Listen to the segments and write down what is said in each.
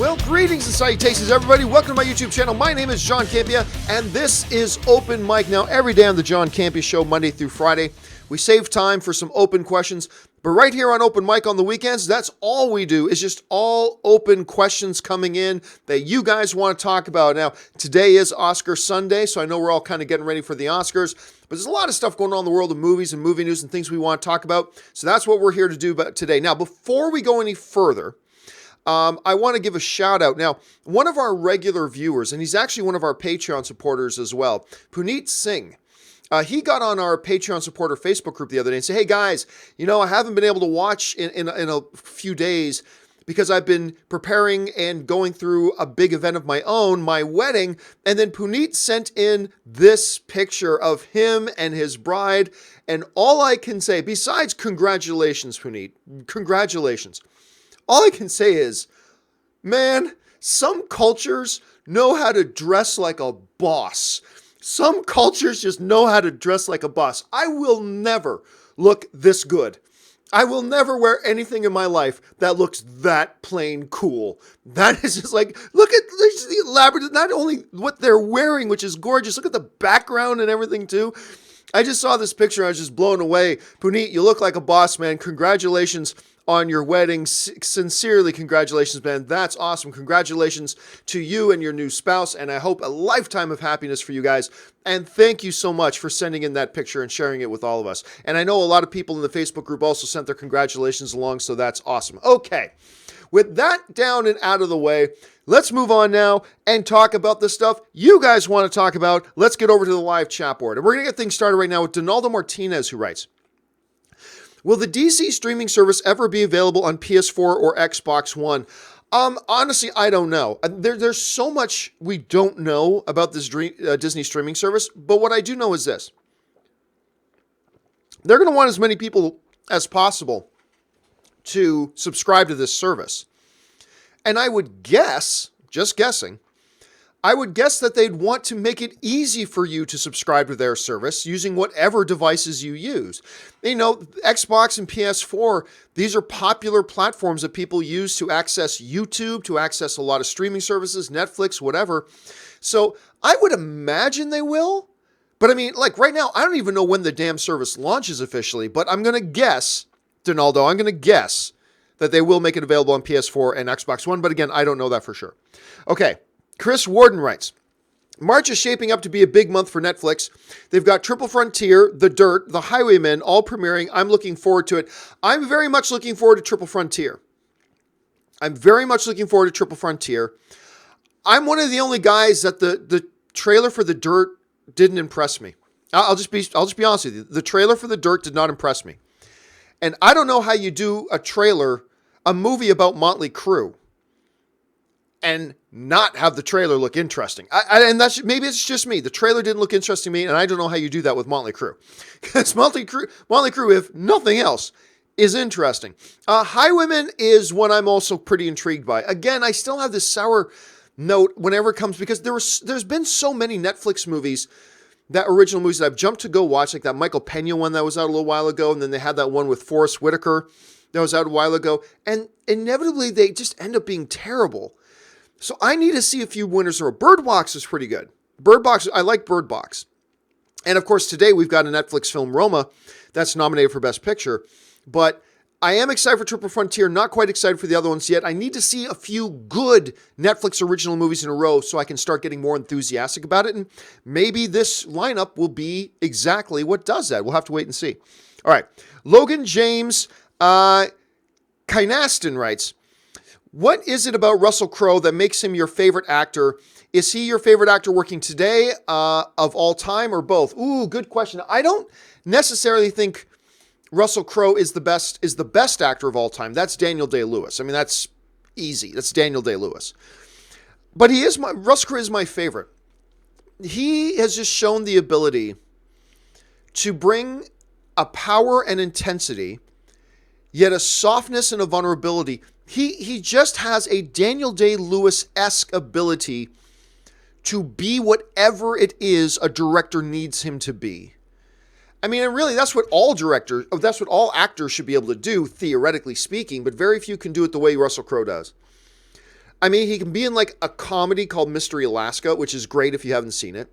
Well, greetings and salutations, everybody. Welcome to my YouTube channel. My name is John Campea, and this is Open Mic. Now, every day on the John Campea Show, Monday through Friday, we save time for some open questions. But right here on Open Mic on the weekends, that's all we do, is just all open questions coming in that you guys want to talk about. Now, today is Oscar Sunday, so I know we're all kind of getting ready for the Oscars. But there's a lot of stuff going on in the world of movies and movie news and things we want to talk about. So that's what we're here to do today. Now, before we go any further, I want to give a shout out. Now, one of our regular viewers, and he's actually one of our Patreon supporters as well, Puneet Singh, he got on our Patreon supporter Facebook group the other day and said, hey guys, you know, I haven't been able to watch in a few days because I've been preparing and going through a big event of my own, my wedding. And then Puneet sent in this picture of him and his bride. And all I can say, besides congratulations, Puneet, congratulations. All I can say is, man, some cultures know how to dress like a boss. Some cultures just know how to dress like a boss. I will never look this good. I will never wear anything in my life that looks that plain cool. That is just like, look at the elaborate, not only what they're wearing, which is gorgeous, look at the background and everything too. I just saw this picture, I was just blown away. Puneet, you look like a boss, man. Congratulations on your wedding. Sincerely, congratulations, man. That's awesome. Congratulations to you and your new spouse, and I hope a lifetime of happiness for you guys. And thank you so much for sending in that picture and sharing it with all of us. And I know a lot of people in the Facebook group also sent their congratulations along, so that's awesome. Okay, with that down and out of the way, let's move on now and talk about the stuff you guys want to talk about. Let's get over to the live chat board. And we're going to get things started right now with Donaldo Martinez, who writes, will the DC streaming service ever be available on PS4 or Xbox One? Honestly, I don't know. There's so much we don't know about this Disney streaming service, but what I do know is this. They're going to want as many people as possible to subscribe to this service. And I would guess, just guessing, I would guess that they'd want to make it easy for you to subscribe to their service using whatever devices you use. You know, Xbox and PS4, these are popular platforms that people use to access YouTube, to access a lot of streaming services, Netflix, whatever. So I would imagine they will. But I mean, like right now, I don't even know when the damn service launches officially, but I'm going to guess, Donaldo, I'm going to guess that they will make it available on PS4 and Xbox One. But again, I don't know that for sure. Okay. Chris Warden writes, March is shaping up to be a big month for Netflix. They've got Triple Frontier, The Dirt, The Highwaymen all premiering. I'm looking forward to it. I'm very much looking forward to Triple Frontier. I'm one of the only guys that the trailer for The Dirt didn't impress me. I'll just be honest with you. The trailer for The Dirt did not impress me. And I don't know how you do a movie about Motley Crue, and not have the trailer look interesting. And maybe it's just me. The trailer didn't look interesting to me, and I don't know how you do that with Motley Crue. Because Motley Crue, if nothing else, is interesting. Highwaymen is one I'm also pretty intrigued by. Again, I still have this sour note whenever it comes, because there's been so many Netflix movies, original movies that I've jumped to go watch, like that Michael Pena one that was out a little while ago, and then they had that one with Forrest Whitaker that was out a while ago, and inevitably they just end up being terrible. So I need to see a few winners. Bird Box is pretty good. I like Bird Box. And of course, today we've got a Netflix film, Roma, that's nominated for Best Picture. But I am excited for Triple Frontier, not quite excited for the other ones yet. I need to see a few good Netflix original movies in a row so I can start getting more enthusiastic about it. And maybe this lineup will be exactly what does that. We'll have to wait and see. All right. Logan James Kynaston writes, what is it about Russell Crowe that makes him your favorite actor? Is he your favorite actor working today, of all time, or both? Ooh, good question. I don't necessarily think Russell Crowe is the best actor of all time. That's Daniel Day-Lewis. I mean, that's easy. That's Daniel Day-Lewis. But Russell Crowe is my favorite. He has just shown the ability to bring a power and intensity, yet a softness and a vulnerability. He just has a Daniel Day-Lewis-esque ability to be whatever it is a director needs him to be. I mean, and really, that's what all actors should be able to do, theoretically speaking, but very few can do it the way Russell Crowe does. I mean, he can be in like a comedy called Mystery Alaska, which is great if you haven't seen it.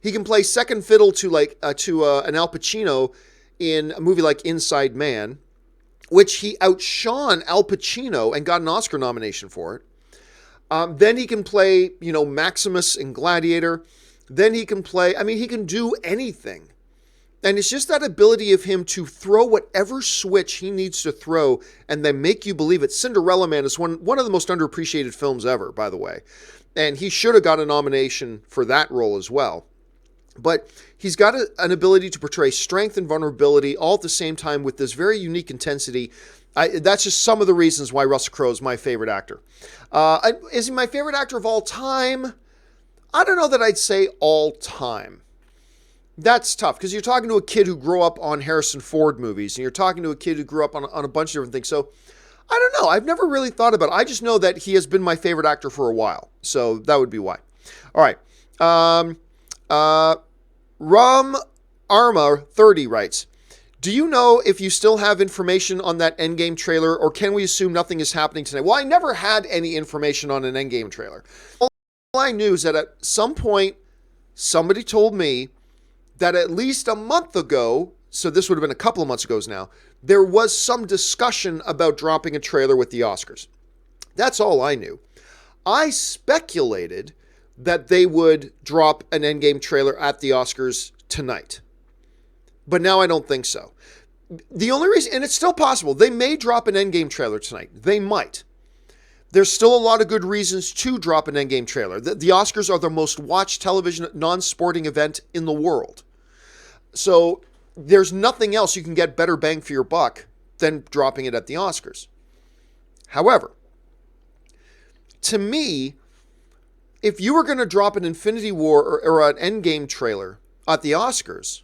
He can play second fiddle to an Al Pacino in a movie like Inside Man, which he outshone Al Pacino and got an Oscar nomination for it. Then he can play, Maximus in Gladiator. Then he can play, he can do anything. And it's just that ability of him to throw whatever switch he needs to throw and then make you believe it. Cinderella Man is one of the most underappreciated films ever, by the way. And he should have got a nomination for that role as well. But he's got an ability to portray strength and vulnerability all at the same time with this very unique intensity. That's just some of the reasons why Russell Crowe is my favorite actor. Is he my favorite actor of all time? I don't know that I'd say all time. That's tough because you're talking to a kid who grew up on Harrison Ford movies and you're talking to a kid who grew up on a bunch of different things. So I don't know. I've never really thought about it. I just know that he has been my favorite actor for a while. So that would be why. All right. Rum Arma 30 writes, do you know if you still have information on that Endgame trailer or can we assume nothing is happening tonight? Well, I never had any information on an Endgame trailer. All I knew is that at some point somebody told me that at least a month ago, so this would have been a couple of months ago now, there was some discussion about dropping a trailer with the Oscars. That's all I knew. I speculated that they would drop an Endgame trailer at the Oscars tonight. But now I don't think so. The only reason, and it's still possible, they may drop an Endgame trailer tonight. They might. There's still a lot of good reasons to drop an Endgame trailer. The Oscars are the most watched television non-sporting event in the world. So there's nothing else you can get better bang for your buck than dropping it at the Oscars. However, to me, if you were going to drop an Infinity War or an Endgame trailer at the Oscars,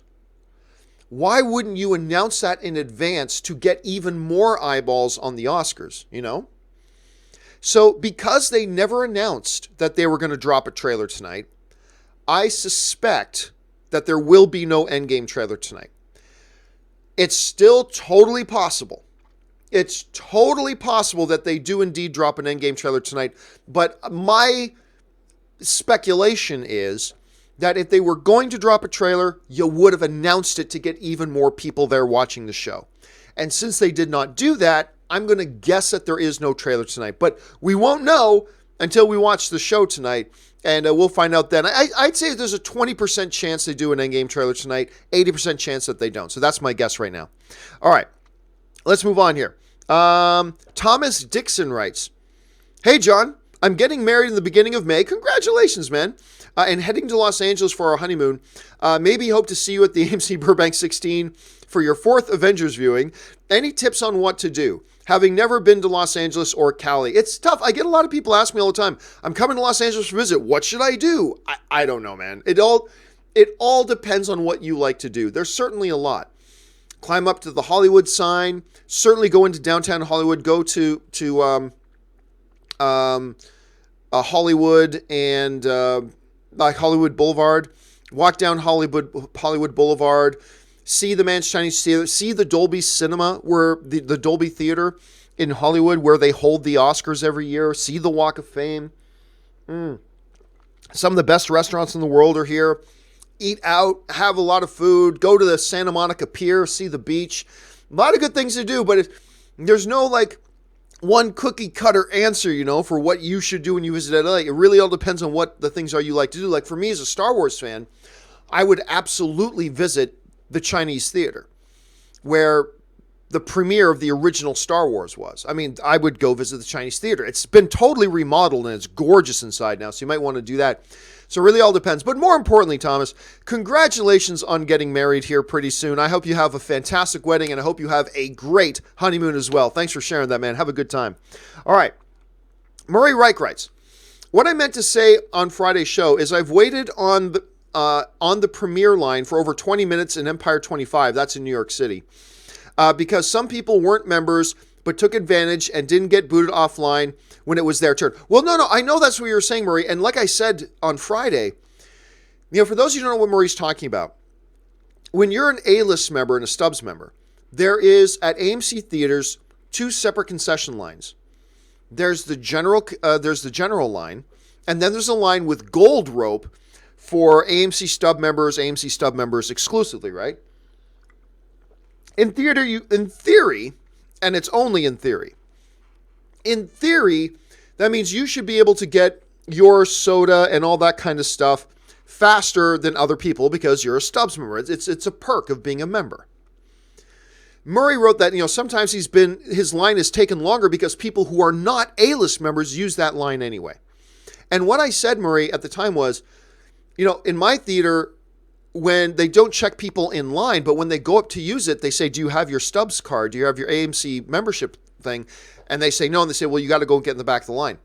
why wouldn't you announce that in advance to get even more eyeballs on the Oscars, So because they never announced that they were going to drop a trailer tonight, I suspect that there will be no Endgame trailer tonight. It's still totally possible. It's totally possible that they do indeed drop an Endgame trailer tonight. But my speculation is that if they were going to drop a trailer, you would have announced it to get even more people there watching the show. And since they did not do that, I'm going to guess that there is no trailer tonight. But we won't know until we watch the show tonight. And we'll find out then. I'd say there's a 20% chance they do an Endgame trailer tonight, 80% chance that they don't. So that's my guess right now. All right, let's move on here. Thomas Dixon writes, hey, John, I'm getting married in the beginning of May. Congratulations, man. And heading to Los Angeles for our honeymoon. Maybe hope to see you at the AMC Burbank 16 for your 4th Avengers viewing. Any tips on what to do? Having never been to Los Angeles or Cali. It's tough. I get a lot of people ask me all the time, I'm coming to Los Angeles to visit. What should I do? I don't know, man. It all depends on what you like to do. There's certainly a lot. Climb up to the Hollywood sign. Certainly go into downtown Hollywood. Go to Hollywood and Hollywood Boulevard. Walk down Hollywood Boulevard. See the Man's Chinese Theater. See the Dolby Cinema, where the Dolby Theater in Hollywood, where they hold the Oscars every year. See the Walk of Fame. Some of the best restaurants in the world are here. Eat out, have a lot of food. Go to the Santa Monica Pier. See the beach. A lot of good things to do, but there's no one cookie cutter answer, for what you should do when you visit LA. It really all depends on what the things are you like to do. Like for me as a Star Wars fan, I would absolutely visit the Chinese Theater, where the premiere of the original Star Wars was. I would go visit the Chinese Theater. It's been totally remodeled and it's gorgeous inside now, so you might want to do that. So it really all depends. But more importantly, Thomas, congratulations on getting married here pretty soon. I hope you have a fantastic wedding and I hope you have a great honeymoon as well. Thanks for sharing that, man. Have a good time. All right. Murray Reich writes, what I meant to say on Friday's show is I've waited on the premiere line for over 20 minutes in Empire 25. That's in New York City. Because some people weren't members but took advantage and didn't get booted offline when it was their turn. Well, no, I know that's what you were saying, Murray. And like I said on Friday, for those of you who don't know what Murray's talking about, when you're an A-list member and a Stubbs member, there is at AMC theaters 2 separate concession lines. there's the general line, and then there's a line with gold rope for AMC stub members exclusively, right? In theory, and it's only in theory, that means you should be able to get your soda and all that kind of stuff faster than other people because you're a Stubbs member. It's a perk of being a member. Murray wrote that, sometimes his line is taken longer because people who are not A-list members use that line anyway. And what I said, Murray, at the time was, in my theater, when they don't check people in line, but when they go up to use it, they say, do you have your Stubbs card? Do you have your AMC membership thing? And they say no, and they say, well, you got to go get in the back of the line.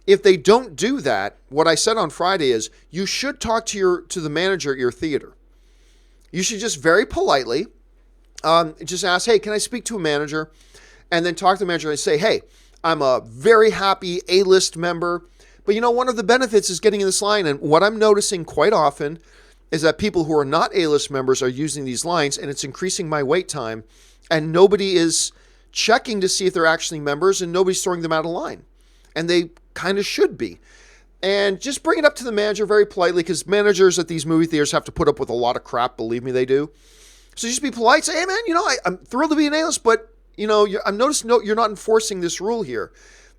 If they don't do that, what I said on Friday is you should talk to the manager at your theater. You should just very politely just ask, hey, can I speak to a manager? And then talk to the manager and say, hey, I'm a very happy A-list member, but one of the benefits is getting in this line. And what I'm noticing quite often is that people who are not A-list members are using these lines, and it's increasing my wait time, and nobody is checking to see if they're actually members, and nobody's throwing them out of line. And they kind of should be. And just bring it up to the manager very politely, because managers at these movie theaters have to put up with a lot of crap. Believe me, they do. So just be polite. Say, hey, man, I'm thrilled to be an A-list, but, I'm noticing you're not enforcing this rule here.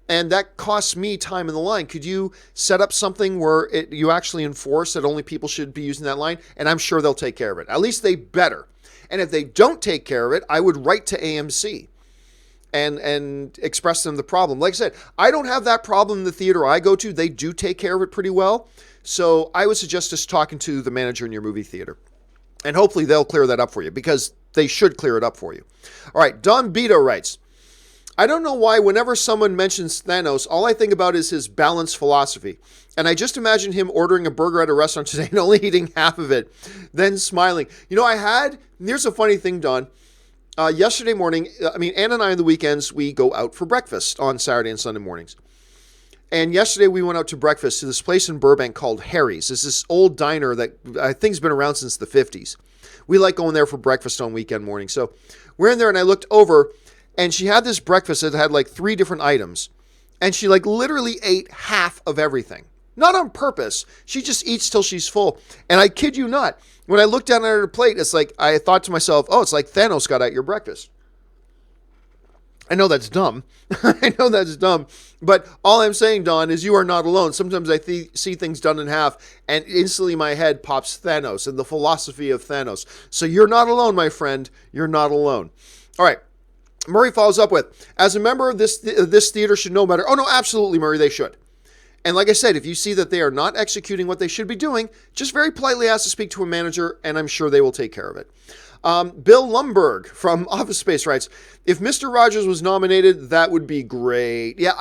And that costs me time in the line. Could you set up something where you actually enforce that only people should be using that line? And I'm sure they'll take care of it. At least they better. And if they don't take care of it, I would write to AMC. And express them the problem. Like I said, I don't have that problem in the theater I go to. They do take care of it pretty well. So I would suggest just talking to the manager in your movie theater. And hopefully they'll clear that up for you, because they should clear it up for you. All right, Don Beto writes, I don't know why whenever someone mentions Thanos, all I think about is his balanced philosophy. And I just imagine him ordering a burger at a restaurant today and only eating half of it, then smiling. Here's a funny thing, Don. Yesterday morning, Ann and I on the weekends, we go out for breakfast on Saturday and Sunday mornings. And yesterday we went out to breakfast to this place in Burbank called Harry's. It's this old diner that I think has been around since the 50s. We like going there for breakfast on weekend mornings. So we're in there, and I looked over, and she had this breakfast that had like 3 different items. And she literally ate half of everything. Not on purpose. She just eats till she's full. And I kid you not, when I looked down at her plate, it's like I thought to myself, oh, it's like Thanos got at your breakfast. I know that's dumb. But all I'm saying, Don, is you are not alone. Sometimes I see things done in half, and instantly my head pops Thanos and the philosophy of Thanos. So you're not alone, my friend. You're not alone. All right. Murray follows up with, as a member of this theater should know better. Oh, no, absolutely, Murray, they should. And like I said, if you see that they are not executing what they should be doing, just very politely ask to speak to a manager, and I'm sure they will take care of it. Bill Lumberg from Office Space writes, if Mr. Rogers was nominated, that would be great. Yeah,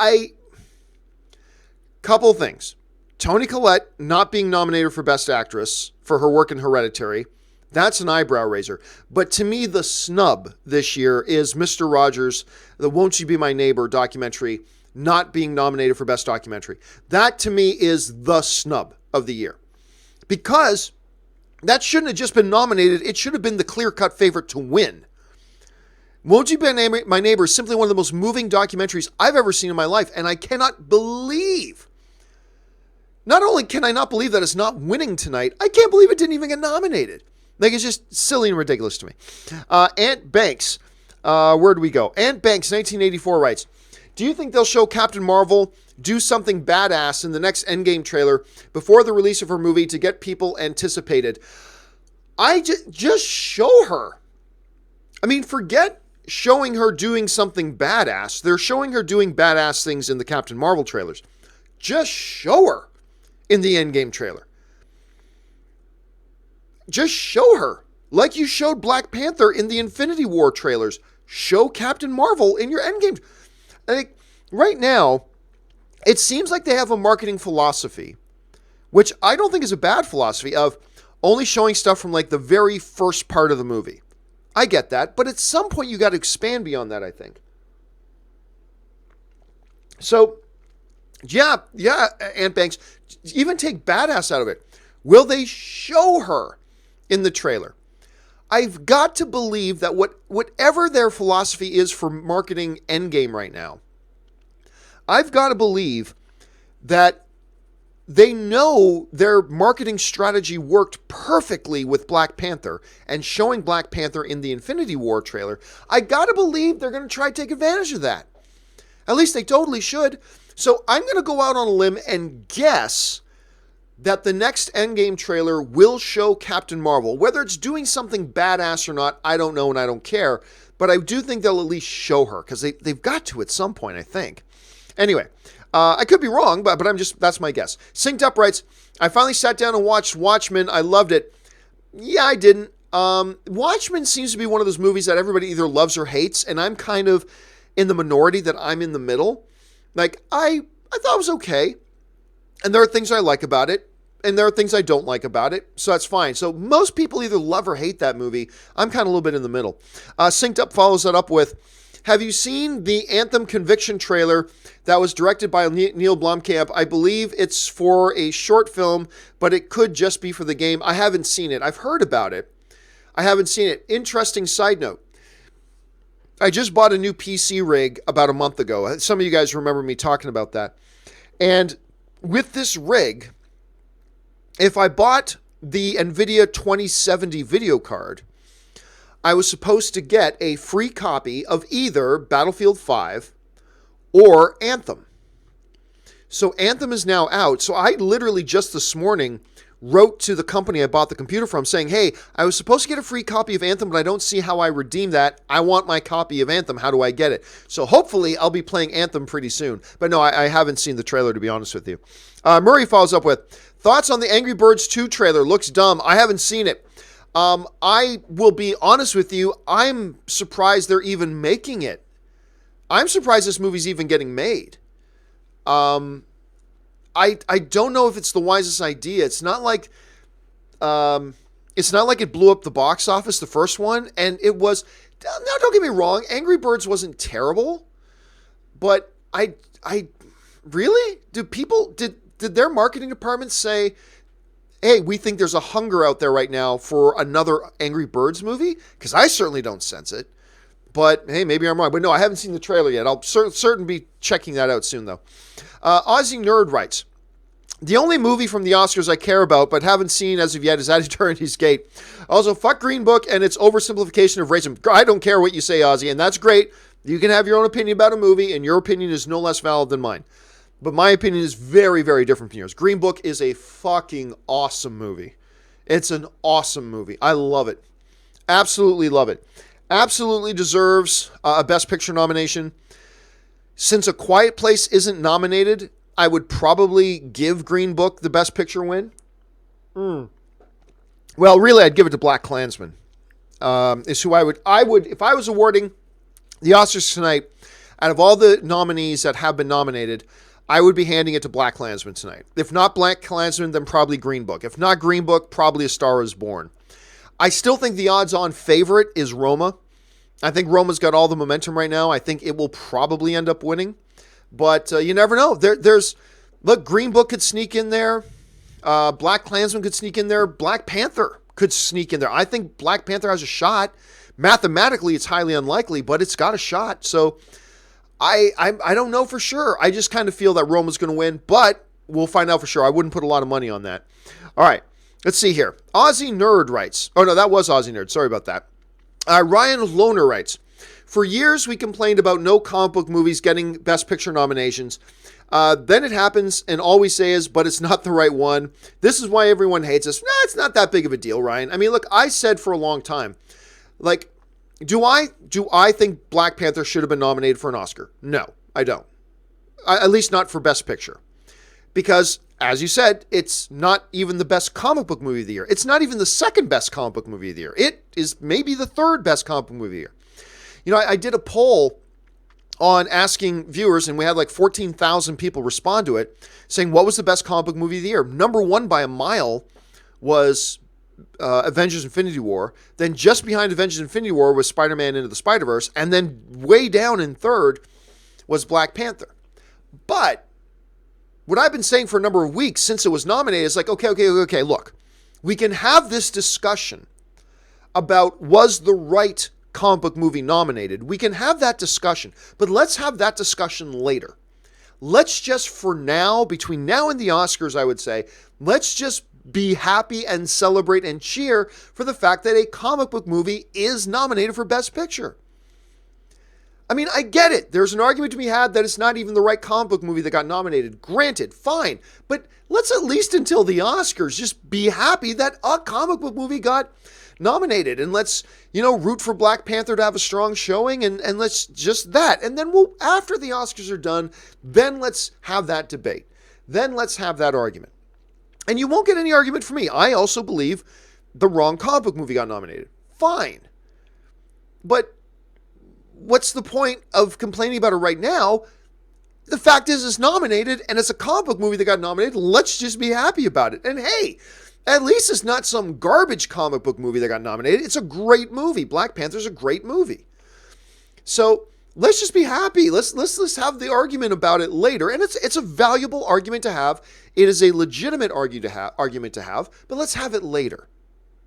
couple things. Toni Collette not being nominated for Best Actress for her work in Hereditary, that's an eyebrow raiser. But to me, the snub this year is Mr. Rogers, the Won't You Be My Neighbor documentary, not being nominated for Best Documentary. That, to me, is the snub of the year. Because that shouldn't have just been nominated. It should have been the clear-cut favorite to win. Won't You Be My Neighbor is simply one of the most moving documentaries I've ever seen in my life. And I cannot believe, not only can I not believe that it's not winning tonight, I can't believe it didn't even get nominated. It's just silly and ridiculous to me. Ant Banks, where do we go? Ant Banks, 1984 writes, do you think they'll show Captain Marvel do something badass in the next Endgame trailer before the release of her movie to get people anticipated? Just show her. Forget showing her doing something badass. They're showing her doing badass things in the Captain Marvel trailers. Just show her in the Endgame trailer. Just show her. Like you showed Black Panther in the Infinity War trailers. Show Captain Marvel in your Endgame. Right now, it seems like they have a marketing philosophy, which I don't think is a bad philosophy, of only showing stuff from the very first part of the movie. I get that, but at some point you got to expand beyond that, I think. So, yeah, Ant Banks, even take badass out of it. Will they show her in the trailer? I've got to believe that whatever their philosophy is for marketing Endgame right now, I've got to believe that they know their marketing strategy worked perfectly with Black Panther and showing Black Panther in the Infinity War trailer. I got to believe they're going to try to take advantage of that. At least they totally should. So I'm going to go out on a limb and guess that the next Endgame trailer will show Captain Marvel. Whether it's doing something badass or not, I don't know and I don't care. But I do think they'll at least show her because they've got to at some point, I think. Anyway, I could be wrong, but that's my guess. Synced Up writes, I finally sat down and watched Watchmen. I loved it. Yeah, I didn't. Watchmen seems to be one of those movies that everybody either loves or hates, and I'm kind of in the minority that I'm in the middle. Like, I thought it was okay, and there are things I like about it, and there are things I don't like about it, so that's fine. So most people either love or hate that movie. I'm kind of a little bit in the middle. Synced Up follows that up with, have you seen the Anthem Conviction trailer that was directed by Neil Blomkamp? I believe it's for a short film, but it could just be for the game. I haven't seen it. I've heard about it. I haven't seen it. Interesting side note. I just bought a new PC rig about a month ago. Some of you guys remember me talking about that. And with this rig, if I bought the NVIDIA 2070 video card, I was supposed to get a free copy of either Battlefield 5 or Anthem. So Anthem is now out. So I literally just this morning wrote to the company I bought the computer from saying, hey, I was supposed to get a free copy of Anthem, but I don't see how I redeem that. I want my copy of Anthem. How do I get it? So hopefully I'll be playing Anthem pretty soon. But no, I haven't seen the trailer, to be honest with you. Murray follows up with, thoughts on the Angry Birds 2 trailer? Looks dumb. I haven't seen it. I will be honest with you. I'm surprised they're even making it. I'm surprised this movie's even getting made. I don't know if it's the wisest idea. It's not like it blew up the box office, the first one, and it was. Now, don't get me wrong. Angry Birds wasn't terrible, but I really did their marketing department say, hey, we think there's a hunger out there right now for another Angry Birds movie? Because I certainly don't sense it. But, hey, maybe I'm wrong. But no, I haven't seen the trailer yet. I'll certainly be checking that out soon, though. Aussie Nerd writes, the only movie from the Oscars I care about but haven't seen as of yet is At Eternity's Gate. Also, fuck Green Book and its oversimplification of racism. I don't care what you say, Aussie, and that's great. You can have your own opinion about a movie, and your opinion is no less valid than mine. But my opinion is very, very different from yours. Green Book is a fucking awesome movie. It's an awesome movie. I love it. Absolutely love it. Absolutely deserves a Best Picture nomination. Since A Quiet Place isn't nominated, I would probably give Green Book the Best Picture win. Well, really, I'd give it to BlacKkKlansman. Is who I would, if I was awarding the Oscars tonight, out of all the nominees that have been nominated, I would be handing it to BlacKkKlansman tonight. If not BlacKkKlansman, then probably Green Book. If not Green Book, probably A Star Is Born. I still think the odds-on favorite is Roma. I think Roma's got all the momentum right now. I think it will probably end up winning. But you never know. Look, Green Book could sneak in there. BlacKkKlansman could sneak in there. Black Panther could sneak in there. I think Black Panther has a shot. Mathematically, it's highly unlikely, but it's got a shot. So I don't know for sure. I just kind of feel that Roma's going to win, but we'll find out for sure. I wouldn't put a lot of money on that. All right, let's see here. Aussie Nerd writes. Oh, no, that was Aussie Nerd. Sorry about that. Ryan Lohner writes, for years we complained about no comic book movies getting Best Picture nominations. Then it happens, and all we say is, but it's not the right one. This is why everyone hates us. Nah, it's not that big of a deal, Ryan. I mean, look, I said for a long time, like, do I think Black Panther should have been nominated for an Oscar? No, I don't. At least not for Best Picture. Because, as you said, it's not even the best comic book movie of the year. It's not even the second best comic book movie of the year. It is maybe the third best comic book movie of the year. You know, I did a poll on asking viewers, and we had like 14,000 people respond to it, saying what was the best comic book movie of the year. Number one by a mile was Avengers Infinity War. Then just behind Avengers Infinity War was Spider-Man Into the Spider-Verse. And then way down in third was Black Panther. But what I've been saying for a number of weeks since it was nominated is like, okay, look. We can have this discussion about was the right comic book movie nominated. We can have that discussion. But let's have that discussion later. let's just, for now, between now and the Oscars, I would say, let's just be happy and celebrate and cheer for the fact that a comic book movie is nominated for Best Picture. I mean, I get it. There's an argument to be had that it's not even the right comic book movie that got nominated. Granted, fine. But let's at least until the Oscars just be happy that a comic book movie got nominated. And let's, root for Black Panther to have a strong showing and let's just that. And then after the Oscars are done, then let's have that debate. Then let's have that argument. And you won't get any argument from me. I also believe the wrong comic book movie got nominated. Fine. But what's the point of complaining about it right now? The fact is it's nominated and it's a comic book movie that got nominated. Let's just be happy about it. And hey, at least it's not some garbage comic book movie that got nominated. It's a great movie. Black Panther's a great movie. So let's just be happy. Let's have the argument about it later. And it's a valuable argument to have. It is a legitimate argument to have, but let's have it later.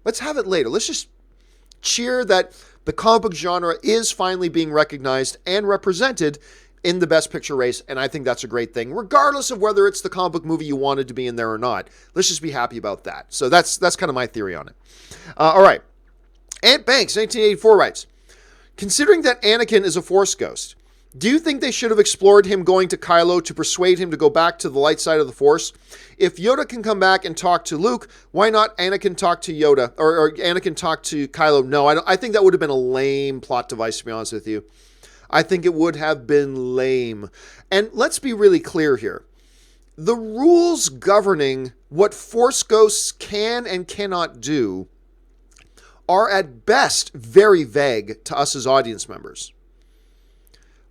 Let's have it later. Let's just cheer that the comic book genre is finally being recognized and represented in the Best Picture race, and I think that's a great thing, regardless of whether it's the comic book movie you wanted to be in there or not. Let's just be happy about that. So that's kind of my theory on it. All right. Ant Banks, 1984 writes, considering that Anakin is a Force ghost, do you think they should have explored him going to Kylo to persuade him to go back to the light side of the Force? If Yoda can come back and talk to Luke, why not Anakin talk to Yoda, or Anakin talk to Kylo? No, I think that would have been a lame plot device, to be honest with you. I think it would have been lame. And let's be really clear here. The rules governing what Force ghosts can and cannot do are at best very vague to us as audience members.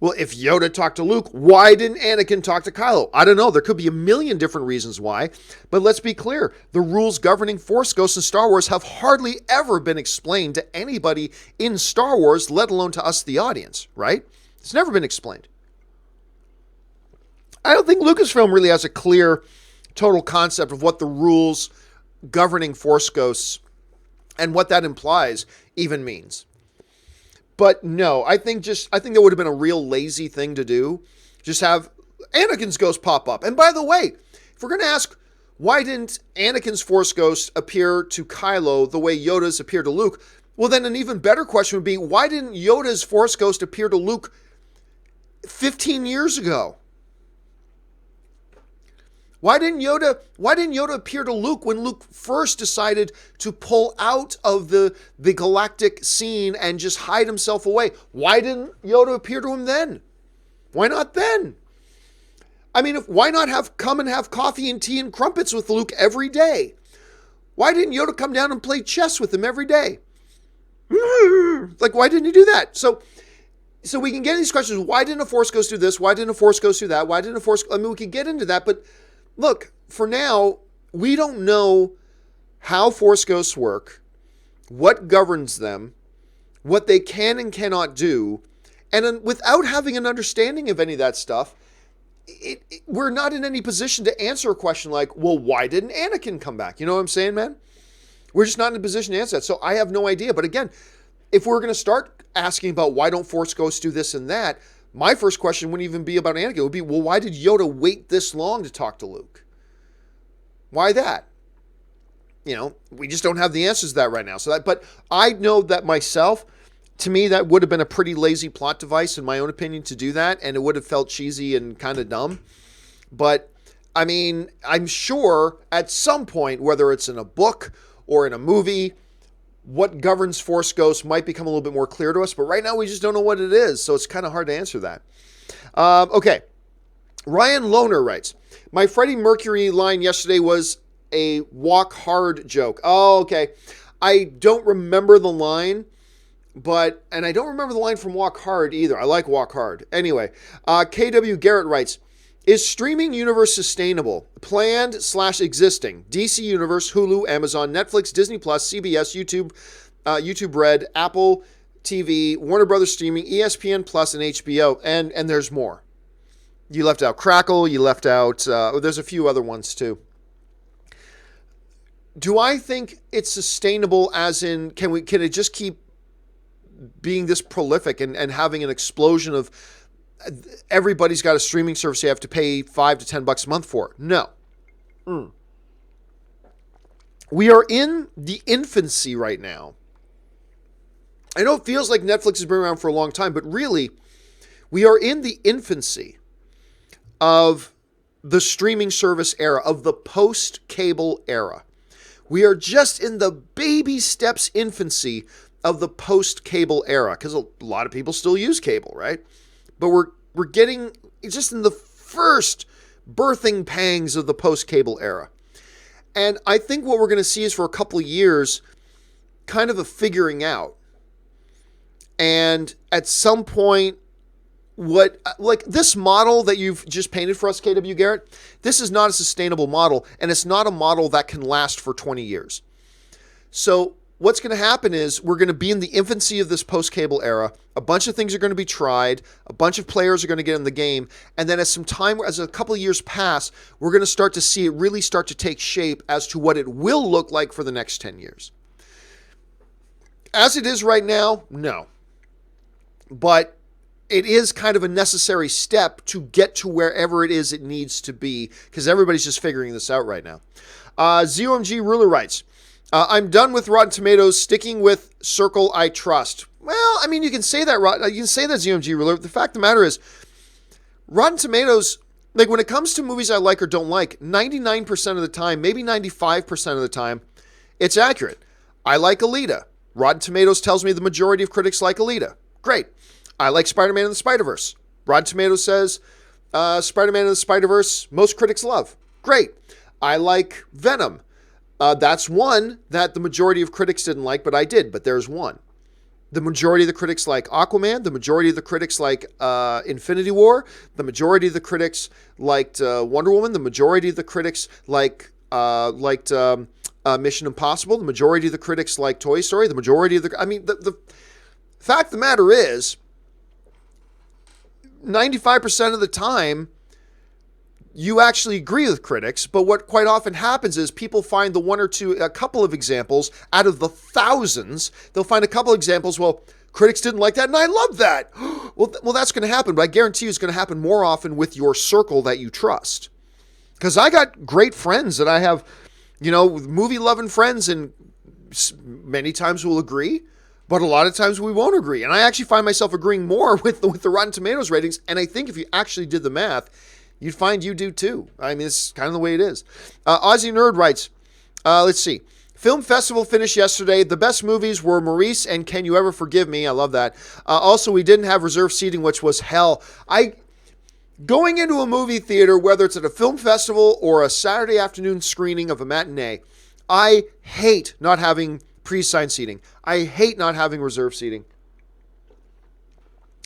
Well, if Yoda talked to Luke, why didn't Anakin talk to Kylo? I don't know. There could be a million different reasons why. But let's be clear. The rules governing Force ghosts in Star Wars have hardly ever been explained to anybody in Star Wars, let alone to us, the audience, right? It's never been explained. I don't think Lucasfilm really has a clear, total concept of what the rules governing Force ghosts and what that implies even means. But no, I think that would have been a real lazy thing to do. Just have Anakin's ghost pop up. And by the way, if we're going to ask, why didn't Anakin's Force ghost appear to Kylo the way Yoda's appeared to Luke? Well, then an even better question would be, why didn't Yoda's Force ghost appear to Luke 15 years ago? Why didn't Yoda appear to Luke when Luke first decided to pull out of the galactic scene and just hide himself away? Why didn't Yoda appear to him then? Why not then? I mean, why not come and have coffee and tea and crumpets with Luke every day? Why didn't Yoda come down and play chess with him every day? Like, why didn't he do that? So we can get these questions. Why didn't a Force ghost do this? Why didn't a Force ghost do that? Why didn't a Force... I mean, we could get into that, but look, for now, we don't know how Force ghosts work, what governs them, what they can and cannot do, and without having an understanding of any of that stuff, we're not in any position to answer a question like, well, why didn't Anakin come back? You know what I'm saying, man? We're just not in a position to answer that, so I have no idea. But again, if we're going to start asking about why don't Force ghosts do this and that, my first question wouldn't even be about Anakin. It would be, well, why did Yoda wait this long to talk to Luke? Why that? We just don't have the answers to that right now. But I know that myself, to me, that would have been a pretty lazy plot device, in my own opinion, to do that. And it would have felt cheesy and kind of dumb. But, I mean, I'm sure at some point, whether it's in a book or in a movie, what governs Force ghosts might become a little bit more clear to us, but right now we just don't know what it is, so it's kind of hard to answer that. Okay. Ryan Lohner writes, my Freddie Mercury line yesterday was a walk hard joke. Oh, okay. I don't remember the line, and I don't remember the line from Walk Hard either. I like Walk Hard. Anyway, KW Garrett writes, is streaming universe sustainable? Planned/existing. DC Universe, Hulu, Amazon, Netflix, Disney Plus, CBS, YouTube Red, Apple TV, Warner Brothers Streaming, ESPN Plus, and HBO. And there's more. You left out Crackle. You left out, there's a few other ones too. Do I think it's sustainable as in, can it just keep being this prolific and having an explosion of everybody's got a streaming service you have to pay $5 to $10 a month for. No. We are in the infancy right now. I know it feels like Netflix has been around for a long time, but really, we are in the infancy of the streaming service era, of the post-cable era. We are just in the baby steps infancy of the post-cable era, because a lot of people still use cable, right? But we're getting just in the first birthing pangs of the post-cable era. And I think what we're going to see is for a couple of years, kind of a figuring out. And at some point, like this model that you've just painted for us, KW Garrett, this is not a sustainable model, and it's not a model that can last for 20 years. So what's going to happen is we're going to be in the infancy of this post-cable era. A bunch of things are going to be tried. A bunch of players are going to get in the game. And then as a couple of years pass, we're going to start to see it really start to take shape as to what it will look like for the next 10 years. As it is right now, no. But it is kind of a necessary step to get to wherever it is it needs to be, because everybody's just figuring this out right now. ZOMG Ruler writes, I'm done with Rotten Tomatoes, sticking with Circle I Trust. Well, I mean, you can say that, ZOMG Ruler. The fact of the matter is, Rotten Tomatoes, like when it comes to movies I like or don't like, 99% of the time, maybe 95% of the time, it's accurate. I like Alita. Rotten Tomatoes tells me the majority of critics like Alita. Great. I like Spider-Man and the Spider-Verse. Rotten Tomatoes says Spider-Man and the Spider-Verse, most critics love. Great. I like Venom. That's one that the majority of critics didn't like, but I did. But there's one. The majority of the critics like Aquaman. The majority of the critics like Infinity War. The majority of the critics liked Wonder Woman. The majority of the critics liked Mission Impossible. The majority of the critics liked Toy Story. The majority of the fact of the matter is, 95% of the time, you actually agree with critics, but what quite often happens is people find a couple of examples out of the thousands. They'll find a couple of examples, well, critics didn't like that, and I love that. Well, that's going to happen, but I guarantee you it's going to happen more often with your circle that you trust. Because I got great friends that I have, movie-loving friends, and many times we'll agree, but a lot of times we won't agree. And I actually find myself agreeing more with the Rotten Tomatoes ratings, and I think if you actually did the math, you'd find you do too. I mean, it's kind of the way it is. Aussie Nerd writes, let's see. Film festival finished yesterday. The best movies were Maurice and Can You Ever Forgive Me? I love that. Also, we didn't have reserved seating, which was hell. Going into a movie theater, whether it's at a film festival or a Saturday afternoon screening of a matinee, I hate not having pre-assigned seating. I hate not having reserved seating.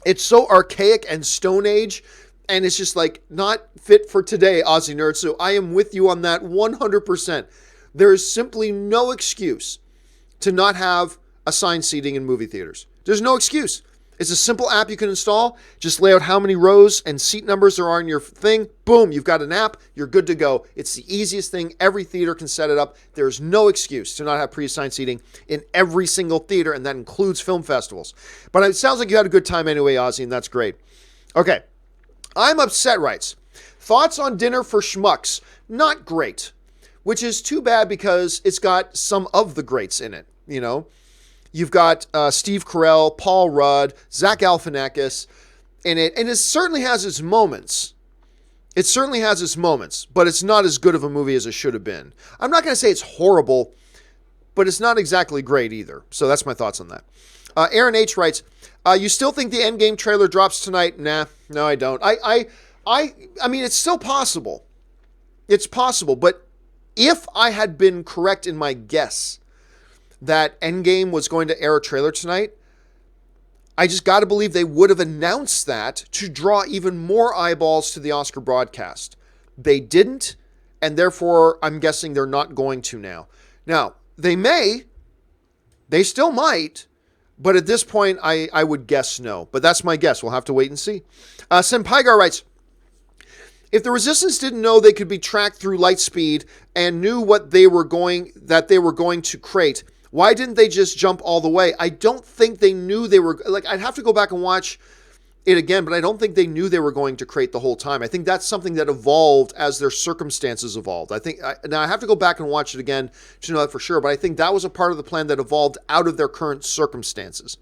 It's so archaic and Stone Age, and it's just like not fit for today, Aussie Nerd. So I am with you on that 100%. There is simply no excuse to not have assigned seating in movie theaters. There's no excuse. It's a simple app you can install. Just lay out how many rows and seat numbers there are in your thing. Boom, you've got an app. You're good to go. It's the easiest thing. Every theater can set it up. There's no excuse to not have pre-assigned seating in every single theater, and that includes film festivals. But it sounds like you had a good time anyway, Ozzy, and that's great. Okay. I'm Upset writes, thoughts on Dinner for Schmucks? Not great, which is too bad because it's got some of the greats in it, You've got Steve Carell, Paul Rudd, Zach Galifianakis in it, and it certainly has its moments. It certainly has its moments, but it's not as good of a movie as it should have been. I'm not going to say it's horrible, but it's not exactly great either. So that's my thoughts on that. Aaron H. writes, you still think the Endgame trailer drops tonight? Nah, no, I don't. I mean, it's still possible. It's possible, but if I had been correct in my guess that Endgame was going to air a trailer tonight, I just got to believe they would have announced that to draw even more eyeballs to the Oscar broadcast. They didn't, and therefore I'm guessing they're not going to now. Now, they still might, but at this point I would guess no. But that's my guess. We'll have to wait and see. Senpaigar writes, if the Resistance didn't know they could be tracked through light speed and knew what they were going to create, why didn't they just jump all the way? I don't think they knew they were... I'd have to go back and watch it again, but I don't think they knew they were going to crate the whole time. I think that's something that evolved as their circumstances evolved. Now I have to go back and watch it again to know that for sure, but I think that was a part of the plan that evolved out of their current circumstances.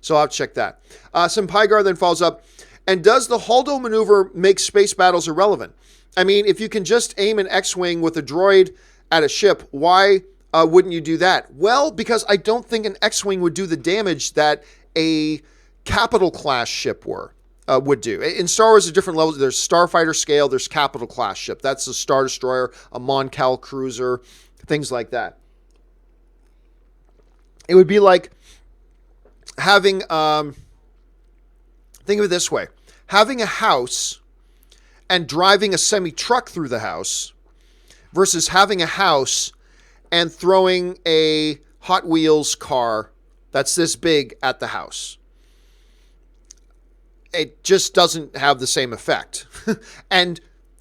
So I'll check that. Senpaigar then follows up, and does the Holdo maneuver make space battles irrelevant? I mean, if you can just aim an X-Wing with a droid at a ship, why wouldn't you do that? Well, because I don't think an X-Wing would do the damage that a Capital class ship would do. In Star Wars, there's different levels. There's Starfighter scale, there's Capital class ship. That's a Star Destroyer, a Mon Cal cruiser, things like that. It would be like having, think of it this way, having a house and driving a semi-truck through the house versus having a house and throwing a Hot Wheels car that's this big at the house. It just doesn't have the same effect. And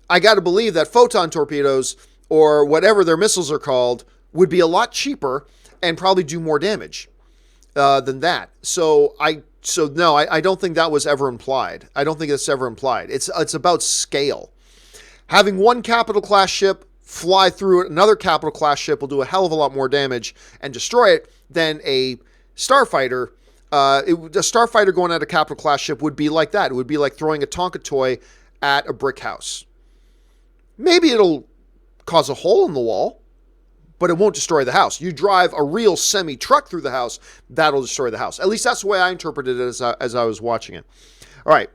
I got to believe that photon torpedoes, or whatever their missiles are called, would be a lot cheaper and probably do more damage than that. So no, I don't think that was ever implied. I don't think it's ever implied. It's about scale. Having one Capital class ship fly through another Capital class ship will do a hell of a lot more damage and destroy it than a starfighter. A starfighter going at a Capital class ship would be like that. It would be like throwing a Tonka toy at a brick house. Maybe it'll cause a hole in the wall, but it won't destroy the house. You drive a real semi-truck through the house, that'll destroy the house. At least that's the way I interpreted it as I was watching it. All right.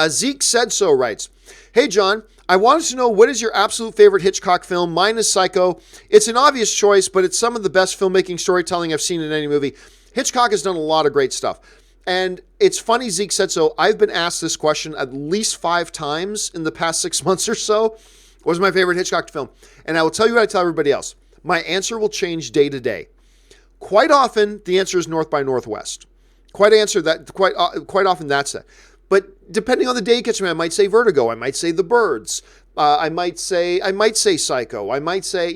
Zeke Said So writes, "Hey, John, I wanted to know, what is your absolute favorite Hitchcock film? Mine is Psycho. It's an obvious choice, but it's some of the best filmmaking storytelling I've seen in any movie. Hitchcock has done a lot of great stuff." And it's funny, Zeke Said So, I've been asked this question at least 5 times in the past 6 months or so. What was my favorite Hitchcock film? And I will tell you what I tell everybody else. My answer will change day to day. Quite often, the answer is North by Northwest. Quite often, that's it. But depending on the day it gets me, I might say Vertigo. I might say The Birds. I might say Psycho. I might say,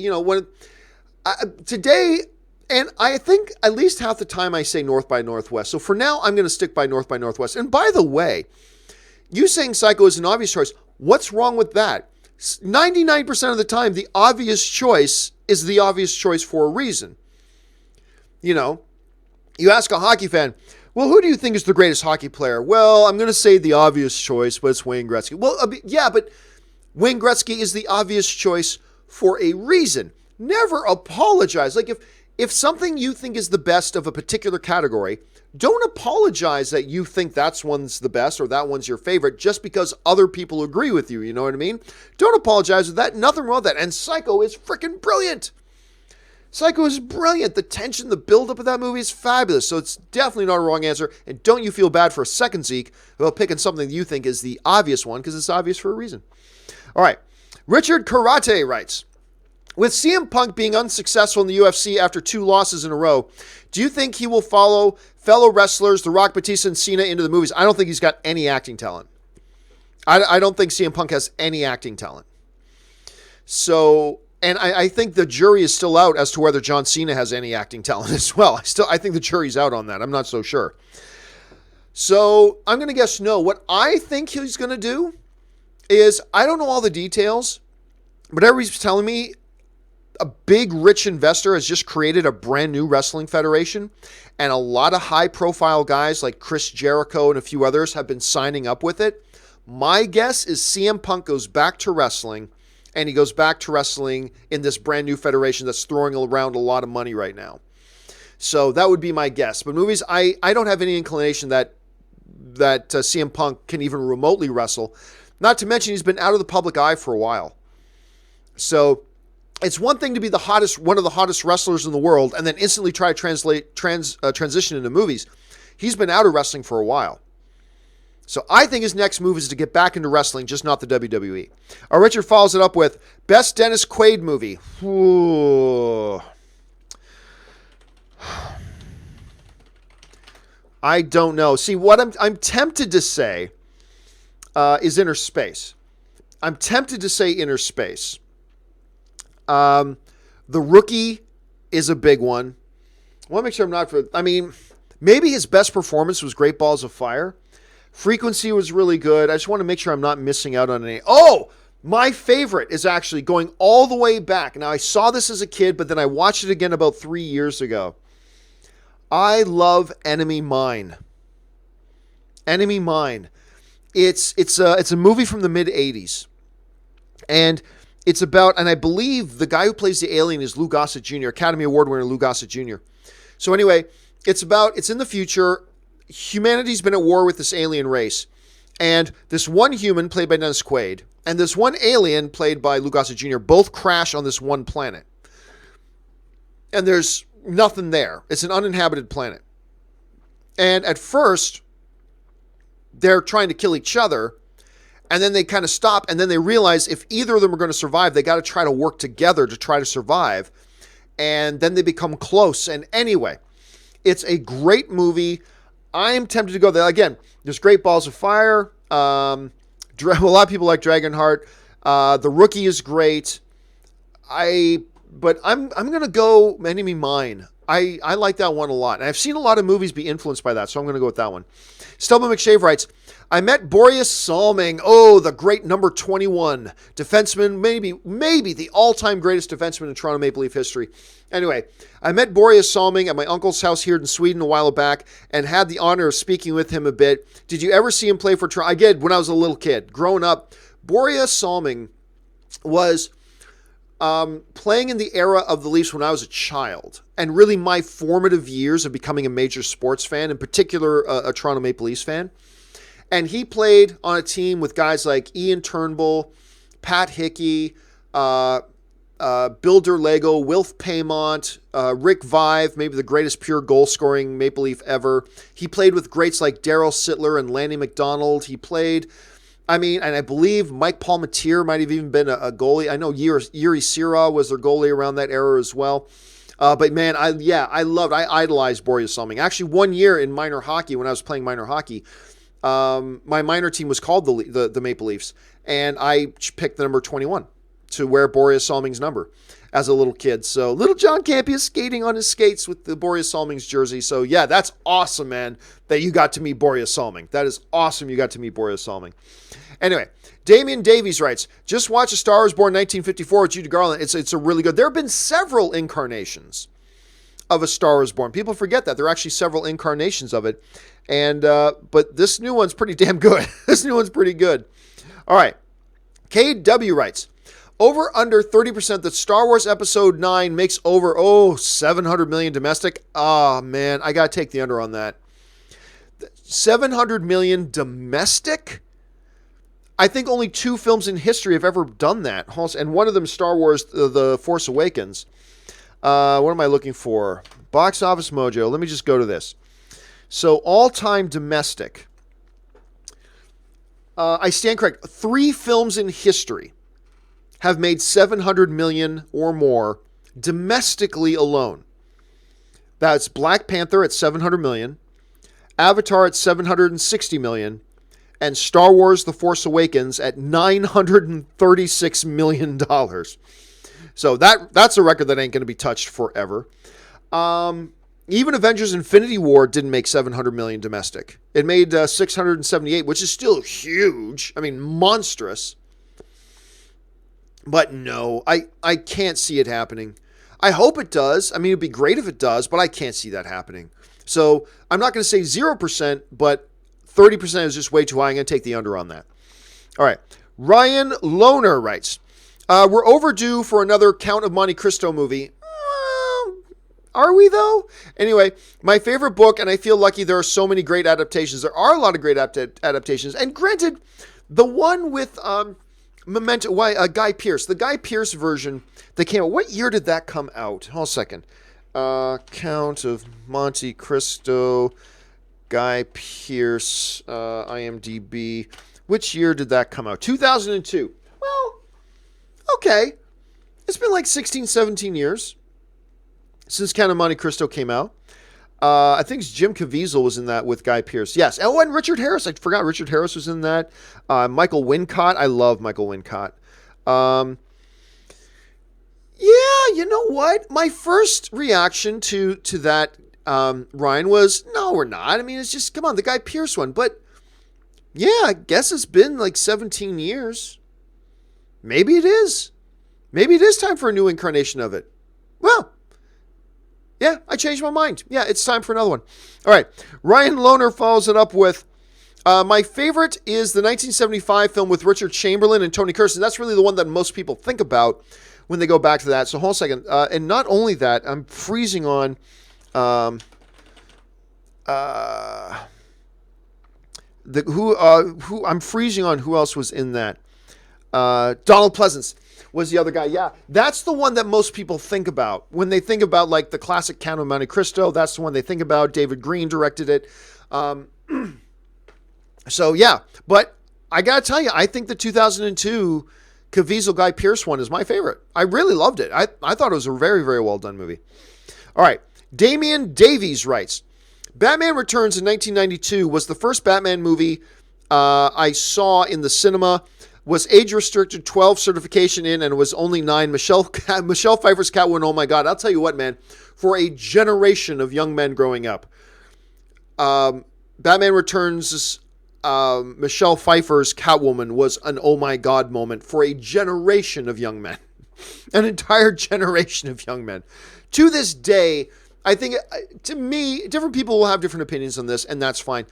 today, and I think at least half the time I say North by Northwest. So for now, I'm going to stick by North by Northwest. And by the way, you saying Psycho is an obvious choice. What's wrong with that? 99% of the time, the obvious choice is the obvious choice for a reason. You ask a hockey fan, well, who do you think is the greatest hockey player? Well, I'm going to say the obvious choice, but it's Wayne Gretzky. Well, yeah, but Wayne Gretzky is the obvious choice for a reason. Never apologize. Like if something you think is the best of a particular category, don't apologize that you think that one's the best or that one's your favorite just because other people agree with you. You know what I mean? Don't apologize with that. Nothing wrong with that. And Psycho is freaking brilliant. Psycho is brilliant. The tension, the buildup of that movie is fabulous. So it's definitely not a wrong answer. And don't you feel bad for a second, Zeke, about picking something that you think is the obvious one, because it's obvious for a reason. All right. Richard Karate writes, with CM Punk being unsuccessful in the UFC after 2 losses in a row, do you think he will follow fellow wrestlers, The Rock, Batista, and Cena into the movies? I don't think he's got any acting talent. I don't think CM Punk has any acting talent. So, and I think the jury is still out as to whether John Cena has any acting talent as well. I think the jury's out on that. I'm not so sure. So I'm going to guess no. What I think he's going to do is, I don't know all the details, but everybody's telling me a big rich investor has just created a brand new wrestling federation, and a lot of high profile guys like Chris Jericho and a few others have been signing up with it. My guess is CM Punk goes back to wrestling, and he goes back to wrestling in this brand new federation that's throwing around a lot of money right now. So that would be my guess. But movies, I don't have any inclination that CM Punk can even remotely wrestle. Not to mention he's been out of the public eye for a while. So it's one thing to be one of the hottest wrestlers in the world, and then instantly try to transition into movies. He's been out of wrestling for a while. So I think his next move is to get back into wrestling, just not the WWE. Richard follows it up with, best Dennis Quaid movie. Ooh. I don't know. See, what I'm tempted to say is Inner Space. I'm tempted to say Inner Space. The Rookie is a big one. I want to make sure I'm not maybe his best performance was Great Balls of Fire. Frequency was really good. I just want to make sure I'm not missing out on any. Oh, my favorite is actually going all the way back. Now, I saw this as a kid, but then I watched it again about 3 years ago. I love Enemy Mine. Enemy Mine. It's a movie from the mid-'80s. And it's about, and I believe the guy who plays the alien is Lou Gossett Jr., Academy Award winner Lou Gossett Jr. So anyway, it's in the future. Humanity's been at war with this alien race. And this one human, played by Dennis Quaid, and this one alien, played by Lou Gossett Jr., both crash on this one planet. And there's nothing there. It's an uninhabited planet. And at first, they're trying to kill each other. And then they kind of stop, and then they realize if either of them are going to survive, they got to try to work together to try to survive. And then they become close. And anyway, it's a great movie. I am tempted to go there. Again, there's great Balls of Fire. A lot of people like Dragonheart. The Rookie is great. But I'm going to go Enemy Mine. I like that one a lot. And I've seen a lot of movies be influenced by that, so I'm going to go with that one. Stubborn McShave writes, I met Boreas Salming. Oh, the great number 21 defenseman, maybe the all-time greatest defenseman in Toronto Maple Leaf history. Anyway, I met Boreas Salming at my uncle's house here in Sweden a while back and had the honor of speaking with him a bit. Did you ever see him play for Toronto? I did when I was a little kid. Growing up, Boreas Salming was playing in the era of the Leafs when I was a child, and really my formative years of becoming a major sports fan, in particular a Toronto Maple Leafs fan. And he played on a team with guys like Ian Turnbull, Pat Hickey, Bill Derlego, Wilf Paymont, Rick Vive, maybe the greatest pure goal-scoring Maple Leaf ever. He played with greats like Darryl Sittler and Lanny McDonald. He played, and I believe Mike Palmateer might have even been a goalie. I know Yuri Sira was their goalie around that era as well. But man, I idolized Boreas Salming. Actually, 1 year in minor hockey, when I was playing minor hockey, my minor team was called the Maple Leafs, and I picked the number 21 to wear Boreas Salming's number as a little kid. So little John Campea skating on his skates with the Boreas Salming's jersey. So yeah, that's awesome, man, that you got to meet Boreas Salming. That is awesome you got to meet Boreas Salming. Anyway, Damian Davies writes, just watch A Star Is Born 1954 with Judy Garland. It's a really good. There have been several incarnations of A Star Is Born. People forget that. There are actually several incarnations of it. And but this new one's pretty damn good. This new one's pretty good. All right. KW writes, over under 30% that Star Wars Episode 9 makes over, 700 million domestic. Oh, man, I got to take the under on that. 700 million domestic? I think only 2 films in history have ever done that. And one of them, Star Wars The Force Awakens. What am I looking for? Box Office Mojo. Let me just go to this. So all-time domestic. I stand correct. 3 films in history have made 700 million or more domestically alone. That's Black Panther at 700 million, Avatar at 760 million, and Star Wars The Force Awakens at $936 million. So that's a record that ain't going to be touched forever. Even Avengers Infinity War didn't make 700 million domestic. It made 678, which is still huge. I mean, monstrous. But no, I can't see it happening. I hope it does. I mean, it'd be great if it does, but I can't see that happening. So I'm not going to say 0%, but 30% is just way too high. I'm going to take the under on that. All right. Ryan Lohner writes, we're overdue for another Count of Monte Cristo movie. Are we, though? Anyway, my favorite book, and I feel lucky there are so many great adaptations. There are a lot of great adaptations. And granted, the one with Memento, Guy Pearce, the Guy Pearce version that came out, what year did that come out? Hold on a second. Count of Monte Cristo, Guy Pearce, IMDb. Which year did that come out? 2002. Well, okay. It's been like 16, 17 years since Count of Monte Cristo came out. I think Jim Caviezel was in that with Guy Pearce. Yes. Oh, and Richard Harris. I forgot Richard Harris was in that. Michael Wincott. I love Michael Wincott. Yeah, you know what? My first reaction to that, Ryan, was, no, we're not. I mean, it's just, come on, the Guy Pearce one. But Yeah, I guess it's been like 17 years. Maybe it is. Maybe it is time for a new incarnation of it. Well, yeah, I changed my mind. Yeah, it's time for another one. All right. Ryan Lohner follows it up with, my favorite is the 1975 film with Richard Chamberlain and Tony Curtis. That's really the one that most people think about when they go back to that. So hold on a second. And not only that, I'm freezing on... I'm freezing on who else was in that. Donald Pleasance was the other guy. Yeah, that's the one that most people think about when they think about like the classic Count of Monte Cristo. That's the one they think about. David Green directed it. So yeah, but I gotta tell you, I think the 2002 Caviezel Guy Pearce one is my favorite. I really loved it. I thought it was a very, very well done movie. All right, Damian Davies writes, Batman Returns in 1992 was the first Batman movie I saw in the cinema. Was age-restricted, 12 certification in, and it was only 9. Michelle Pfeiffer's Catwoman, oh my God. I'll tell you what, man. For a generation of young men growing up, Batman Returns' Michelle Pfeiffer's Catwoman was an oh my God moment for a generation of young men. An entire generation of young men. To this day, I think, to me, different people will have different opinions on this, and that's fine.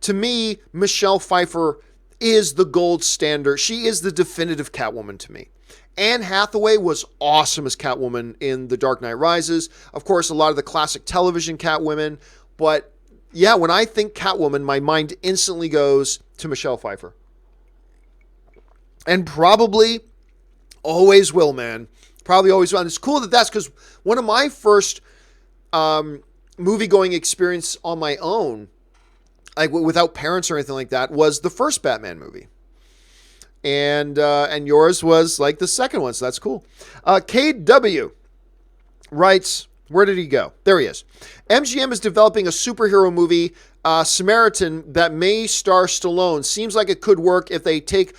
To me, Michelle Pfeiffer is the gold standard. She is the definitive Catwoman to me. Anne Hathaway was awesome as Catwoman in The Dark Knight Rises. Of course, a lot of the classic television Catwomen. But yeah, when I think Catwoman, my mind instantly goes to Michelle Pfeiffer. And probably always will, man. Probably always will. And it's cool that that's because one of my first movie-going experience on my own, like without parents or anything like that, was the first Batman movie. And yours was like the second one, so that's cool. KW writes, where did he go? There he is. MGM is developing a superhero movie, Samaritan, that may star Stallone. Seems like it could work if they take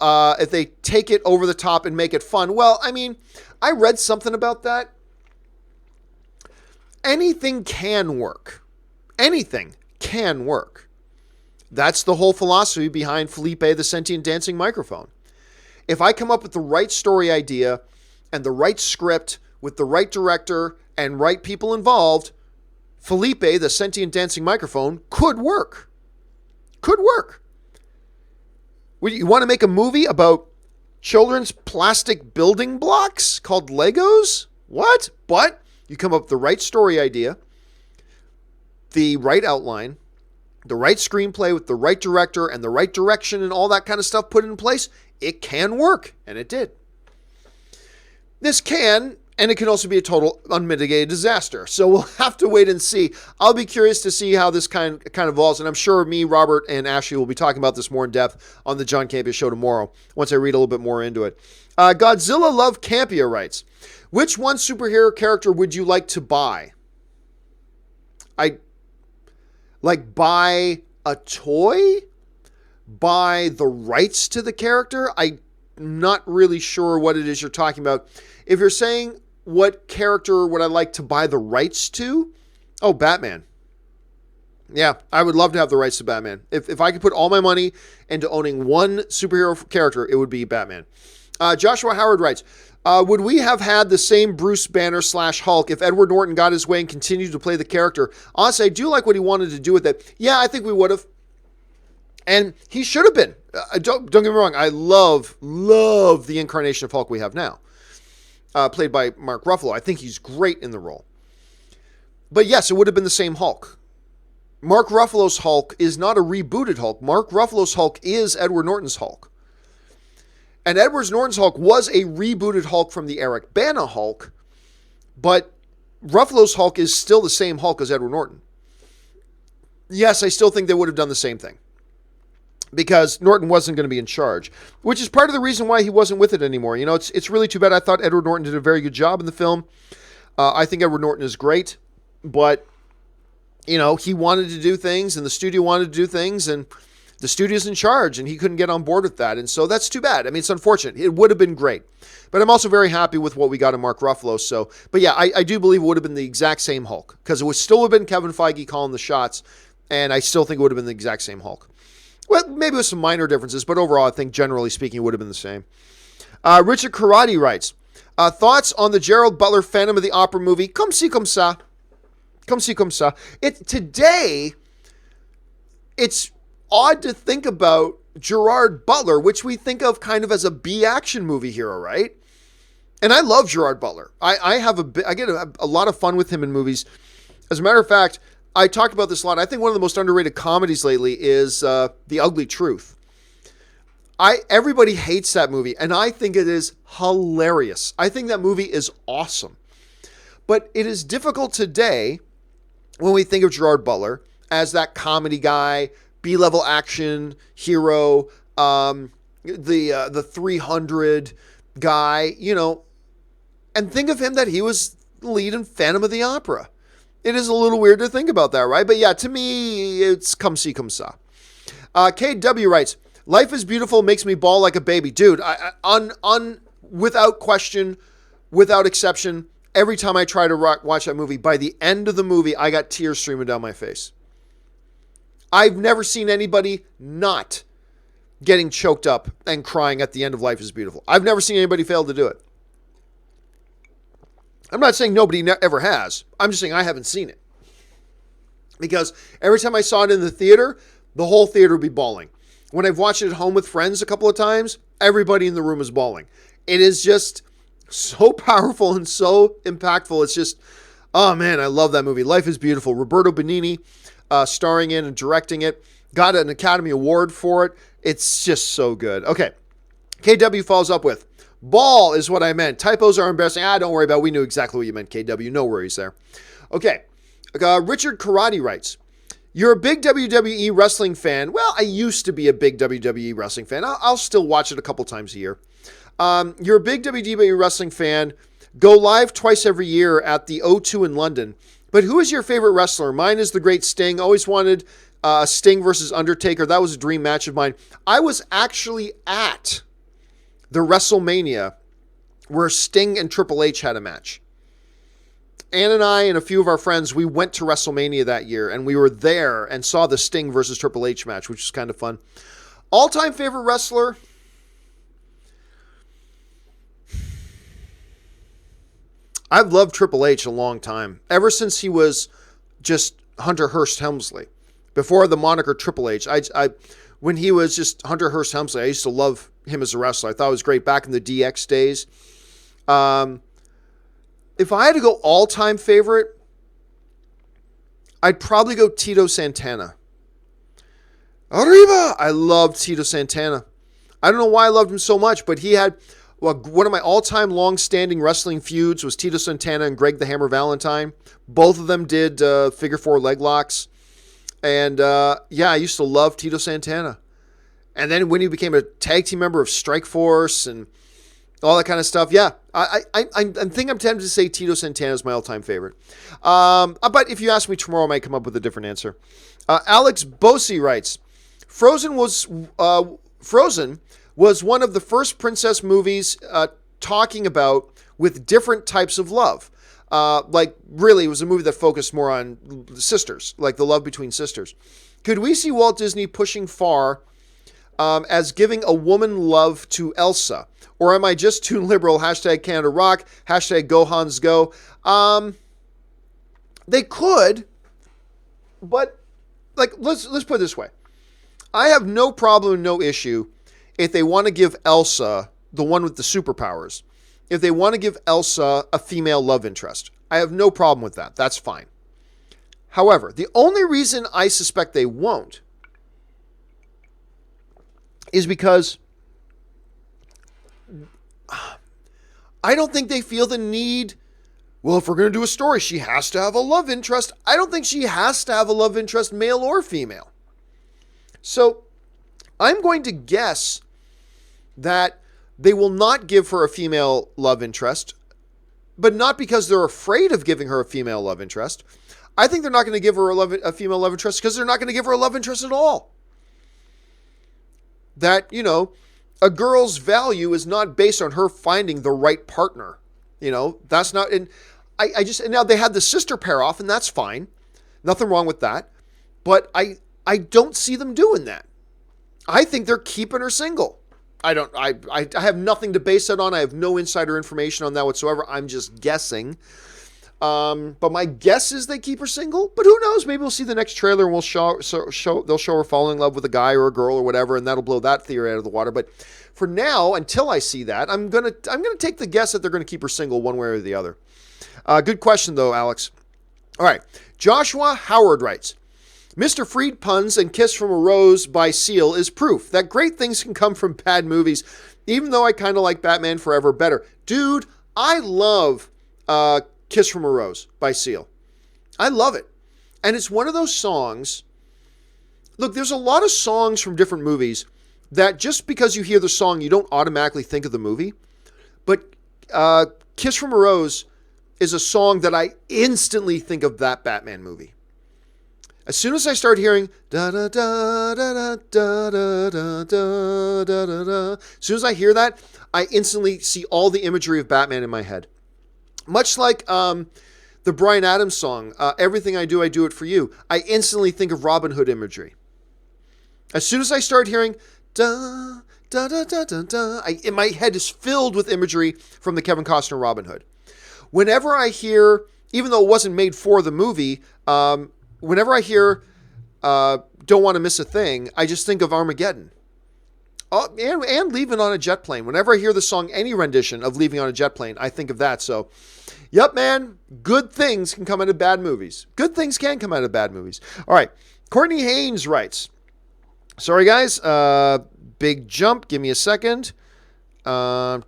it over the top and make it fun. Well, I mean, I read something about that. Anything can work. Anything can work. That's the whole philosophy behind Felipe the Sentient Dancing Microphone. If I come up with the right story idea and the right script with the right director and right people involved, Felipe the Sentient Dancing Microphone could work. Could work. You want to make a movie about children's plastic building blocks called Legos? What? But you come up with the right story idea, the right outline, the right screenplay with the right director and the right direction and all that kind of stuff put in place, it can work. And it did. This can, and it can also be a total unmitigated disaster. So we'll have to wait and see. I'll be curious to see how this kind of evolves. And I'm sure me, Robert, and Ashley will be talking about this more in depth on the John Campea show tomorrow, once I read a little bit more into it. Godzilla Love Campea writes, which one superhero character would you like to buy? Buy a toy? Buy the rights to the character? I'm not really sure what it is you're talking about. If you're saying what character would I like to buy the rights to? Oh, Batman. Yeah, I would love to have the rights to Batman. If I could put all my money into owning one superhero character, it would be Batman. Joshua Howard writes, would we have had the same Bruce Banner / Hulk if Edward Norton got his way and continued to play the character? Honestly, I do like what he wanted to do with it. Yeah, I think we would have. And he should have been. Don't get me wrong. I love the incarnation of Hulk we have now. Played by Mark Ruffalo. I think he's great in the role. But yes, it would have been the same Hulk. Mark Ruffalo's Hulk is not a rebooted Hulk. Mark Ruffalo's Hulk is Edward Norton's Hulk. And Edward Norton's Hulk was a rebooted Hulk from the Eric Bana Hulk, but Ruffalo's Hulk is still the same Hulk as Edward Norton. Yes, I still think they would have done the same thing, because Norton wasn't going to be in charge, which is part of the reason why he wasn't with it anymore. You know, it's really too bad. I thought Edward Norton did a very good job in the film. I think Edward Norton is great, but, you know, he wanted to do things, and the studio wanted to do things, and the studio's in charge, and he couldn't get on board with that. And so that's too bad. I mean, it's unfortunate. It would have been great. But I'm also very happy with what we got in Mark Ruffalo. So, but yeah, I do believe it would have been the exact same Hulk, because it would still have been Kevin Feige calling the shots, and I still think it would have been the exact same Hulk. But maybe with some minor differences, but overall, I think generally speaking, it would have been the same. Richard Karate writes, thoughts on the Gerald Butler Phantom of the Opera movie? Comme si, comme ça. Comme si, comme ça. Today, it's odd to think about Gerard Butler, which we think of kind of as a B-action movie hero, right? And I love Gerard Butler. I get a lot of fun with him in movies. As a matter of fact, I talked about this a lot. I think one of the most underrated comedies lately is The Ugly Truth. Everybody hates that movie, and I think it is hilarious. I think that movie is awesome. But it is difficult today when we think of Gerard Butler as that comedy guy, B-level action hero, the 300 guy, and think of him that he was the lead in Phantom of the Opera. It is a little weird to think about that, right? But yeah, to me, it's comme si, comme ça. KW writes, life is beautiful, makes me bawl like a baby. Dude, without question, without exception, every time I try to watch that movie, by the end of the movie, I got tears streaming down my face. I've never seen anybody not getting choked up and crying at the end of Life is Beautiful. I've never seen anybody fail to do it. I'm not saying nobody ever has. I'm just saying I haven't seen it. Because every time I saw it in the theater, the whole theater would be bawling. When I've watched it at home with friends a couple of times, everybody in the room is bawling. It is just so powerful and so impactful. It's just, oh man, I love that movie. Life is Beautiful. Roberto Benigni starring in and directing it. Got an Academy Award for it. It's just so good. Okay. KW follows up with, ball is what I meant. Typos are embarrassing. Don't worry about it. We knew exactly what you meant, KW. No worries there. Okay. Richard Karate writes, you're a big WWE wrestling fan. Well, I used to be a big WWE wrestling fan. I'll still watch it a couple times a year. You're a big WWE wrestling fan. Go live twice every year at the O2 in London. But who is your favorite wrestler? Mine is the Great Sting. Always wanted Sting versus Undertaker. That was a dream match of mine. I was actually at the WrestleMania where Sting and Triple H had a match. Ann and I and a few of our friends, we went to WrestleMania that year, and we were there and saw the Sting versus Triple H match, which was kind of fun. All-time favorite wrestler? I've loved Triple H a long time. Ever since he was just Hunter Hearst Helmsley. Before the moniker Triple H, when he was just Hunter Hearst Helmsley, I used to love him as a wrestler. I thought it was great back in the DX days. If I had to go all-time favorite, I'd probably go Tito Santana. Arriba! I loved Tito Santana. I don't know why I loved him so much, but he had one of my all-time long-standing wrestling feuds was Tito Santana and Greg the Hammer Valentine. Both of them did figure four leg locks. And I used to love Tito Santana. And then when he became a tag team member of Strikeforce and all that kind of stuff, I think I'm tempted to say Tito Santana is my all-time favorite. But if you ask me tomorrow, I might come up with a different answer. Alex Bosi writes, Frozen was one of the first princess movies talking about with different types of love. Really, it was a movie that focused more on sisters, like the love between sisters. Could we see Walt Disney pushing far as giving a woman love to Elsa? Or am I just too liberal? Hashtag Canada Rock. Hashtag Go Hans Go. They could, but let's put it this way. I have no problem, no issue if they want to give Elsa, the one with the superpowers, if they want to give Elsa a female love interest. I have no problem with that. That's fine. However, the only reason I suspect they won't is because I don't think they feel the need, well, if we're going to do a story, she has to have a love interest. I don't think she has to have a love interest, male or female. So I'm going to guess that they will not give her a female love interest, but not because they're afraid of giving her a female love interest. I think they're not going to give her a female love interest because they're not going to give her a love interest at all. That, a girl's value is not based on her finding the right partner. That's not, and now they had the sister pair off, and that's fine. Nothing wrong with that. But I don't see them doing that. I think they're keeping her single. I have nothing to base that on. I have no insider information on that whatsoever. I'm just guessing. But my guess is they keep her single. But who knows? Maybe we'll see the next trailer and they'll show her falling in love with a guy or a girl or whatever, and that'll blow that theory out of the water. But for now, until I see that, I'm gonna take the guess that they're gonna keep her single one way or the other. Good question though, Alex. All right, Joshua Howard writes, Mr. Freed puns and Kiss from a Rose by Seal is proof that great things can come from bad movies, even though I kind of like Batman Forever better. Dude, I love Kiss from a Rose by Seal. I love it. And it's one of those songs. Look, there's a lot of songs from different movies that just because you hear the song, you don't automatically think of the movie. But Kiss from a Rose is a song that I instantly think of that Batman movie. As soon as I start hearing da da da da da da da da da da da, as soon as I hear that, I instantly see all the imagery of Batman in my head. Much like the Bryan Adams song, Everything I Do It For You, I instantly think of Robin Hood imagery. As soon as I start hearing da da da da da da, my head is filled with imagery from the Kevin Costner Robin Hood. Whenever I hear, even though it wasn't made for the movie, whenever I hear Don't Want to Miss a Thing, I just think of Armageddon. Oh, and Leaving on a Jet Plane. Whenever I hear the song, any rendition of Leaving on a Jet Plane, I think of that. So, yep, man, good things can come out of bad movies. Good things can come out of bad movies. All right, Courtney Haynes writes, sorry, guys, big jump. Give me a second. Okay,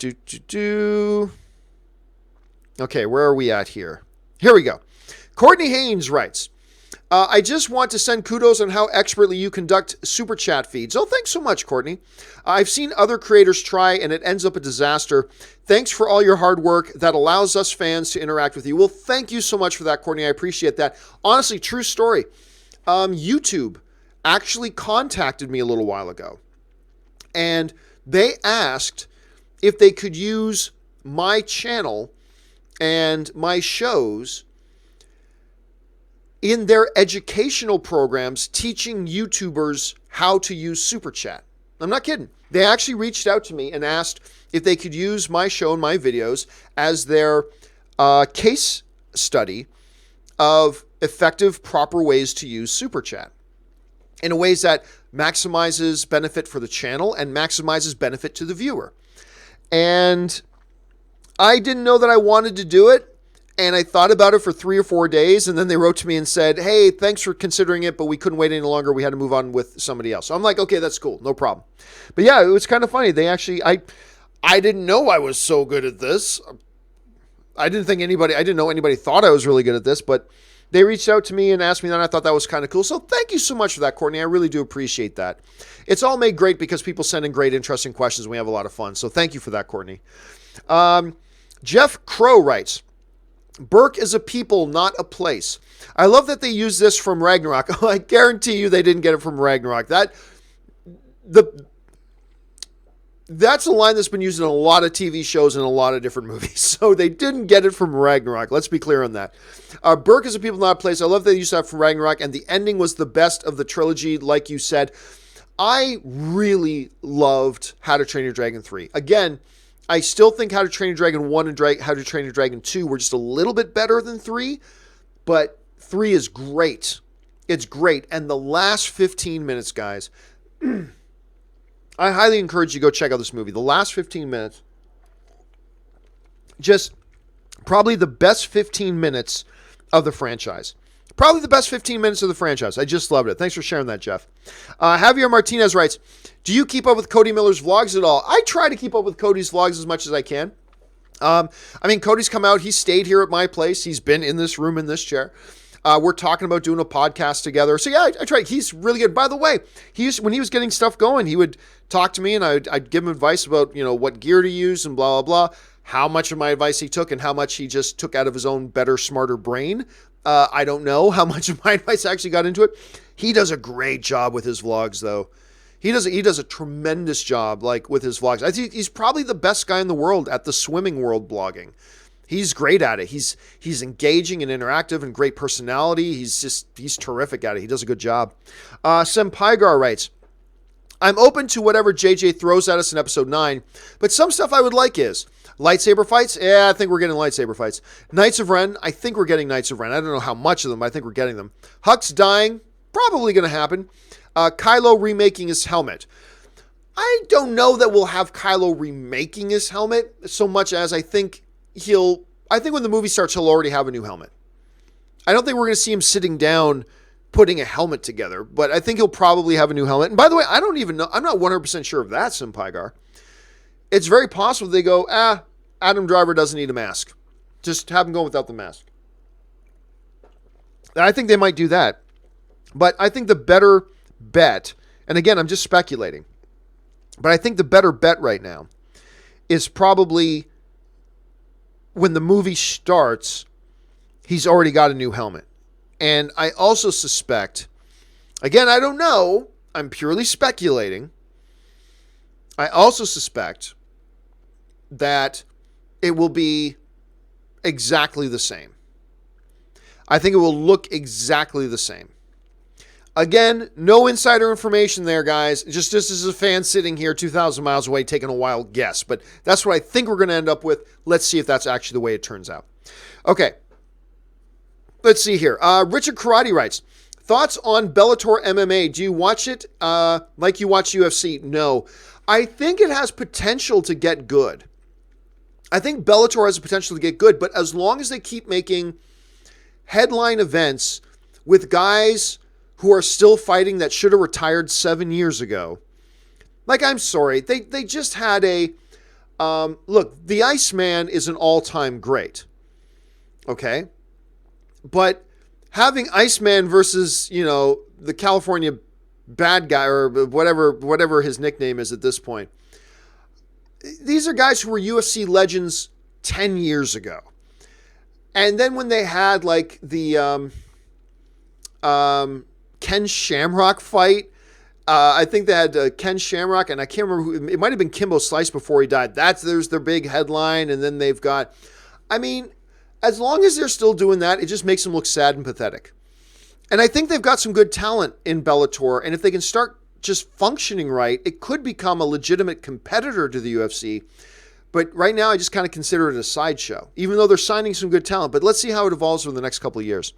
where are we at here? Here we go. Courtney Haynes writes, I just want to send kudos on how expertly you conduct super chat feeds. Oh, thanks so much, Courtney. I've seen other creators try and it ends up a disaster. Thanks for all your hard work that allows us fans to interact with you. Well, thank you so much for that, Courtney. I appreciate that. Honestly, true story. YouTube actually contacted me a little while ago, and they asked if they could use my channel and my shows in their educational programs teaching YouTubers how to use Super Chat. I'm not kidding. They actually reached out to me and asked if they could use my show and my videos as their case study of effective, proper ways to use Super Chat in ways that maximizes benefit for the channel and maximizes benefit to the viewer. And I didn't know that I wanted to do it. And I thought about it for 3 or 4 days, and then they wrote to me and said, hey, thanks for considering it, but we couldn't wait any longer. We had to move on with somebody else. So I'm like, okay, that's cool. No problem. But yeah, it was kind of funny. They actually, I didn't know I was so good at this. I didn't know anybody thought I was really good at this, but they reached out to me and asked me that, and I thought that was kind of cool. So thank you so much for that, Courtney. I really do appreciate that. It's all made great because people send in great, interesting questions, and we have a lot of fun. So thank you for that, Courtney. Jeff Crowe writes, Burke is a people, not a place. I love that they use this from Ragnarok. I guarantee you they didn't get it from Ragnarok. That's a line that's been used in a lot of TV shows and a lot of different movies. So they didn't get it from Ragnarok. Let's be clear on that. Burke is a people, not a place. I love that they used that from Ragnarok, and the ending was the best of the trilogy, like you said. I really loved How to Train Your Dragon 3. Again, I still think How to Train Your Dragon 1 and How to Train Your Dragon 2 were just a little bit better than 3, but 3 is great. It's great. And the last 15 minutes, guys, I highly encourage you to go check out this movie. The last 15 minutes, just probably the best 15 minutes of the franchise. Probably the best 15 minutes of the franchise. I just loved it. Thanks for sharing that, Jeff. Javier Martinez writes, do you keep up with Cody Miller's vlogs at all? I try to keep up with Cody's vlogs as much as I can. Cody's come out. He stayed here at my place. He's been in this room, in this chair. We're talking about doing a podcast together. So yeah, I try. He's really good. By the way, when he was getting stuff going, he would talk to me and I'd give him advice about, what gear to use and blah, blah, blah. How much of my advice he took and how much he just took out of his own better, smarter brain. I don't know how much of my advice actually got into it. He does a great job with his vlogs, though. He does a tremendous job, with his vlogs. I think he's probably the best guy in the world at the swimming world blogging. He's great at it. He's engaging and interactive and great personality. He's terrific at it. He does a good job. Sem Pygar writes, I'm open to whatever JJ throws at us in episode 9, but some stuff I would like is lightsaber fights. Yeah, I think we're getting lightsaber fights. Knights of Ren. I think we're getting Knights of Ren. I don't know how much of them, but I think we're getting them. Hux dying. Probably going to happen. Kylo remaking his helmet. I don't know that we'll have Kylo remaking his helmet so much as I think when the movie starts, he'll already have a new helmet. I don't think we're going to see him sitting down putting a helmet together, but I think he'll probably have a new helmet. And by the way, I don't even know. I'm not 100% sure of that, Simpygar. It's very possible they go, Adam Driver doesn't need a mask. Just have him go without the mask. And I think they might do that. But I think the better bet, and again, I'm just speculating, but I think the better bet right now is probably when the movie starts, he's already got a new helmet. And I also suspect, again, I don't know, I'm purely speculating. I also suspect that it will be exactly the same. I think it will look exactly the same. Again, no insider information there, guys. Just as a fan sitting here 2,000 miles away taking a wild guess. But that's what I think we're going to end up with. Let's see if that's actually the way it turns out. Okay. Let's see here. Richard Karate writes, thoughts on Bellator MMA? Do you watch it like you watch UFC? No. I think it has potential to get good. I think Bellator has the potential to get good, but as long as they keep making headline events with guys who are still fighting that should have retired 7 years ago, like, I'm sorry, they just had a, look, the Iceman is an all-time great, okay? But having Iceman versus, the California bad guy or whatever his nickname is at this point, these are guys who were UFC legends 10 years ago. And then when they had like the Ken Shamrock fight, I think they had Ken Shamrock, and I can't remember who, it might have been Kimbo Slice before he died. There's their big headline, and then they've got, as long as they're still doing that, it just makes them look sad and pathetic. And I think they've got some good talent in Bellator, and if they can start just functioning right, it could become a legitimate competitor to the UFC. But right now, I just kind of consider it a sideshow, even though they're signing some good talent. But let's see how it evolves over the next couple of years.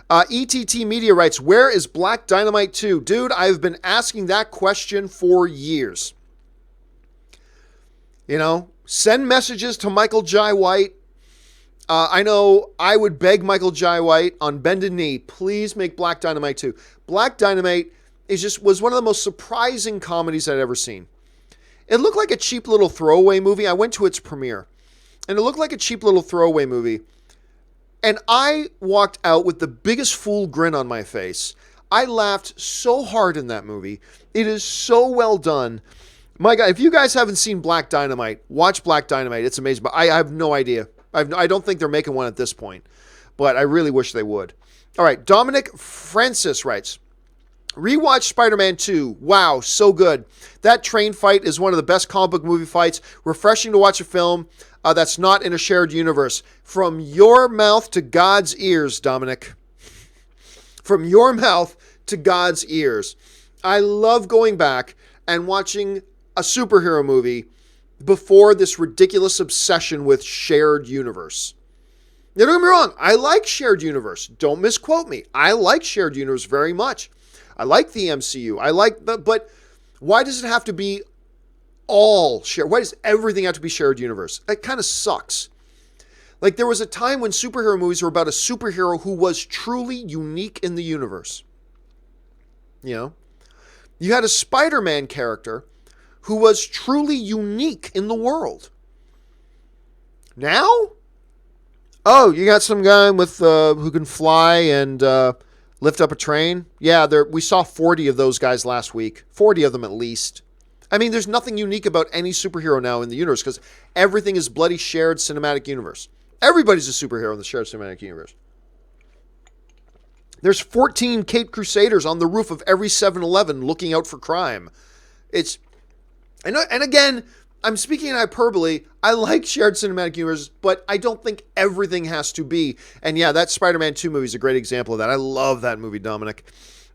ETT Media writes, where is Black Dynamite 2? Dude, I've been asking that question for years. Send messages to Michael Jai White. I know I would beg Michael Jai White on bended knee, please make Black Dynamite 2. Black Dynamite was one of the most surprising comedies I'd ever seen. It looked like a cheap little throwaway movie. I went to its premiere, and it looked like a cheap little throwaway movie. And I walked out with the biggest fool grin on my face. I laughed so hard in that movie. It is so well done. My God, if you guys haven't seen Black Dynamite, watch Black Dynamite. It's amazing. But I have no idea. I don't think they're making one at this point, but I really wish they would. All right, Dominic Francis writes, rewatch Spider-Man 2. Wow, so good. That train fight is one of the best comic book movie fights. Refreshing to watch a film that's not in a shared universe. From your mouth to God's ears, Dominic. From your mouth to God's ears. I love going back and watching a superhero movie before this ridiculous obsession with shared universe. Now, don't get me wrong. I like shared universe. Don't misquote me. I like shared universe very much. I like the MCU. But why does it have to be all shared? Why does everything have to be shared universe? That kind of sucks. Like, there was a time when superhero movies were about a superhero who was truly unique in the universe. You had a Spider-Man character who was truly unique in the world. Now? Oh, you got some guy with who can fly and lift up a train? Yeah, we saw 40 of those guys last week. 40 of them at least. There's nothing unique about any superhero now in the universe because everything is bloody shared cinematic universe. Everybody's a superhero in the shared cinematic universe. There's 14 Caped Crusaders on the roof of every 7-Eleven looking out for crime. And again, I'm speaking in hyperbole. I like shared cinematic universe, but I don't think everything has to be. And yeah, that Spider-Man 2 movie is a great example of that. I love that movie, Dominic.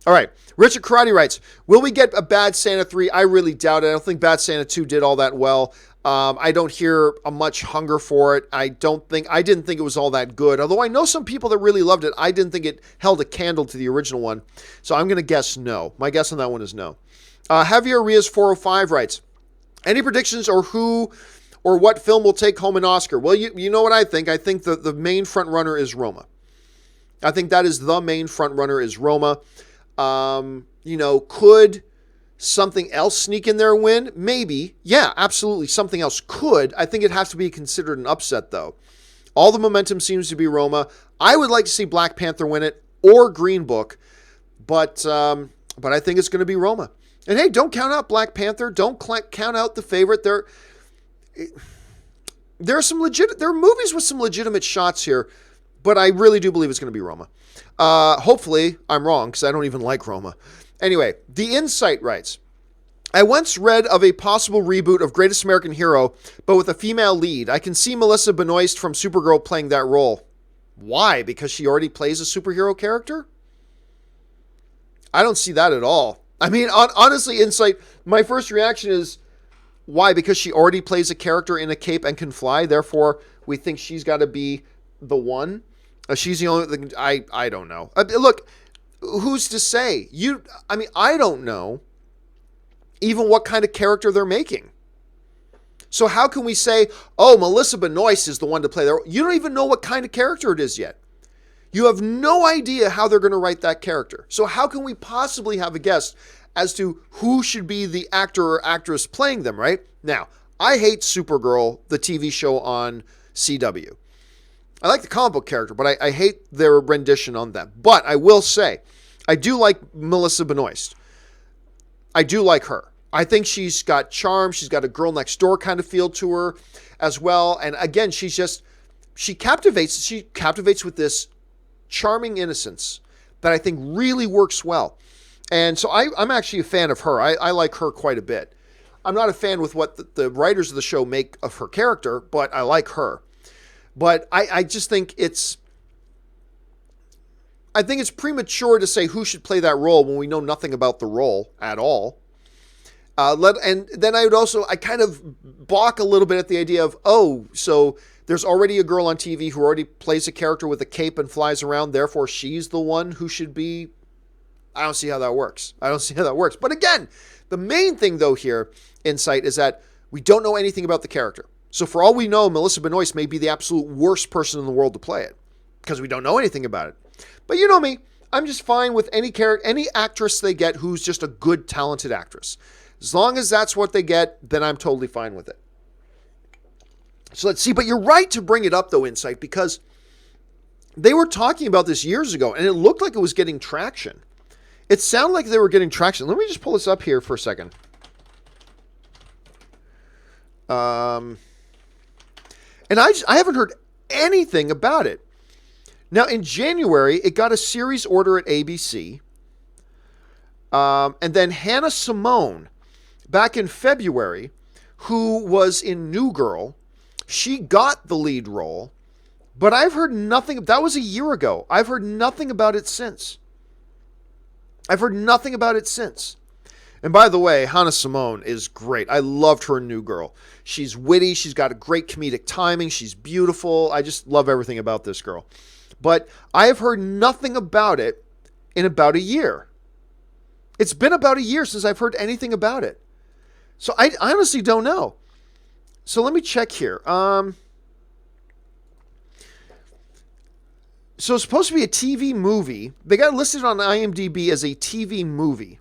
All right. Richard Karate writes, will we get a Bad Santa 3? I really doubt it. I don't think Bad Santa 2 did all that well. I don't hear a much hunger for it. I didn't think it was all that good. Although I know some people that really loved it. I didn't think it held a candle to the original one. So I'm going to guess no. My guess on that one is no. Javier Riaz 405 writes, any predictions or who or what film will take home an Oscar? Well, you know what I think. I think the main front runner is Roma. I think that is the main front runner is Roma. Could something else sneak in there and win? Maybe. Yeah, absolutely. Something else could. I think it has to be considered an upset, though. All the momentum seems to be Roma. I would like to see Black Panther win it or Green Book, but I think it's going to be Roma. And hey, don't count out Black Panther. Don't count out The Favorite. There are movies with some legitimate shots here, but I really do believe it's going to be Roma. Hopefully, I'm wrong because I don't even like Roma. Anyway, The Insight writes, I once read of a possible reboot of Greatest American Hero, but with a female lead. I can see Melissa Benoist from Supergirl playing that role. Why? Because she already plays a superhero character? I don't see that at all. I mean, honestly, Insight, my first reaction is, why? Because she already plays a character in a cape and can fly, therefore we think she's got to be the one? She's the only thing. I don't know. Look, who's to say? I don't know even what kind of character they're making. So how can we say, oh, Melissa Benoist is the one to play there? You don't even know what kind of character it is yet. You have no idea how they're going to write that character. So how can we possibly have a guess as to who should be the actor or actress playing them, right? Now, I hate Supergirl, the TV show on CW. I like the comic book character, but I hate their rendition on that. But I will say, I do like Melissa Benoist. I do like her. I think she's got charm. She's got a girl next door kind of feel to her as well. And again, she captivates with this charming innocence that I think really works well. And so I'm actually a fan of her. I like her quite a bit. I'm not a fan with what the writers of the show make of her character, but I like her. But I just think it's premature to say who should play that role when we know nothing about the role at all. And then I kind of balk a little bit at the idea of, so there's already a girl on TV who already plays a character with a cape and flies around, therefore she's the one who should be. I don't see how that works. But again, the main thing though here, Insight, is that we don't know anything about the character. So for all we know, Melissa Benoist may be the absolute worst person in the world to play it because we don't know anything about it. But you know me, I'm just fine with any actress they get who's just a good, talented actress. As long as that's what they get, then I'm totally fine with it. So let's see. But you're right to bring it up though, Insight, because they were talking about this years ago and it looked like it was getting traction. It sounded like they were getting traction. Let me just pull this up here for a second. And I haven't heard anything about it. Now, in January, it got a series order at ABC. And then Hannah Simone, back in February, who was in New Girl, she got the lead role. But I've heard nothing. That was a year ago. I've heard nothing about it since. And by the way, Hannah Simone is great. I loved her in New Girl. She's witty. She's got a great comedic timing. She's beautiful. I just love everything about this girl. But I have heard nothing about it in about a year. It's been about a year since I've heard anything about it. So I honestly don't know. So let me check here. So it's supposed to be a TV movie. They got it listed on IMDb as a TV movie.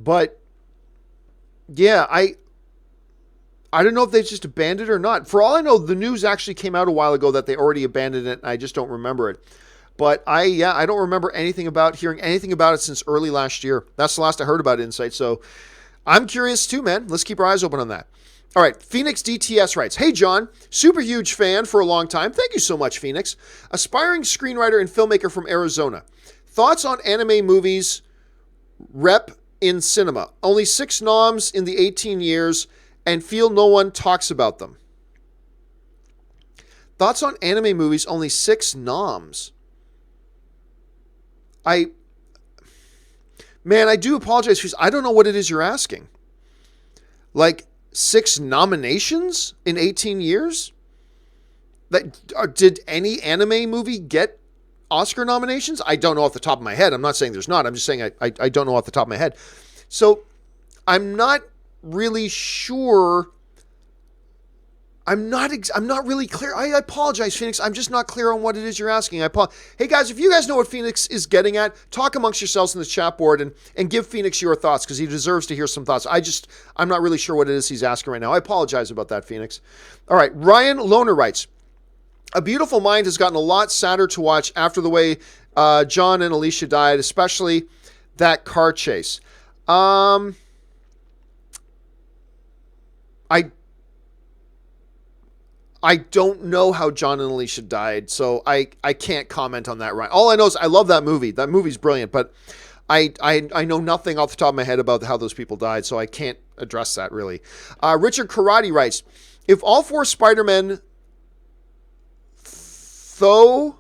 But, yeah, I don't know if they just abandoned it or not. For all I know, the news actually came out a while ago that they already abandoned it, and I just don't remember it. But I don't remember hearing anything about it since early last year. That's the last I heard about Insight. So I'm curious too, man. Let's keep our eyes open on that. All right, Phoenix DTS writes, hey, John, super huge fan for a long time. Thank you so much, Phoenix. Aspiring screenwriter and filmmaker from Arizona. Thoughts on anime movies rep in cinema? Only 6 noms in the 18 years and feel no one talks about them. Thoughts on anime movies, only 6 noms. Man, I do apologize, because I don't know what it is you're asking. Like 6 nominations in 18 years? Did any anime movie get Oscar nominations? I don't know off the top of my head. I'm not saying there's not. I'm just saying I don't know off the top of my head. So I'm not really sure. I'm not really clear. I apologize, Phoenix. I'm just not clear on what it is you're asking. Hey guys, if you guys know what Phoenix is getting at, talk amongst yourselves in the chat board and give Phoenix your thoughts, because he deserves to hear some thoughts. I'm not really sure what it is he's asking right now. I apologize about that, Phoenix. All right, Ryan Lohner writes, A Beautiful Mind has gotten a lot sadder to watch after the way John and Alicia died, especially that car chase. I don't know how John and Alicia died, so I can't comment on that, right? All I know is I love that movie. That movie's brilliant, but I know nothing off the top of my head about how those people died, so I can't address that, really. Richard Karate writes, if all 4 Spider-Men, though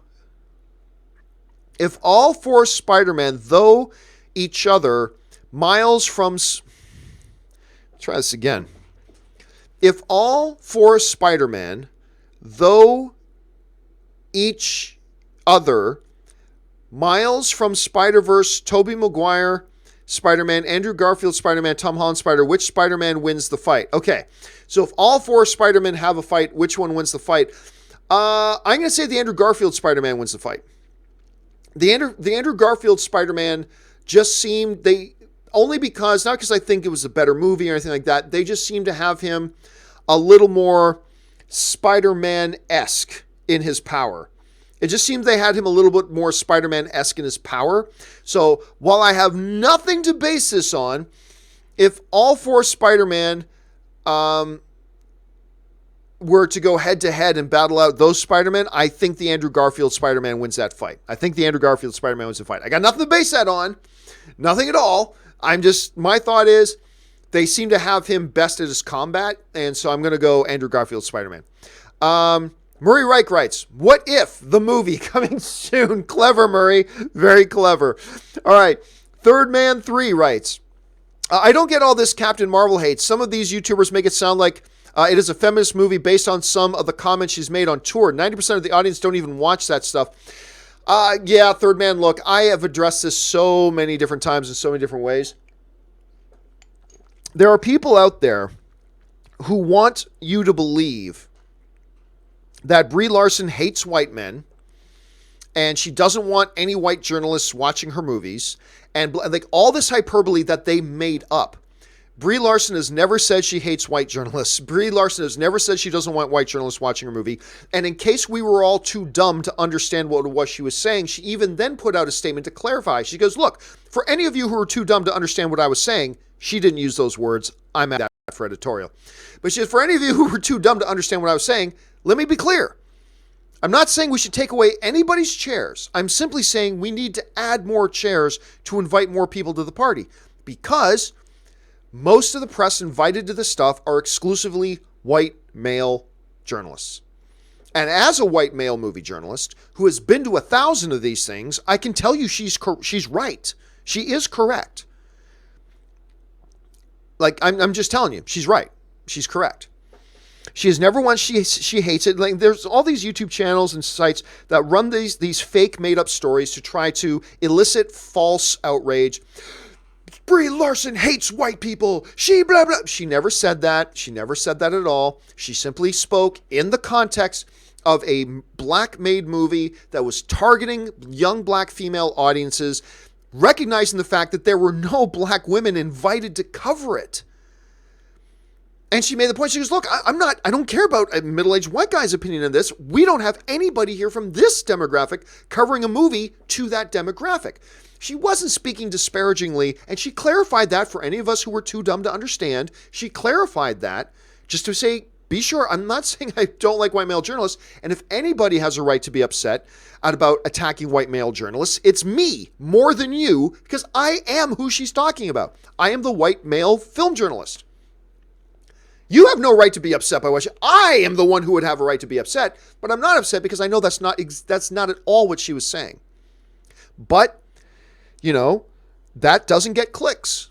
each other miles from... Try this again. If all 4 Spider-Man, though each other, miles from Spider-Verse, Tobey Maguire, Spider-Man, Andrew Garfield, Spider-Man, Tom Holland, which Spider-Man wins the fight? Okay, so if all 4 Spider-Men have a fight, which one wins the fight? I'm going to say the Andrew Garfield Spider-Man wins the fight. The Andrew Garfield Spider-Man just seemed... Only because, not because I think it was a better movie or anything like that, they just seem to have him a little more Spider-Man-esque in his power. It just seemed they had him a little bit more Spider-Man-esque in his power. So while I have nothing to base this on, if all 4 Spider-Man were to go head-to-head and battle out those Spider-Man, I think the Andrew Garfield Spider-Man wins that fight. I got nothing to base that on. Nothing at all. My thought is they seem to have him best at his combat, and so I'm going to go Andrew Garfield Spider-Man. Murray Reich writes, what if the movie coming soon? Clever, Murray. Very clever. All right. Third Man 3 writes, I don't get all this Captain Marvel hate. Some of these YouTubers make it sound like it is a feminist movie based on some of the comments she's made on tour. 90% of the audience don't even watch that stuff. Yeah, Third Man, look, I have addressed this so many different times in so many different ways. There are people out there who want you to believe that Brie Larson hates white men and she doesn't want any white journalists watching her movies, and like all this hyperbole that they made up. Brie Larson has never said she hates white journalists. Brie Larson has never said she doesn't want white journalists watching her movie. And in case we were all too dumb to understand what it was she was saying, she even then put out a statement to clarify. She goes, look, for any of you who are too dumb to understand what I was saying, she didn't use those words. I'm at that for editorial. But she says, for any of you who were too dumb to understand what I was saying, let me be clear. I'm not saying we should take away anybody's chairs. I'm simply saying we need to add more chairs to invite more people to the party, because most of the press invited to this stuff are exclusively white male journalists. And as a white male movie journalist who has been to 1,000 of these things, I can tell you she's right. She is correct. Like, I'm just telling you, she's right. She's correct. She has never once, she hates it. Like, there's all these YouTube channels and sites that run these fake made up stories to try to elicit false outrage. Brie Larson hates white people. She blah, blah. She never said that. She never said that at all. She simply spoke in the context of a black-made movie that was targeting young black female audiences, recognizing the fact that there were no black women invited to cover it. And she made the point, she goes, look, I don't care about a middle-aged white guy's opinion on this. We don't have anybody here from this demographic covering a movie to that demographic. She wasn't speaking disparagingly, and she clarified that for any of us who were too dumb to understand. She clarified that just to say, be sure, I'm not saying I don't like white male journalists, and if anybody has a right to be upset about attacking white male journalists, it's me more than you, because I am who she's talking about. I am the white male film journalist. You have no right to be upset by what I am the one who would have a right to be upset, but I'm not upset because I know that's not at all what she was saying. But, you know, that doesn't get clicks.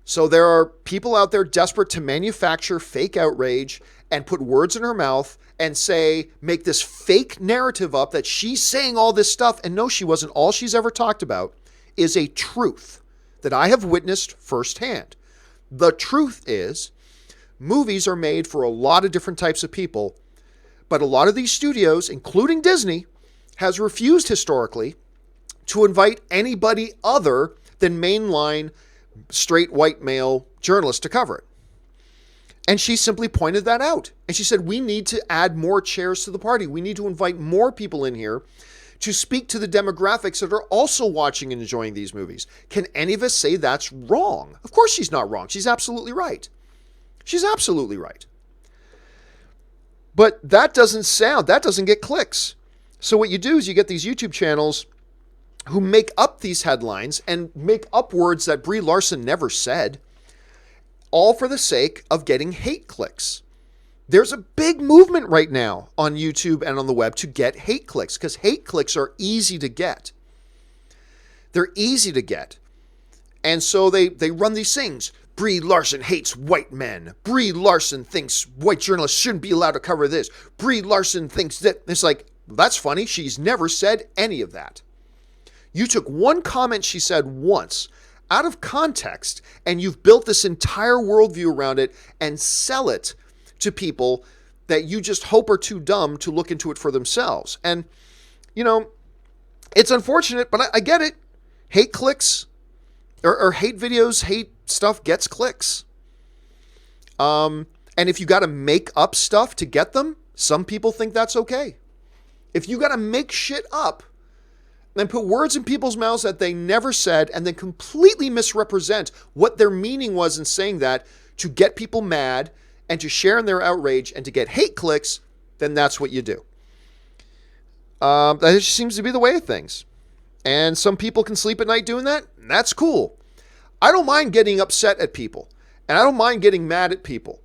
So there are people out there desperate to manufacture fake outrage and put words in her mouth and make this fake narrative up that she's saying all this stuff. And no, she wasn't. All she's ever talked about is a truth that I have witnessed firsthand. The truth is, movies are made for a lot of different types of people, but a lot of these studios, including Disney, has refused historically to invite anybody other than mainline straight white male journalists to cover it. And she simply pointed that out. And she said, we need to add more chairs to the party. We need to invite more people in here to speak to the demographics that are also watching and enjoying these movies. Can any of us say that's wrong? Of course she's not wrong. She's absolutely right. She's absolutely right. But that doesn't get clicks. So what you do is you get these YouTube channels who make up these headlines and make up words that Brie Larson never said, all for the sake of getting hate clicks. There's a big movement right now on YouTube and on the web to get hate clicks, because hate clicks are easy to get. They're easy to get. And so they run these things. Brie Larson hates white men. Brie Larson thinks white journalists shouldn't be allowed to cover this. Brie Larson thinks that. It's like, that's funny. She's never said any of that. You took one comment she said once out of context, and you've built this entire worldview around it and sell it to people that you just hope are too dumb to look into it for themselves. And, it's unfortunate, but I get it. Hate clicks or hate videos, hate stuff gets clicks. And if you got to make up stuff to get them, some people think that's okay. If you got to make shit up and put words in people's mouths that they never said and then completely misrepresent what their meaning was in saying that to get people mad and to share in their outrage and to get hate clicks, then that's what you do. That just seems to be the way of things. And some people can sleep at night doing that. And that's cool. I don't mind getting upset at people. And I don't mind getting mad at people.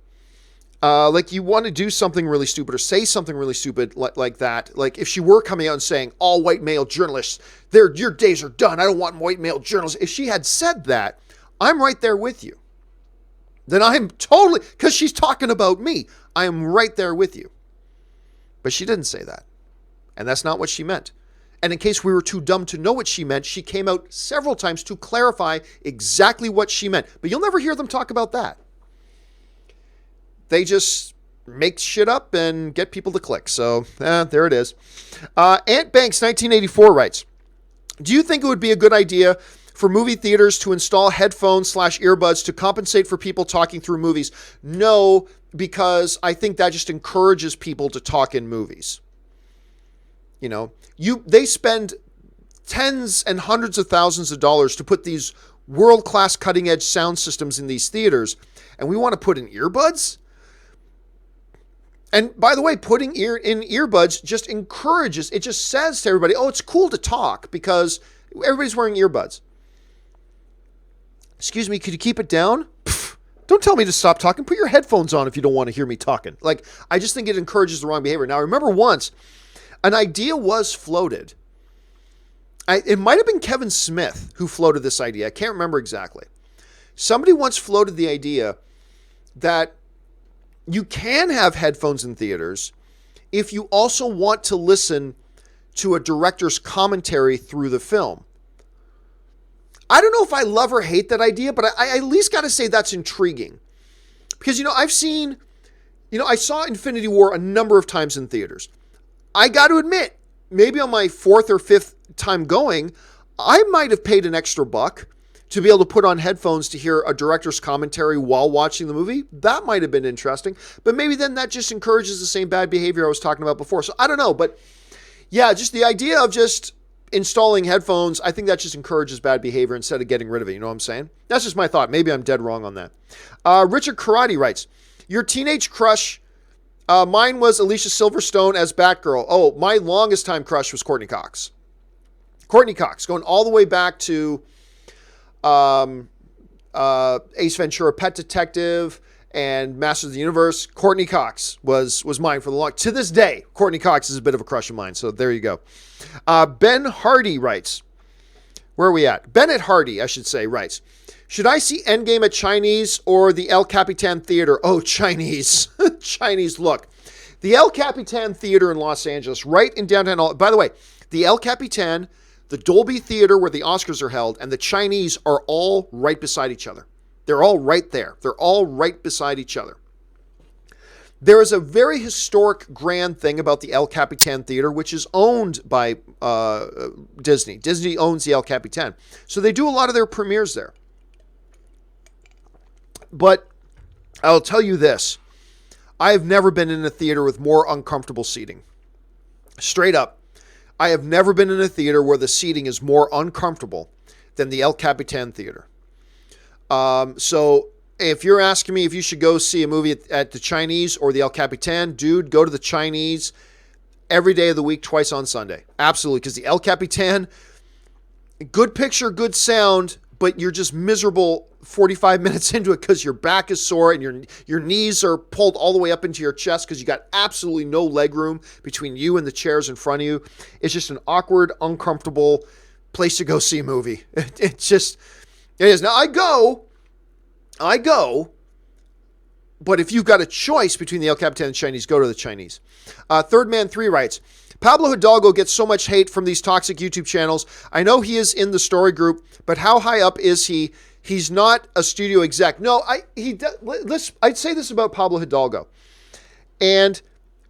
Like you want to do something really stupid or say something really stupid like that. Like if she were coming out and saying, all white male journalists, your days are done. I don't want white male journalists. If she had said that, I'm right there with you. Then I am totally, because she's talking about me, I am right there with you. But she didn't say that. And that's not what she meant. And in case we were too dumb to know what she meant, she came out several times to clarify exactly what she meant. But you'll never hear them talk about that. They just make shit up and get people to click. So, there it is. Ant Banks, 1984 writes, do you think it would be a good idea for movie theaters to install headphones/earbuds to compensate for people talking through movies? No, because I think that just encourages people to talk in movies. They spend tens and hundreds of thousands of dollars to put these world-class cutting-edge sound systems in these theaters, and we want to put in earbuds? And by the way, putting in earbuds just encourages, it just says to everybody, oh, it's cool to talk because everybody's wearing earbuds. Excuse me, could you keep it down? Pfft, don't tell me to stop talking. Put your headphones on if you don't want to hear me talking. Like, I just think it encourages the wrong behavior. Now, I remember once, an idea was floated. It might have been Kevin Smith who floated this idea. I can't remember exactly. Somebody once floated the idea that you can have headphones in theaters if you also want to listen to a director's commentary through the film. I don't know if I love or hate that idea, but I at least got to say that's intriguing. Because, I saw Infinity War a number of times in theaters. I got to admit, maybe on my fourth or fifth time going, I might have paid an extra buck to be able to put on headphones to hear a director's commentary while watching the movie. That might have been interesting. But maybe then that just encourages the same bad behavior I was talking about before. So I don't know. But yeah, just the idea of just installing headphones, I think that just encourages bad behavior instead of getting rid of it. You know what I'm saying? That's just my thought. Maybe I'm dead wrong on that. Richard Karate writes, your teenage crush, mine was Alicia Silverstone as Batgirl. Oh, my longest time crush was Courtney Cox. Courtney Cox, going all the way back to Ace Ventura, Pet Detective, and Masters of the Universe. Courtney Cox was mine for the long. To this day, Courtney Cox is a bit of a crush of mine. So there you go. Ben Hardy writes, Where are we at? Bennett Hardy, I should say, writes, should I see Endgame at Chinese or the El Capitan Theater? Oh, Chinese. Chinese, look. The El Capitan Theater in Los Angeles, right in downtown. By the way, the El Capitan, the Dolby Theater where the Oscars are held, and the Chinese are all right beside each other. They're all right there. They're all right beside each other. There is a very historic, grand thing about the El Capitan Theater, which is owned by Disney. Disney owns the El Capitan. So they do a lot of their premieres there. But I'll tell you this. I have never been in a theater with more uncomfortable seating. Straight up. I have never been in a theater where the seating is more uncomfortable than the El Capitan Theater. So if you're asking me if you should go see a movie at the Chinese or the El Capitan, dude, go to the Chinese every day of the week, twice on Sunday. Absolutely, because the El Capitan, good picture, good sound, but you're just miserable 45 minutes into it because your back is sore and your knees are pulled all the way up into your chest because you got absolutely no leg room between you and the chairs in front of you. It's just an awkward, uncomfortable place to go see a movie. It is. Now, I go, but if you've got a choice between the El Capitan and the Chinese, go to the Chinese. Third Man 3 writes, Pablo Hidalgo gets so much hate from these toxic YouTube channels. I know he is in the story group, but how high up is he? He's not a studio exec. No, I'd say this about Pablo Hidalgo. And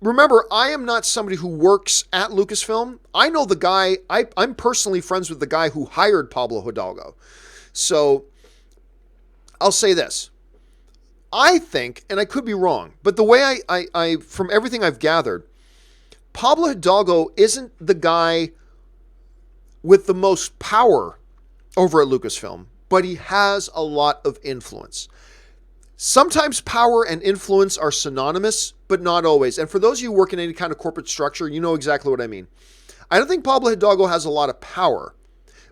remember, I am not somebody who works at Lucasfilm. I know the guy, I'm personally friends with the guy who hired Pablo Hidalgo. So I'll say this. I think, and I could be wrong, but the way I from everything I've gathered, Pablo Hidalgo isn't the guy with the most power over at Lucasfilm, but he has a lot of influence. Sometimes power and influence are synonymous, but not always. And for those of you who work in any kind of corporate structure, you know exactly what I mean. I don't think Pablo Hidalgo has a lot of power,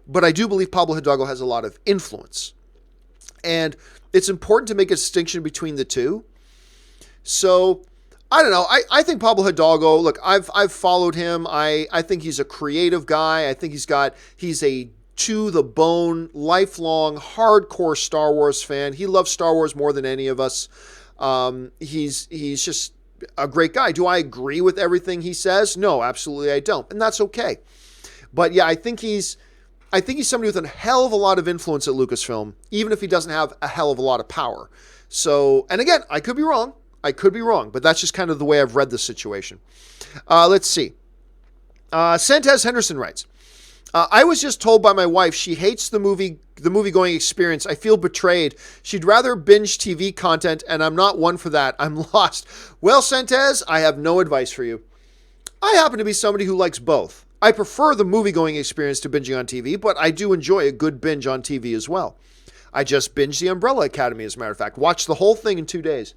but I do believe Pablo Hidalgo has a lot of influence. And it's important to make a distinction between the two. So, I don't know. I think Pablo Hidalgo, look, I've followed him. I think he's a creative guy. I think he's a to-the-bone, lifelong, hardcore Star Wars fan. He loves Star Wars more than any of us. He's just a great guy. Do I agree with everything he says? No, absolutely I don't. And that's okay. But yeah, I think he's somebody with a hell of a lot of influence at Lucasfilm, even if he doesn't have a hell of a lot of power. So, and again, I could be wrong, but that's just kind of the way I've read the situation. Let's see. Santez Henderson writes, I was just told by my wife she hates the movie-going experience. I feel betrayed. She'd rather binge TV content, and I'm not one for that. I'm lost. Well, Santez, I have no advice for you. I happen to be somebody who likes both. I prefer the movie-going experience to binging on TV, but I do enjoy a good binge on TV as well. I just binged The Umbrella Academy, as a matter of fact. Watched the whole thing in 2 days.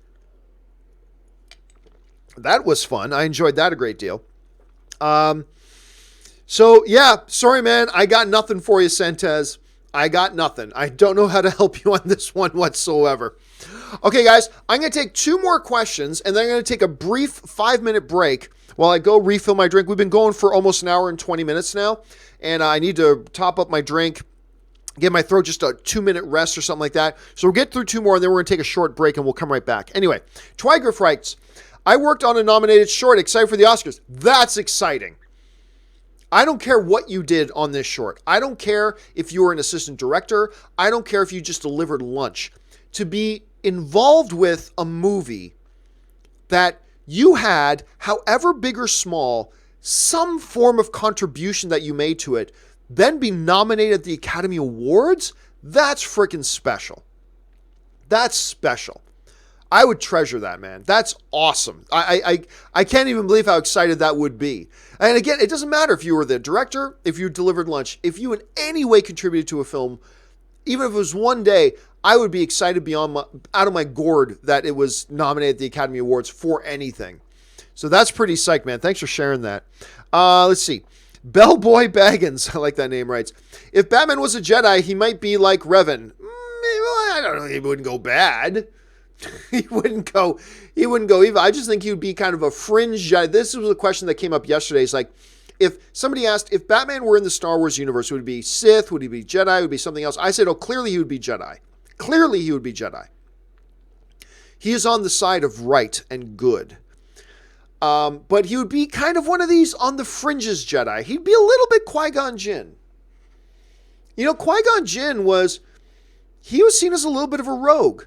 That was fun. I enjoyed that a great deal. So, yeah, sorry, man. I got nothing for you, Santez. I got nothing. I don't know how to help you on this one whatsoever. Okay, guys, I'm going to take 2 more questions, and then I'm going to take a brief 5-minute break while I go refill my drink. We've been going for almost an hour and 20 minutes now, and I need to top up my drink, give my throat just a 2-minute rest or something like that. So we'll get through 2 more, and then we're going to take a short break, and we'll come right back. Anyway, Twygriff writes, I worked on a nominated short, excited for the Oscars. That's exciting. I don't care what you did on this short. I don't care if you were an assistant director. I don't care if you just delivered lunch. To be involved with a movie that you had, however big or small, some form of contribution that you made to it, then be nominated at the Academy Awards, that's freaking special. That's special. I would treasure that, man. That's awesome. I can't even believe how excited that would be. And again, it doesn't matter if you were the director, if you delivered lunch, if you in any way contributed to a film, even if it was one day, I would be excited out of my gourd that it was nominated at the Academy Awards for anything. So that's pretty psyched, man. Thanks for sharing that. Let's see. Bellboy Baggins, I like that name, writes, if Batman was a Jedi, he might be like Revan. I don't know, he wouldn't go bad. He wouldn't go evil. I just think he would be kind of a fringe Jedi. This was a question that came up yesterday. It's like, if somebody asked if Batman were in the Star Wars universe, would he be Sith? Would he be Jedi? Would he be something else? I said, oh, clearly he would be Jedi. Clearly he would be Jedi. He is on the side of right and good. But he would be kind of one of these on the fringes Jedi. He'd be a little bit Qui-Gon Jinn. You know, Qui-Gon Jinn was seen as a little bit of a rogue.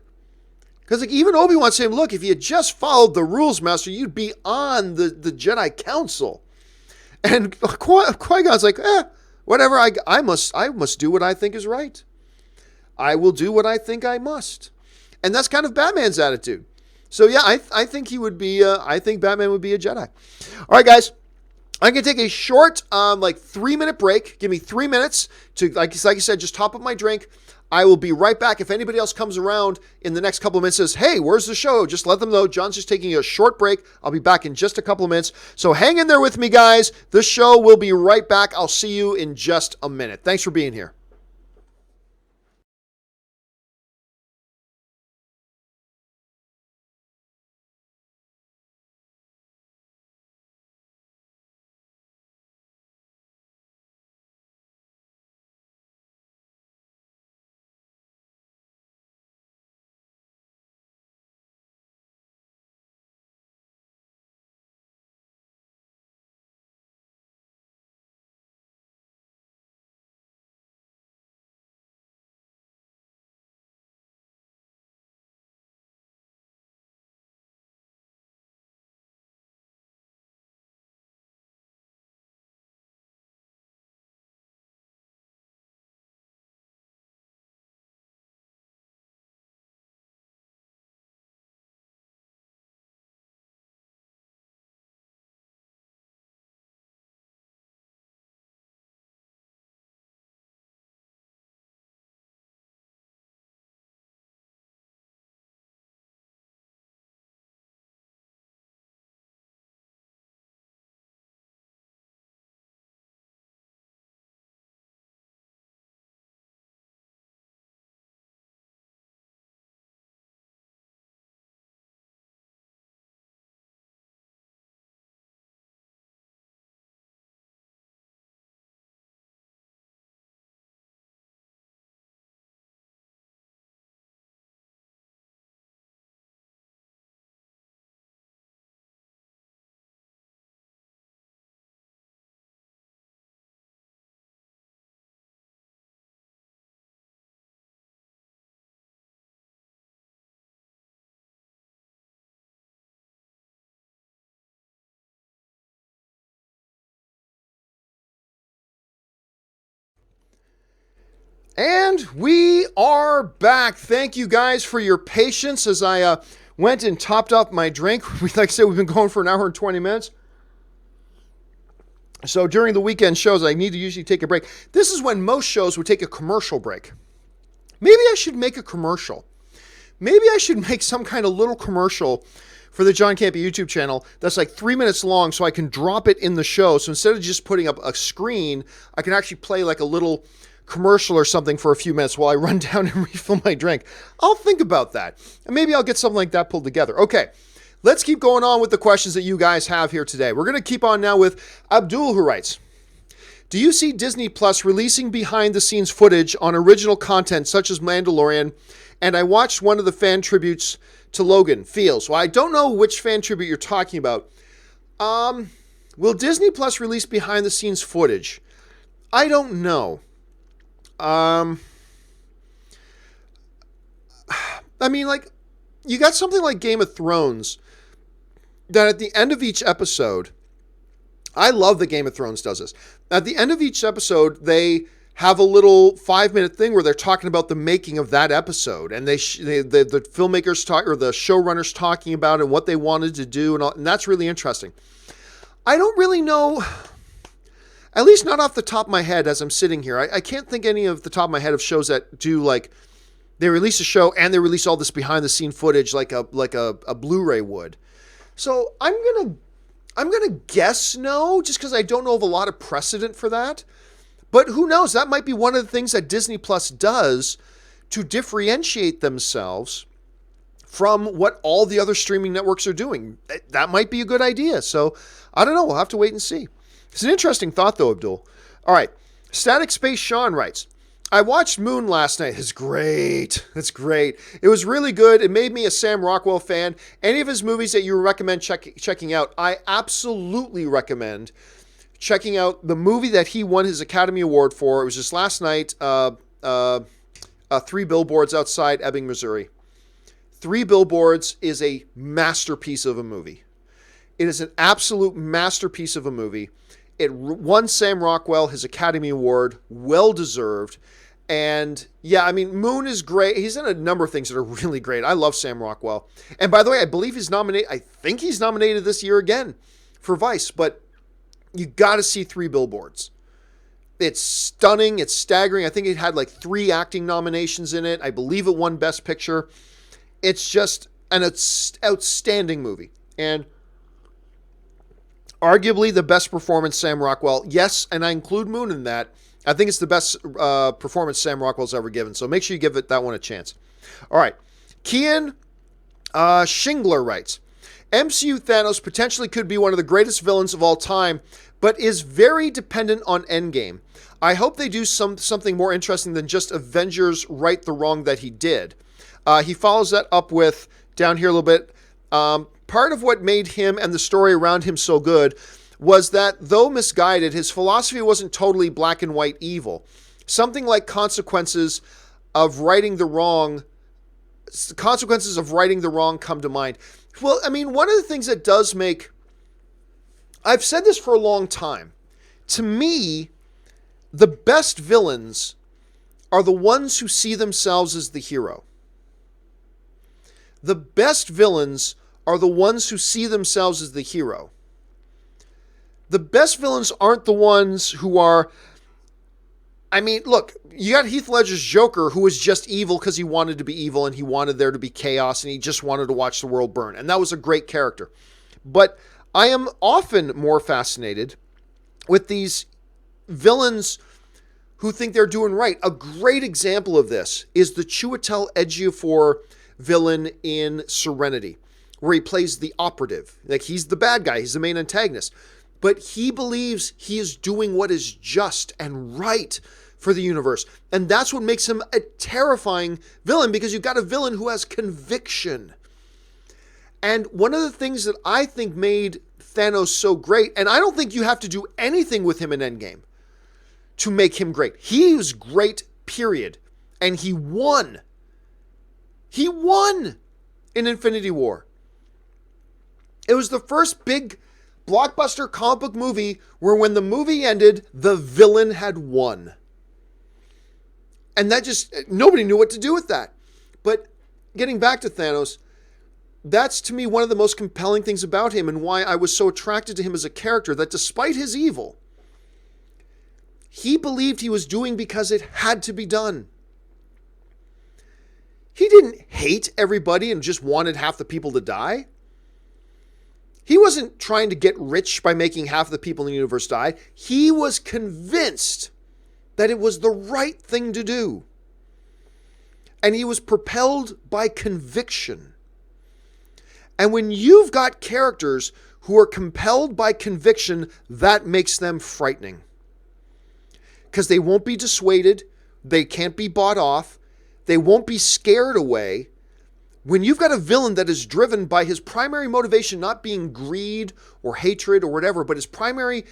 Because like, even Obi-Wan said, look, if you had just followed the rules, Master, you'd be on the Jedi Council. And Qui-Gon's like, whatever, I must do what I think is right. I will do what I think I must. And that's kind of Batman's attitude. So yeah, I think he would be, I think Batman would be a Jedi. All right, guys. I'm going to take a short, 3-minute break. Give me 3 minutes to, like I said, just top up my drink. I will be right back. If anybody else comes around in the next couple of minutes and says, hey, where's the show? Just let them know. John's just taking a short break. I'll be back in just a couple of minutes. So hang in there with me, guys. The show will be right back. I'll see you in just a minute. Thanks for being here. And we are back. Thank you guys for your patience as I went and topped up my drink. Like I said, we've been going for an hour and 20 minutes. So during the weekend shows, I need to usually take a break. This is when most shows would take a commercial break. Maybe I should make a commercial. Maybe I should make some kind of little commercial for the John Campea YouTube channel that's like 3 minutes long so I can drop it in the show. So instead of just putting up a screen, I can actually play like a little commercial or something for a few minutes while I run down and refill my drink. I'll think about that. And maybe I'll get something like that pulled together. Okay, let's keep going on with the questions that you guys have here today. We're going to keep on now with Abdul, who writes, do you see Disney Plus releasing behind-the-scenes footage on original content such as Mandalorian? And I watched one of the fan tributes to Logan, Feels. Well, I don't know which fan tribute you're talking about. Will Disney Plus release behind-the-scenes footage? I don't know. I mean, like, you got something like Game of Thrones that at the end of each episode, I love that Game of Thrones does this. At the end of each episode, they have a little 5-minute thing where they're talking about the making of that episode, and the filmmakers talk, or the showrunners talking about it and what they wanted to do, and that's really interesting. I don't really know. At least not off the top of my head as I'm sitting here. I can't think any of the top of my head of shows that do like, they release a show and they release all this behind the scene footage like a Blu-ray would. So I'm gonna guess no, just because I don't know of a lot of precedent for that. But who knows? That might be one of the things that Disney Plus does to differentiate themselves from what all the other streaming networks are doing. That might be a good idea. So I don't know. We'll have to wait and see. It's an interesting thought, though, Abdul. All right. Static Space Sean writes, I watched Moon last night. It's great. It's great. It was really good. It made me a Sam Rockwell fan. Any of his movies that you recommend checking out, I absolutely recommend checking out the movie that he won his Academy Award for. It was just last night, 3 Billboards Outside Ebbing, Missouri. 3 Billboards is a masterpiece of a movie. It is an absolute masterpiece of a movie. It won Sam Rockwell his Academy Award, well-deserved. And yeah, I mean, Moon is great. He's in a number of things that are really great. I love Sam Rockwell. And by the way, I believe he's nominated. I think he's nominated this year again for Vice. But you got to see 3 Billboards. It's stunning. It's staggering. I think it had like 3 acting nominations in it. I believe it won Best Picture. It's just an outstanding movie. And arguably the best performance Sam Rockwell. Yes, and I include Moon in that. I think it's the best performance Sam Rockwell's ever given. So make sure you give that one a chance. All right. Kian Shingler writes, MCU Thanos potentially could be one of the greatest villains of all time, but is very dependent on Endgame. I hope they do something more interesting than just Avengers right the wrong that he did. He follows that up with, down here a little bit, part of what made him and the story around him so good was that, though misguided, his philosophy wasn't totally black and white evil. Something like consequences of righting the wrong come to mind. Well, I mean, one of the things that does make... I've said this for a long time. To me, the best villains are the ones who see themselves as the hero. The best villains are the ones who see themselves as the hero. The best villains aren't the ones who are... I mean, look, you got Heath Ledger's Joker, who was just evil because he wanted to be evil and he wanted there to be chaos and he just wanted to watch the world burn. And that was a great character. But I am often more fascinated with these villains who think they're doing right. A great example of this is the Chiwetel Ejiofor villain in Serenity, where he plays the operative. Like, he's the bad guy. He's the main antagonist. But he believes he is doing what is just and right for the universe. And that's what makes him a terrifying villain, because you've got a villain who has conviction. And one of the things that I think made Thanos so great, and I don't think you have to do anything with him in Endgame to make him great. He was great, period. And he won. He won in Infinity War. It was the first big blockbuster comic book movie where when the movie ended, the villain had won. And that just, nobody knew what to do with that. But getting back to Thanos, that's to me one of the most compelling things about him and why I was so attracted to him as a character, that despite his evil, he believed he was doing because it had to be done. He didn't hate everybody and just wanted half the people to die. He wasn't trying to get rich by making half the people in the universe die. He was convinced that it was the right thing to do. And he was propelled by conviction. And when you've got characters who are compelled by conviction, that makes them frightening. Because they won't be dissuaded. They can't be bought off. They won't be scared away. When you've got a villain that is driven by his primary motivation not being greed or hatred or whatever, but his primary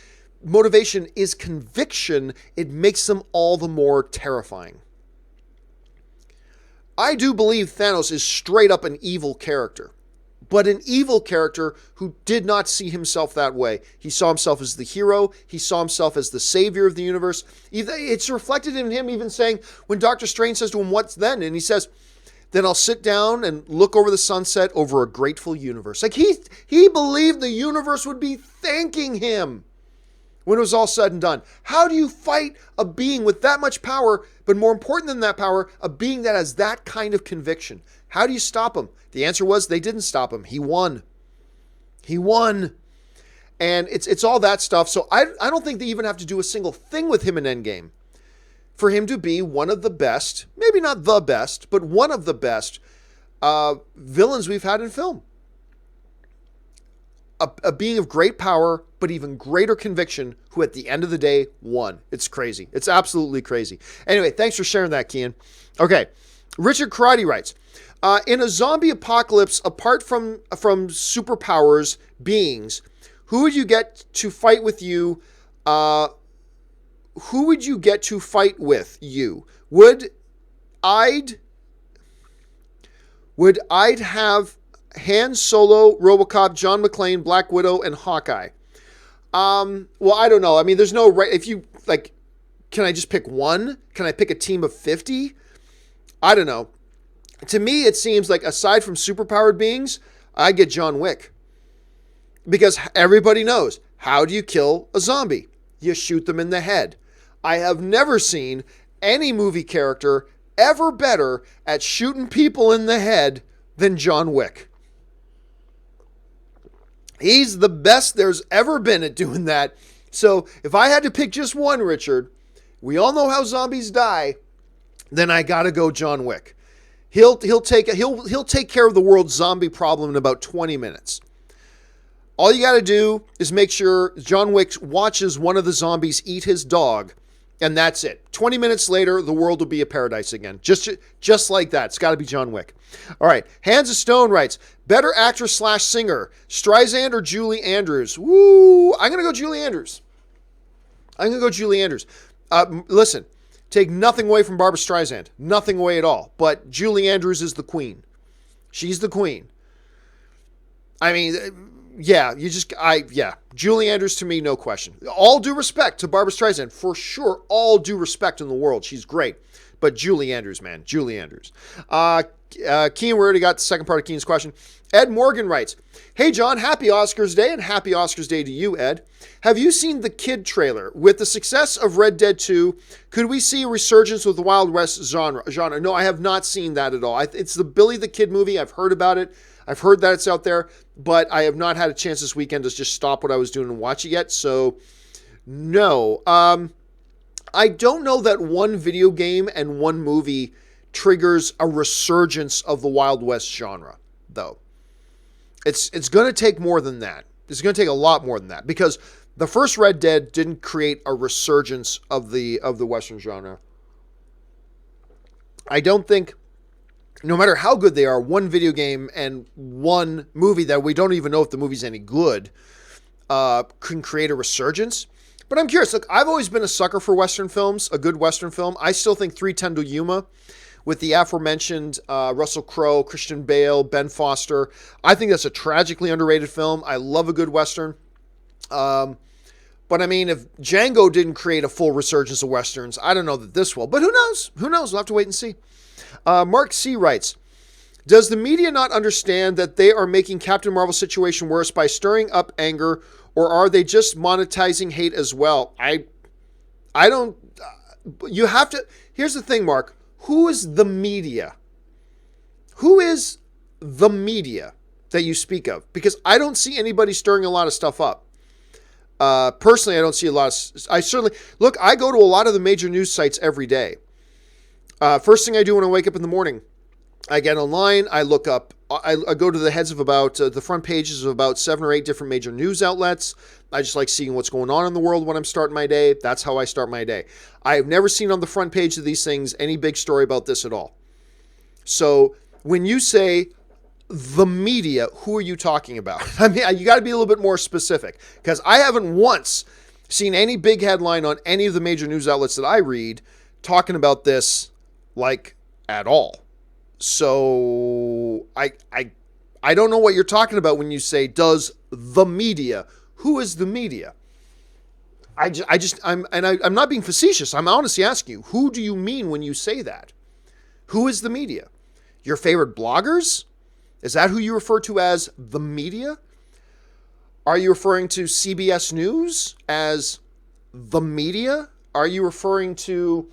motivation is conviction, it makes them all the more terrifying. I do believe Thanos is straight up an evil character, but an evil character who did not see himself that way. He saw himself as the hero. He saw himself as the savior of the universe. It's reflected in him even saying, when Doctor Strange says to him, "What's then?" And he says, "Then I'll sit down and look over the sunset over a grateful universe." Like, he believed the universe would be thanking him when it was all said and done. How do you fight a being with that much power, but more important than that power, a being that has that kind of conviction? How do you stop him? The answer was they didn't stop him. He won. He won. And it's all that stuff. So I don't think they even have to do a single thing with him in Endgame for him to be one of the best, maybe not the best, but one of the best villains we've had in film. a being of great power, but even greater conviction, who at the end of the day won. It's crazy. It's absolutely crazy. Anyway, thanks for sharing that, Kian. Okay, Richard Karate writes, in a zombie apocalypse, apart from superpowers beings, who would you get to fight with you? Who would you get to fight with you? Would I'd have Han Solo, RoboCop, John McClane, Black Widow, and Hawkeye. Well, I don't know. I mean, there's no right. If you like, can I just pick one? Can I pick a team of 50? I don't know. To me, it seems like aside from superpowered beings, I get John Wick. Because everybody knows, how do you kill a zombie? You shoot them in the head. I have never seen any movie character ever better at shooting people in the head than John Wick. He's the best there's ever been at doing that. So if I had to pick just one, Richard, we all know how zombies die, then I gotta go John Wick. He'll take care of the world's zombie problem in about 20 minutes. All you gotta do is make sure John Wick watches one of the zombies eat his dog, and that's it. 20 minutes later, the world will be a paradise again. Just like that. It's got to be John Wick. All right. Hands of Stone writes, better actress / singer, Streisand or Julie Andrews? Woo! I'm going to go Julie Andrews. Listen, take nothing away from Barbra Streisand. Nothing away at all. But Julie Andrews is the queen. She's the queen. I mean, yeah, Julie Andrews to me, no question. All due respect to Barbra Streisand, for sure. All due respect in the world. She's great. But Julie Andrews, man. Julie Andrews. Keen, we already got the second part of Keen's question. Ed Morgan writes, hey, John, happy Oscars Day, and happy Oscars Day to you, Ed. Have you seen the Kid trailer? With the success of Red Dead 2, could we see a resurgence with the Wild West genre? No, I have not seen that at all. It's the Billy the Kid movie. I've heard about it. I've heard that it's out there, but I have not had a chance this weekend to just stop what I was doing and watch it yet. So, no. I don't know that one video game and one movie triggers a resurgence of the Wild West genre, though. It's going to take more than that. It's going to take a lot more than that, because the first Red Dead didn't create a resurgence of the Western genre. I don't think, no matter how good they are, one video game and one movie that we don't even know if the movie's any good can create a resurgence. But I'm curious. Look, I've always been a sucker for Western films, a good Western film. I still think 3:10 to Yuma, with the aforementioned Russell Crowe, Christian Bale, Ben Foster, I think that's a tragically underrated film. I love a good Western. But I mean, if Django didn't create a full resurgence of Westerns, I don't know that this will. But who knows? Who knows? We'll have to wait and see. Mark C. writes, does the media not understand that they are making Captain Marvel's situation worse by stirring up anger, or are they just monetizing hate as well? I don't, you have to, here's the thing, Mark. Who is the media? Who is the media that you speak of? Because I don't see anybody stirring a lot of stuff up. Personally, I don't see a lot of, I go to a lot of the major news sites every day. First thing I do when I wake up in the morning, I get online, I look up, I go to the heads of about, the front pages of about 7 or 8 different major news outlets. I just like seeing what's going on in the world when I'm starting my day. That's how I start my day. I've never seen on the front page of these things any big story about this at all. So when you say the media, who are you talking about? I mean, you got to be a little bit more specific, because I haven't once seen any big headline on any of the major news outlets that I read talking about this, like, at all. So I don't know what you're talking about when you say, does the media? Who is the media? I'm not being facetious. I'm honestly asking you, who do you mean when you say that? Who is the media? Your favorite bloggers? Is that who you refer to as the media? Are you referring to CBS News as the media? Are you referring to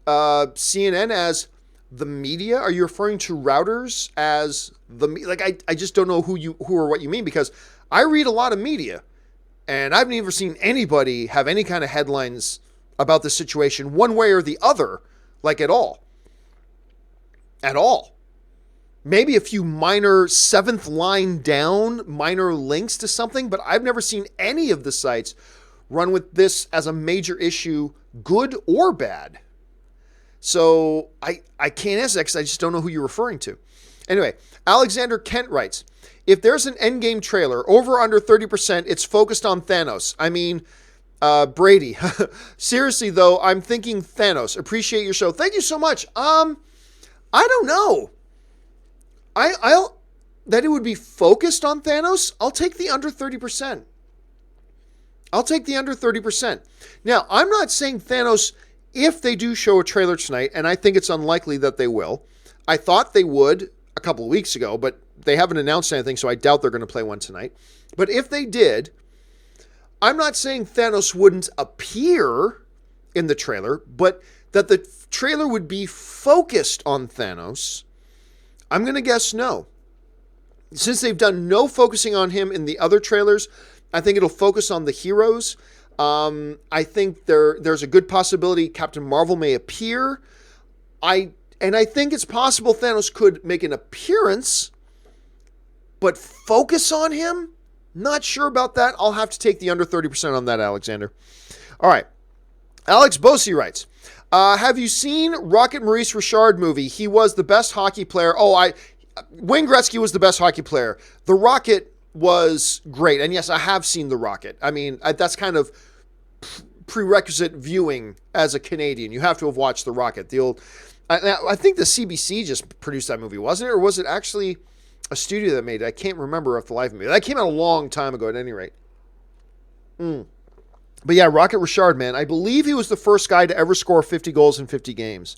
CNN as the media? Are you referring to routers as the media? Like, I just don't know who or what you mean, because I read a lot of media, and I've never seen anybody have any kind of headlines about the situation one way or the other, like at all. At all. maybe a few minor seventh line down, minor links to something, but I've never seen any of the sites run with this as a major issue, good or bad. So I can't answer that because I just don't know who you're referring to. Anyway, Alexander Kent writes, if there's an Endgame trailer, over or under 30%, it's focused on Thanos. I mean, Brady. Seriously, though, I'm thinking Thanos. Appreciate your show. Thank you so much. I don't know. I'll that it would be focused on Thanos. I'll take the under 30%. I'll take the under 30%. Now, I'm not saying Thanos, if they do show a trailer tonight, and I think it's unlikely that they will. I thought they would a couple of weeks ago, but they haven't announced anything, so I doubt they're going to play one tonight. But if they did, I'm not saying Thanos wouldn't appear in the trailer, but that the trailer would be focused on Thanos. I'm going to guess no. Since they've done no focusing on him in the other trailers, I think it'll focus on the heroes. I think there's a good possibility Captain Marvel may appear. I think it's possible Thanos could make an appearance, but focus on him? Not sure about that. I'll have to take the under 30% on that, Alexander. All right. Alex Bosi writes, have you seen Rocket Maurice Richard movie? He was the best hockey player. Wayne Gretzky was the best hockey player. The Rocket was great. And yes, I have seen The Rocket. I mean, that's kind of prerequisite viewing as a Canadian. You have to have watched The Rocket. I think the CBC just produced that movie, wasn't it? Or was it actually a studio that made it? I can't remember off the life of me. That came out a long time ago at any rate. But yeah, Rocket Richard, man. I believe he was the first guy to ever score 50 goals in 50 games.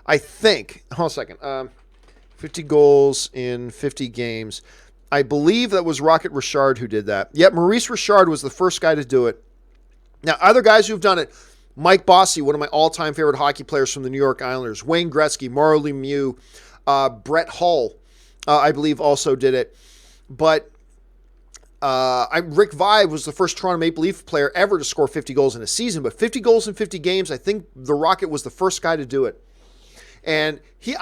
I think. Hold on a second. 50 goals in 50 games. I believe that was Rocket Richard who did that. Yep, Maurice Richard was the first guy to do it. Now, other guys who've done it, Mike Bossy, one of my all-time favorite hockey players from the New York Islanders, Wayne Gretzky, Mario Lemieux, Brett Hull, I believe also did it. But Rick Vaive was the first Toronto Maple Leaf player ever to score 50 goals in a season. But 50 goals in 50 games, I think the Rocket was the first guy to do it. And he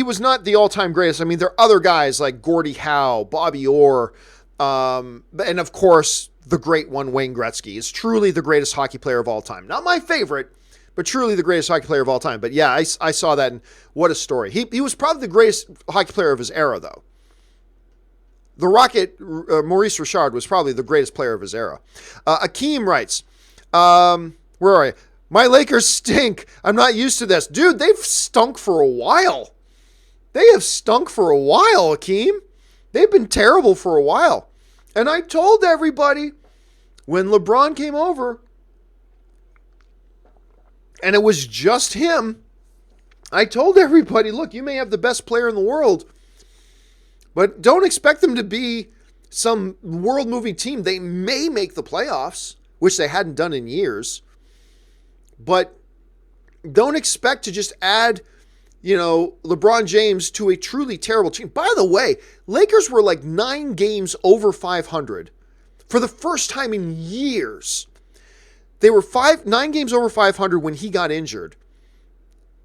was not the all-time greatest. I mean, there are other guys like Gordie Howe, Bobby Orr, and of course, the great one, Wayne Gretzky, is truly the greatest hockey player of all time. Not my favorite, but truly the greatest hockey player of all time. But yeah, I saw that, and what a story. He was probably the greatest hockey player of his era, though. The Rocket, Maurice Richard, was probably the greatest player of his era. Akeem writes, where are you? My Lakers stink. I'm not used to this. Dude, they've stunk for a while. They have stunk for a while, Akeem. They've been terrible for a while. And I told everybody when LeBron came over, and it was just him, I told everybody, look, you may have the best player in the world, but don't expect them to be some world-moving team. They may make the playoffs, which they hadn't done in years. But don't expect to just add, LeBron James to a truly terrible team. By the way, Lakers were like 9 games over 500 for the first time in years. They were 9 games over 500 when he got injured.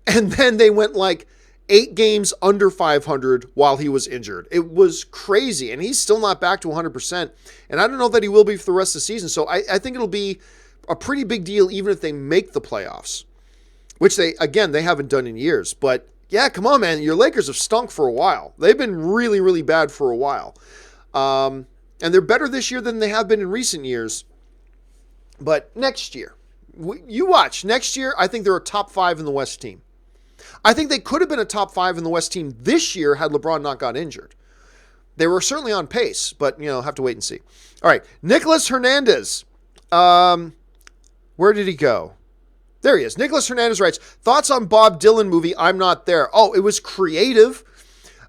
And then they went like 8 games under 500 while he was injured. It was crazy. And he's still not back to 100%. And I don't know that he will be for the rest of the season. So I think it'll be a pretty big deal even if they make the playoffs, which they haven't done in years. But yeah, come on, man. Your Lakers have stunk for a while. They've been really, really bad for a while. And they're better this year than they have been in recent years. But next year, you watch. Next year, I think they're a top 5 in the West team. I think they could have been a top 5 in the West team this year had LeBron not got injured. They were certainly on pace, but, have to wait and see. All right, Nicholas Hernandez. Where did he go? There he is. Nicholas Hernandez writes, thoughts on Bob Dylan movie, I'm Not There. Oh, it was creative.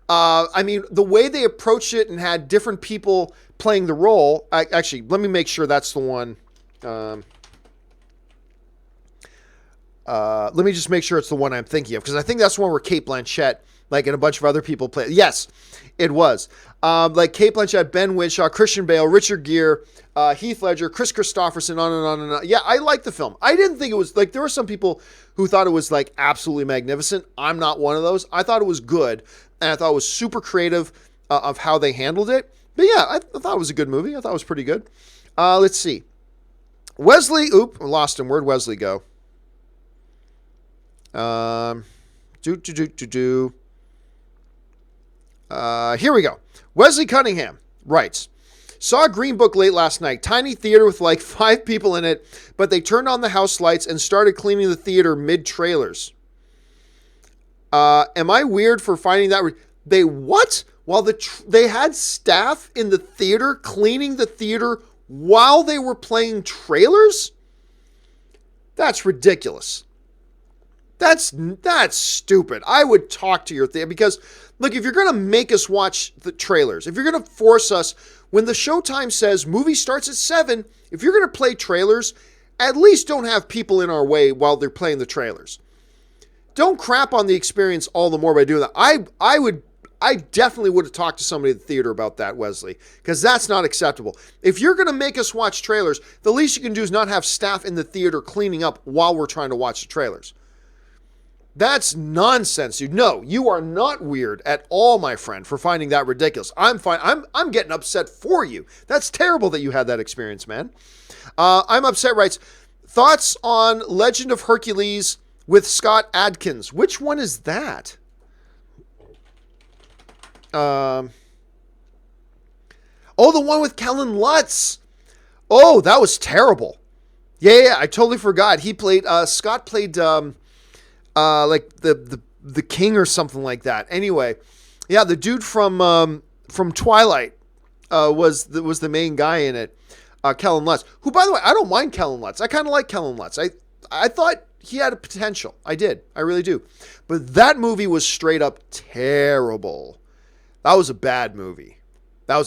The way they approached it and had different people playing the role. Actually, let me make sure that's the one. Let me just make sure it's the one I'm thinking of, because I think that's the one where Cate Blanchett, and a bunch of other people play. Yes, it was. Cate Blanchett, Ben Whishaw, Christian Bale, Richard Gere, Heath Ledger, Chris Christopherson, on and on and on. Yeah, I liked the film. I didn't think it was, there were some people who thought it was, absolutely magnificent. I'm not one of those. I thought it was good. and I thought it was super creative of how they handled it. But yeah, I thought it was a good movie. I thought it was pretty good. Let's see. Wesley, lost him. Where'd Wesley go? Here we go. Wesley Cunningham writes, saw Green Book late last night. Tiny theater with like 5 people in it, but they turned on the house lights and started cleaning the theater mid-trailers. Am I weird for finding that? They what? While they had staff in the theater cleaning the theater while they were playing trailers? That's ridiculous. That's stupid. I would talk to your theater because, look, if you're going to make us watch the trailers, if you're going to force us, when the showtime says movie starts at 7, if you're going to play trailers, at least don't have people in our way while they're playing the trailers. Don't crap on the experience all the more by doing that. I definitely would have talked to somebody at the theater about that, Wesley, because that's not acceptable. If you're going to make us watch trailers, the least you can do is not have staff in the theater cleaning up while we're trying to watch the trailers. That's nonsense. No, you are not weird at all, my friend, for finding that ridiculous. I'm fine. I'm getting upset for you. That's terrible that you had that experience, man. I'm upset writes, thoughts on Legend of Hercules with Scott Adkins. Which one is that? The one with Kellen Lutz. Oh, that was terrible. Yeah, I totally forgot. He played, Scott played, like the king or something like that. Anyway, yeah, the dude from Twilight, was the main guy in it. Kellen Lutz, who, by the way, I don't mind Kellen Lutz. I kind of like Kellen Lutz. I thought he had a potential. I did. I really do. But that movie was straight up terrible. That was a bad movie. I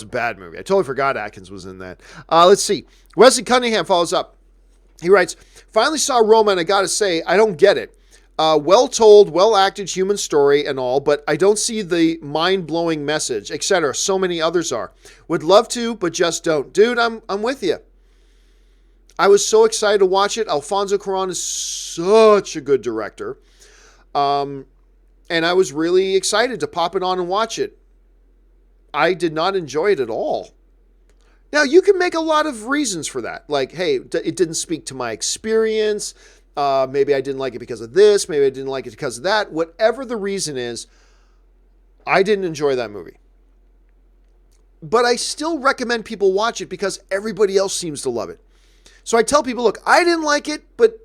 totally forgot Atkins was in that. Let's see. Wesley Cunningham follows up. He writes, finally saw Roma, and I gotta say, I don't get it. Well told, well acted human story and all, but I don't see the mind-blowing message, etc. So many others are. Would love to, but just don't. Dude, I'm with you. I was so excited to watch it. Alfonso Cuarón is such a good director. And I was really excited to pop it on and watch it. I did not enjoy it at all. Now, you can make a lot of reasons for that. Like, hey, it didn't speak to my experience. Maybe I didn't like it because of this. Maybe I didn't like it because of that. Whatever the reason is, I didn't enjoy that movie. But I still recommend people watch it because everybody else seems to love it. So I tell people, look, I didn't like it, but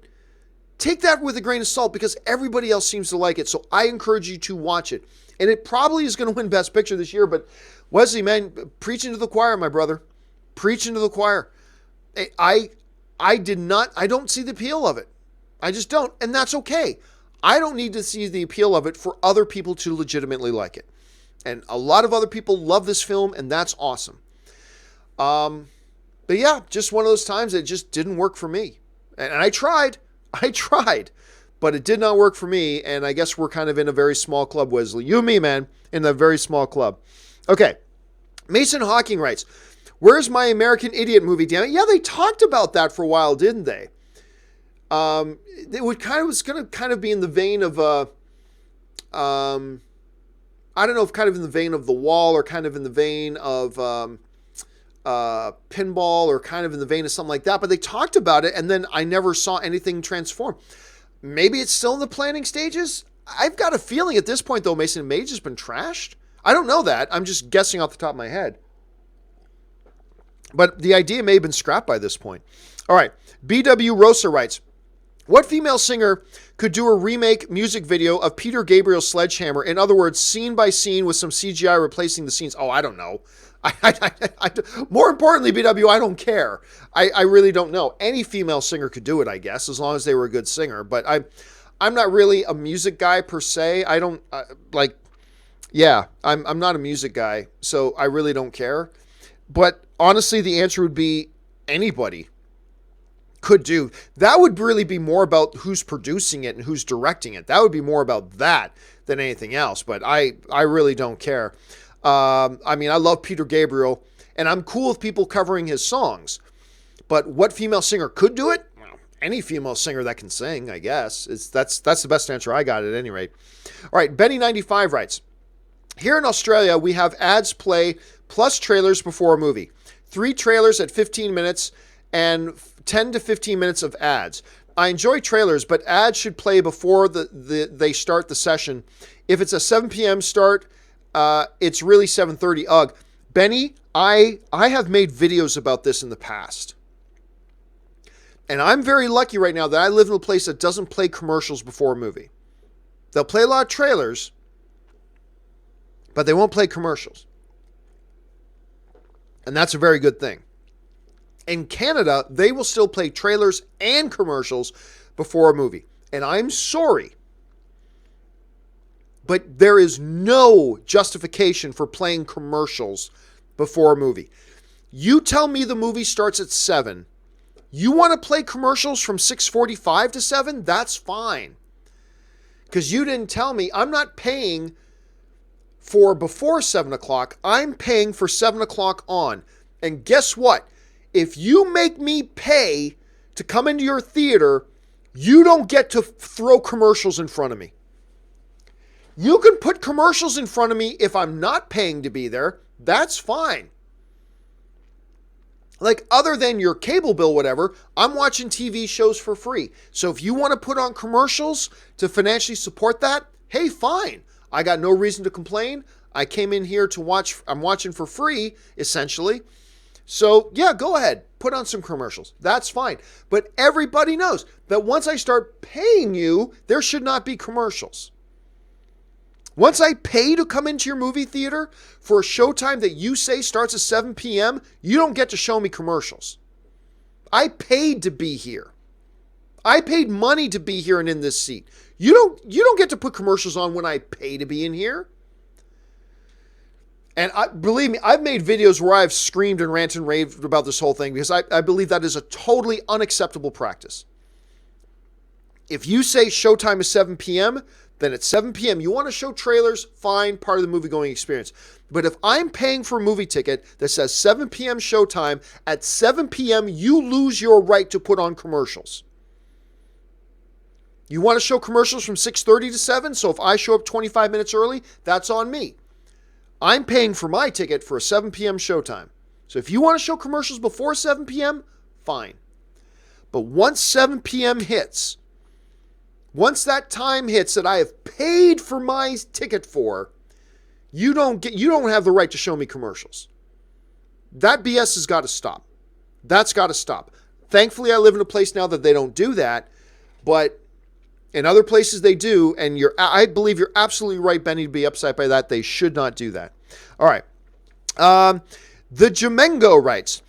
take that with a grain of salt because everybody else seems to like it. So I encourage you to watch it. And it probably is going to win Best Picture this year. But Wesley, man, preaching to the choir, my brother. Preaching to the choir. I don't see the appeal of it. I just don't. And that's okay. I don't need to see the appeal of it for other people to legitimately like it. And a lot of other people love this film, and that's awesome. But yeah, just one of those times that just didn't work for me. And I tried, but it did not work for me. And I guess we're kind of in a very small club, Wesley. You and me, man, in a very small club. Okay. Mason Hawking writes, where's my American Idiot movie, damn it? Yeah, they talked about that for a while, didn't they? It was going to kind of be in the vein of, I don't know if kind of in the vein of The Wall or kind of in the vein of, Pinball or kind of in the vein of something like that, but they talked about it and then I never saw anything transform. Maybe it's still in the planning stages. I've got a feeling at this point though, Mason, it may have just been trashed. I don't know that. I'm just guessing off the top of my head. But the idea may have been scrapped by this point. All right. BW Rosa writes, what female singer could do a remake music video of Peter Gabriel's Sledgehammer? In other words, scene by scene with some CGI replacing the scenes. Oh, I don't know. More importantly, BW, I don't care. I really don't know. Any female singer could do it, I guess, as long as they were a good singer. But I'm not really a music guy per se. I don't I'm not a music guy, so I really don't care. But honestly, the answer would be anybody could do. That would really be more about who's producing it and who's directing it. That would be more about that than anything else. But I really don't care. I mean, I love Peter Gabriel, and I'm cool with people covering his songs. But what female singer could do it? Well, any female singer that can sing, I guess. That's the best answer I got at any rate. All right, Benny95 writes, Here in Australia, we have ads play plus trailers before a movie. 3 trailers at 15 minutes and 10 to 15 minutes of ads. I enjoy trailers, but ads should play before they start the session. If it's a 7 p.m. start, it's really 7:30. Ugh. Benny, I have made videos about this in the past. And I'm very lucky right now that I live in a place that doesn't play commercials before a movie. They'll play a lot of trailers, but they won't play commercials. And that's a very good thing. In Canada, they will still play trailers and commercials before a movie. And I'm sorry, but there is no justification for playing commercials before a movie. You tell me the movie starts at 7. You want to play commercials from 6:45 to 7? That's fine. Because you didn't tell me. I'm not paying for before 7 o'clock. I'm paying for 7 o'clock on. And guess what? If you make me pay to come into your theater, you don't get to throw commercials in front of me. You can put commercials in front of me if I'm not paying to be there. That's fine. Like, other than your cable bill, whatever, I'm watching TV shows for free. So if you want to put on commercials to financially support that, hey, fine. I got no reason to complain. I came in here to watch. I'm watching for free, essentially. So, yeah, go ahead. Put on some commercials. That's fine. But everybody knows that once I start paying you, there should not be commercials. Once I pay to come into your movie theater for a showtime that you say starts at 7 p.m., you don't get to show me commercials. I paid to be here. I paid money to be here and in this seat. You don't get to put commercials on when I pay to be in here. And believe me, I've made videos where I've screamed and ranted and raved about this whole thing because I believe that is a totally unacceptable practice. If you say showtime is 7 p.m., then at 7 p.m., you want to show trailers, fine, part of the movie-going experience. But if I'm paying for a movie ticket that says 7 p.m. showtime, at 7 p.m., you lose your right to put on commercials. You want to show commercials from 6:30 to 7, so if I show up 25 minutes early, that's on me. I'm paying for my ticket for a 7 p.m. showtime. So if you want to show commercials before 7 p.m., fine. But once 7 p.m. hits, once that time hits that I have paid for my ticket for, you don't have the right to show me commercials. That BS has got to stop. That's got to stop. Thankfully, I live in a place now that they don't do that, but in other places they do, and I believe you're absolutely right, Benny, to be upset by that. They should not do that. All right. The Jamengo writes,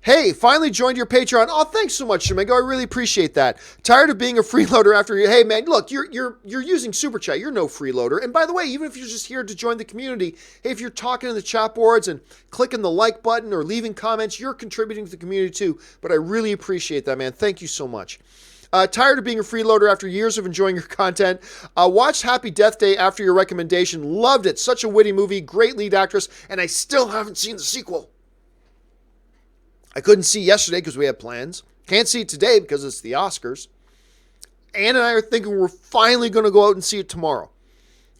hey, finally joined your Patreon. Oh, thanks so much, Jamengo. I really appreciate that. Tired of being a freeloader after you. Hey, man, look, you're using Super Chat. You're no freeloader. And by the way, even if you're just here to join the community, hey, if you're talking in the chat boards and clicking the like button or leaving comments, you're contributing to the community too. But I really appreciate that, man. Thank you so much. Tired of being a freeloader after years of enjoying your content. Watched Happy Death Day after your recommendation. Loved it. Such a witty movie. Great lead actress. And I still haven't seen the sequel. I couldn't see yesterday because we had plans. Can't see it today because it's the Oscars. Ann and I are thinking we're finally going to go out and see it tomorrow.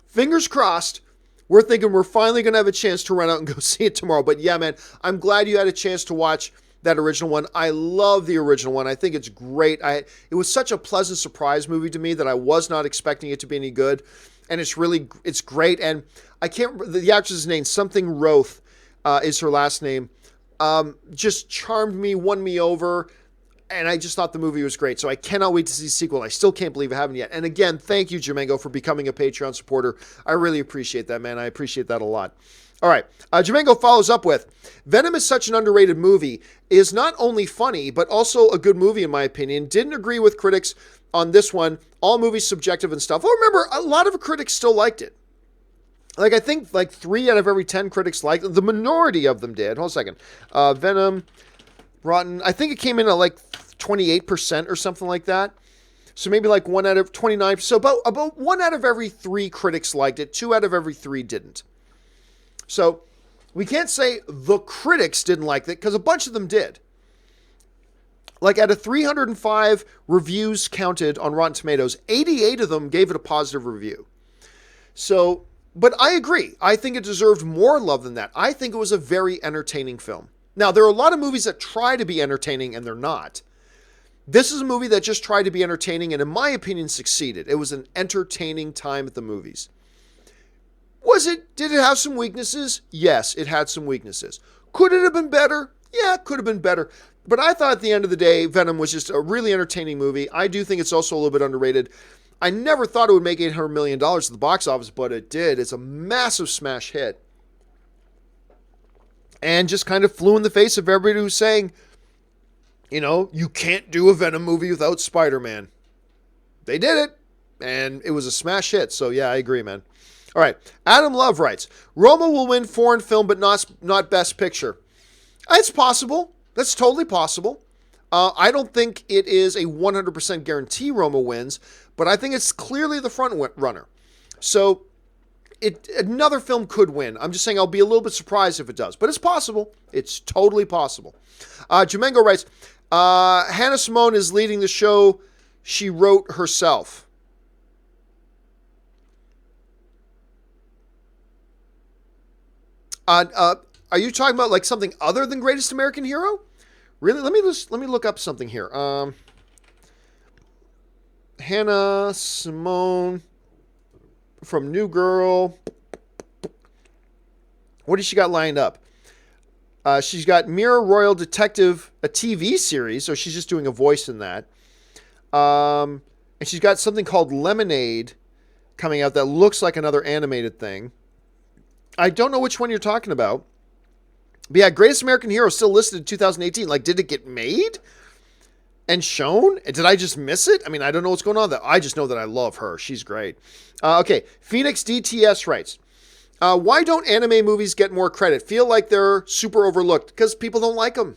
Fingers crossed. We're thinking we're finally going to have a chance to run out and go see it tomorrow. But yeah, man, I'm glad you had a chance to watch that original one. I love the original one. I think it's great. It was such a pleasant surprise movie to me that I was not expecting it to be any good. And it's great. And I can't remember the actress's name. Something Roth is her last name. Just charmed me, won me over, and I just thought the movie was great. So I cannot wait to see the sequel. I still can't believe I haven't yet. And again, thank you, Jamengo, for becoming a Patreon supporter. I really appreciate that, man. I appreciate that a lot. All right. Jamengo follows up with, Venom is such an underrated movie. It is not only funny, but also a good movie, in my opinion. Didn't agree with critics on this one. All movies subjective and stuff. Oh, remember, a lot of critics still liked it. I think 3 out of every 10 critics liked it. The minority of them did. Hold a second. Venom, Rotten. I think it came in at 28% or something like that. So maybe 1 out of 29. So about 1 out of every 3 critics liked it. 2 out of every 3 didn't. So we can't say the critics didn't like it because a bunch of them did. Out of 305 reviews counted on Rotten Tomatoes, 88 of them gave it a positive review. So But I agree. I think it deserved more love than that. I think it was a very entertaining film. Now, there are a lot of movies that try to be entertaining and they're not. This is a movie that just tried to be entertaining and, in my opinion, succeeded. It was an entertaining time at the movies. Did it have some weaknesses? Yes, it had some weaknesses. Could it have been better? Yeah, it could have been better. But I thought at the end of the day, Venom was just a really entertaining movie. I do think it's also a little bit underrated. I never thought it would make $800 million at the box office, but it did. It's a massive smash hit. And just kind of flew in the face of everybody who's saying, you can't do a Venom movie without Spider-Man. They did it, and it was a smash hit. So, yeah, I agree, man. All right. Adam Love writes, Roma will win foreign film, but not Best Picture. It's possible. That's totally possible. I don't think it is a 100% guarantee Roma wins, but I think it's clearly the front runner. So another film could win. I'm just saying I'll be a little bit surprised if it does, but it's possible. It's totally possible. Jumengo writes, Hannah Simone is leading the show she wrote herself. Are you talking about like something other than Greatest American Hero? Really? Let me look up something here. Hannah Simone from New Girl. What has she got lined up? She's got Mirror Royal Detective, a TV series, so she's just doing a voice in that. And she's got something called Lemonade coming out that looks like another animated thing. I don't know which one you're talking about. But yeah, Greatest American Hero is still listed in 2018. Like, did it get made and shown? Did I just miss it? I mean, I don't know what's going on there. I just know that I love her. She's great. Okay, Phoenix DTS writes, why don't anime movies get more credit? Feel like they're super overlooked because people don't like them.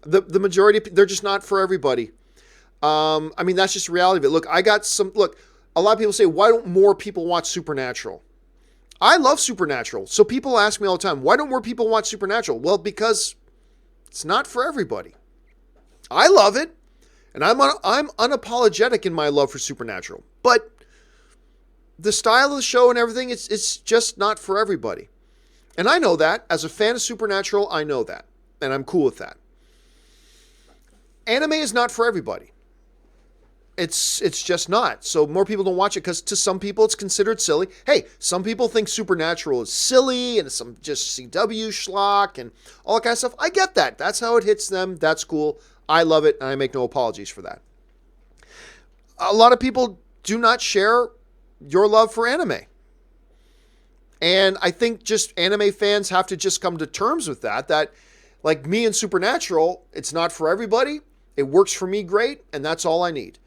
The majority, they're just not for everybody. I mean, that's just the reality of it. Look, a lot of people say, why don't more people watch Supernatural? I love Supernatural. So people ask me all the time, why don't more people watch Supernatural? Well, because it's not for everybody. I love it. And I'm unapologetic in my love for Supernatural. But the style of the show and everything, it's just not for everybody. And I know that. As a fan of Supernatural, I know that. And I'm cool with that. Anime is not for everybody. It's just not. So more people don't watch it because to some people it's considered silly. Hey, some people think Supernatural is silly and it's some just CW schlock and all that kind of stuff. I get that. That's how it hits them. That's cool. I love it and I make no apologies for that. A lot of people do not share your love for anime. And I think just anime fans have to just come to terms with that like me and Supernatural, it's not for everybody. It works for me great and that's all I need.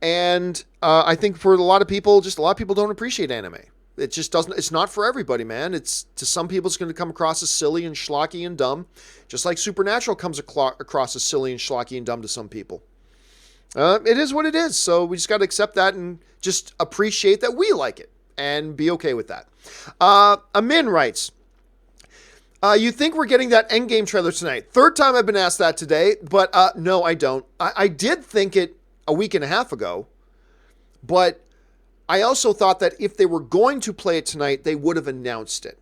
And I think for a lot of people don't appreciate anime. It just doesn't, it's not for everybody, man. It's, to some people, it's going to come across as silly and schlocky and dumb, just like Supernatural comes across as silly and schlocky and dumb to some people. It is what it is. So we just got to accept that and just appreciate that we like it and be okay with that. Amin writes, you think we're getting that Endgame trailer tonight? Third time I've been asked that today, but no, I don't. I did think it a week and a half ago, but I also thought that if they were going to play it tonight, they would have announced it.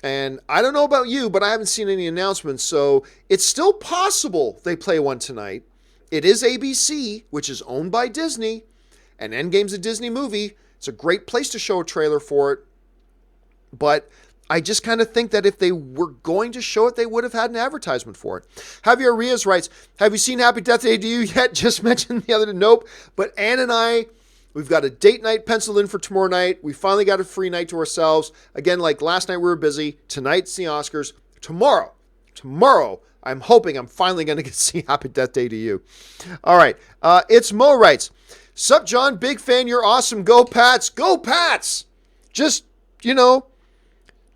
And I don't know about you, but I haven't seen any announcements, so it's still possible they play one tonight. It is ABC, which is owned by Disney, and Endgame's a Disney movie. It's a great place to show a trailer for it, but I just kind of think that if they were going to show it, they would have had an advertisement for it. Javier Rios writes, have you seen Happy Death Day to You yet? Just mentioned the other day. Nope. But Ann and I, we've got a date night penciled in for tomorrow night. We finally got a free night to ourselves. Again, like last night we were busy. Tonight's the Oscars. Tomorrow, I'm hoping I'm finally going to get to see Happy Death Day to You. All right. It's Mo writes, sup, John? Big fan. You're awesome. Go Pats. Go Pats. Just,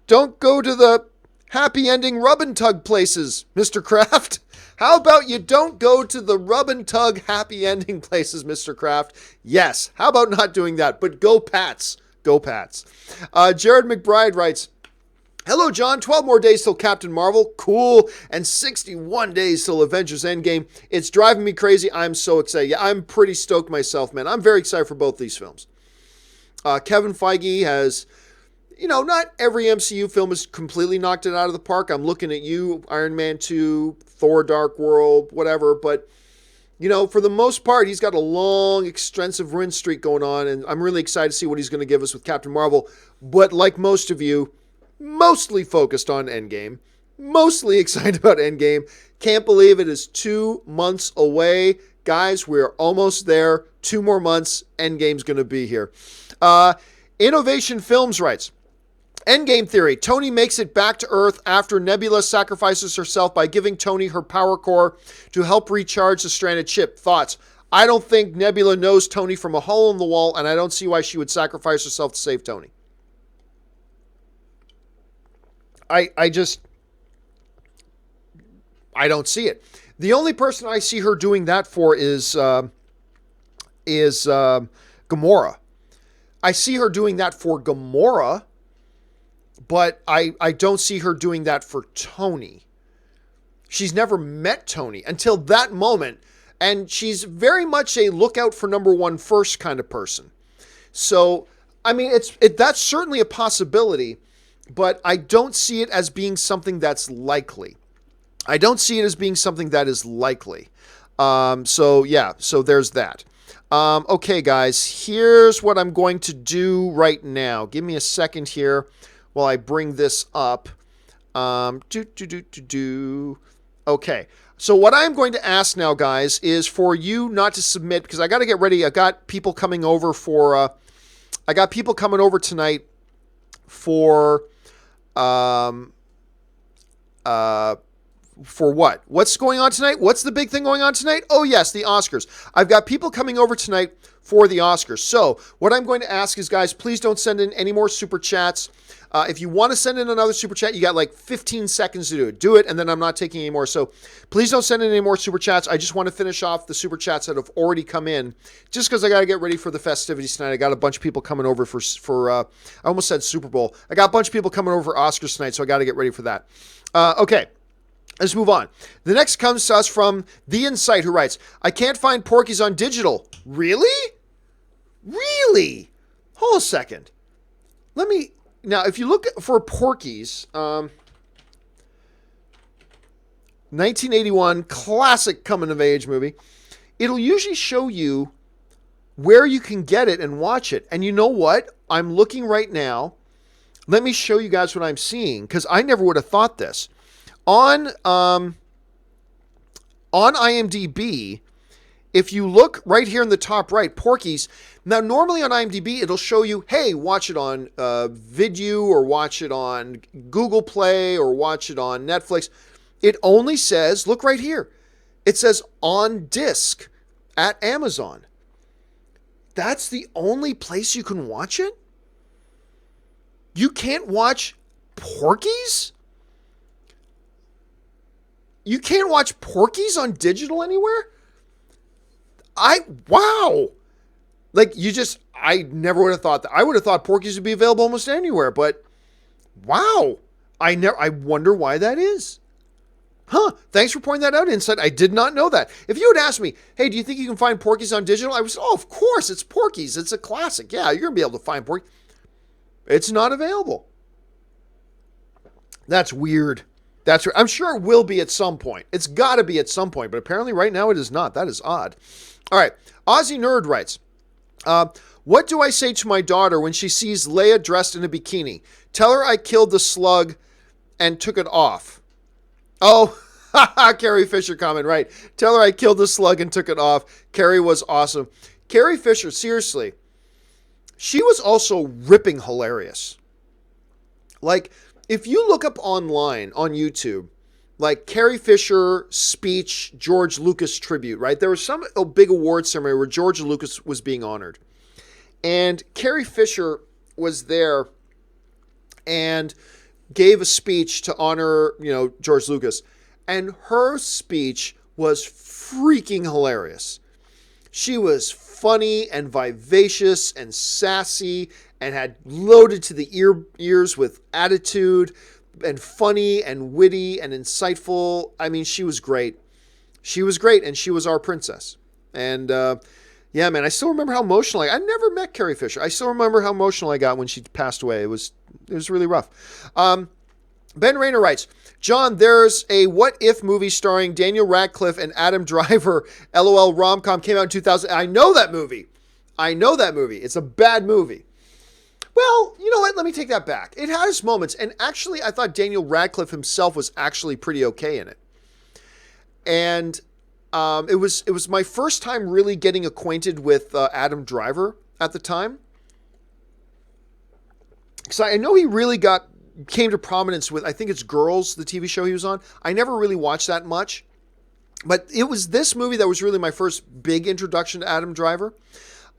don't go to the happy ending rub and tug places, Mr. Kraft. How about you don't go to the rub and tug happy ending places, Mr. Kraft? Yes. How about not doing that? But go Pats. Go Pats. Jared McBride writes, hello, John. 12 more days till Captain Marvel. Cool. And 61 days till Avengers Endgame. It's driving me crazy. I'm so excited. Yeah, I'm pretty stoked myself, man. I'm very excited for both these films. Kevin Feige has, not every MCU film has completely knocked it out of the park. I'm looking at you, Iron Man 2, Thor Dark World, whatever. But, for the most part, he's got a long, extensive win streak going on. And I'm really excited to see what he's going to give us with Captain Marvel. But like most of you, mostly focused on Endgame. Mostly excited about Endgame. Can't believe it is 2 months away. Guys, we're almost there. 2 more months. Endgame's going to be here. Innovation Films writes, Endgame theory. Tony makes it back to Earth after Nebula sacrifices herself by giving Tony her power core to help recharge the stranded ship. Thoughts? I don't think Nebula knows Tony from a hole in the wall, and I don't see why she would sacrifice herself to save Tony. I don't see it. The only person I see her doing that for is Gamora. I see her doing that for Gamora, but I don't see her doing that for Tony. She's never met Tony until that moment, and she's very much a look out for number one first kind of person. So, I mean, that's certainly a possibility, but I don't see it as being something that's likely. So there's that. Okay, guys, here's what I'm going to do right now. Give me a second here while I bring this up. Okay, so what I'm going to ask now, guys, is for you not to submit, because I got to get ready. I got people coming over tonight for what? What's going on tonight? What's the big thing going on tonight? Oh, yes, the Oscars. I've got people coming over tonight for the Oscars. So what I'm going to ask is, guys, please don't send in any more super chats. If you want to send in another super chat, you got like 15 seconds to do it. Do it, and then I'm not taking any more. So please don't send in any more super chats. I just want to finish off the super chats that have already come in, just because I got to get ready for the festivities tonight. I got a bunch of people coming over for I almost said Super Bowl. I got a bunch of people coming over for Oscars tonight, so I got to get ready for that. Okay. Let's move on. The next comes to us from The Insight, who writes, I can't find Porky's on digital. Really? Really? Hold a second. Now, if you look for Porky's, 1981 classic coming-of-age movie, it'll usually show you where you can get it and watch it. And you know what? I'm looking right now. Let me show you guys what I'm seeing, because I never would have thought this. On IMDb, if you look right here in the top right, Porky's. Now, normally on IMDb, it'll show you, hey, watch it on Vidu, or watch it on Google Play, or watch it on Netflix. It only says, look right here. It says on disc at Amazon. That's the only place you can watch it? You can't watch Porky's? You can't watch Porky's on digital anywhere? Wow. Like, I never would have thought that. I would have thought Porky's would be available almost anywhere, but wow. I wonder why that is. Huh. Thanks for pointing that out, Insight. I did not know that. If you had asked me, hey, do you think you can find Porky's on digital? I was, of course, it's Porky's. It's a classic. Yeah, you're going to be able to find Porky. It's not available. That's weird. I'm sure it will be at some point. It's got to be at some point, but apparently right now it is not. That is odd. All right. Aussie Nerd writes, what do I say to my daughter when she sees Leia dressed in a bikini? Tell her I killed the slug and took it off. Oh, Carrie Fisher comment, right. Tell her I killed the slug and took it off. Carrie was awesome. Carrie Fisher, seriously, she was also ripping hilarious. Like, if you look up online on YouTube, like Carrie Fisher speech, George Lucas tribute, right? There was some big award ceremony where George Lucas was being honored. And Carrie Fisher was there and gave a speech to honor, George Lucas. And her speech was freaking hilarious. She was funny and vivacious and sassy and had loaded to the ears with attitude and funny and witty and insightful. I mean, she was great. She was great, and she was our princess. And, Yeah, man, I still remember how emotional I never met Carrie Fisher. I still remember how emotional I got when she passed away. It was really rough. Ben Rayner writes, John, there's a What If movie starring Daniel Radcliffe and Adam Driver. LOL rom-com came out in 2000. I know that movie. It's a bad movie. Well, you know what? Let me take that back. It has moments. And actually, I thought Daniel Radcliffe himself was actually pretty okay in it. And it was my first time really getting acquainted with Adam Driver at the time. Because I know he really came to prominence with, I think it's Girls, the TV show he was on. I never really watched that much. But it was this movie that was really my first big introduction to Adam Driver.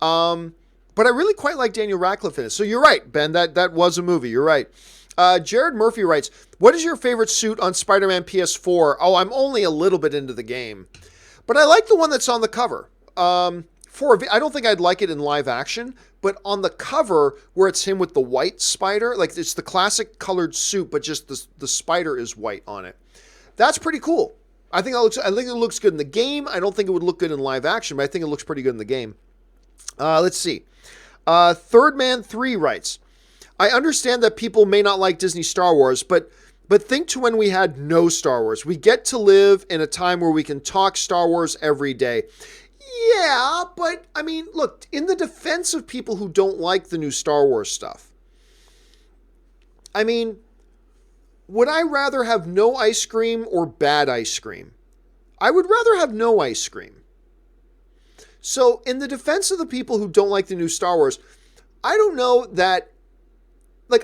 But I really quite like Daniel Radcliffe in it. So you're right, Ben. That was a movie. You're right. Jared Murphy writes, what is your favorite suit on Spider-Man PS4? Oh, I'm only a little bit into the game. But I like the one that's on the cover. I don't think I'd like it in live action, but on the cover where it's him with the white spider, like it's the classic colored suit, but just the spider is white on it. That's pretty cool. I think it looks good in the game. I don't think it would look good in live action, but I think it looks pretty good in the game. Let's see. Third Man 3 writes, I understand that people may not like Disney Star Wars, but think to when we had no Star Wars. We get to live in a time where we can talk Star Wars every day. Yeah, but I mean, look, in the defense of people who don't like the new Star Wars stuff, I mean, would I rather have no ice cream or bad ice cream? I would rather have no ice cream. So in the defense of the people who don't like the new Star Wars, I don't know that,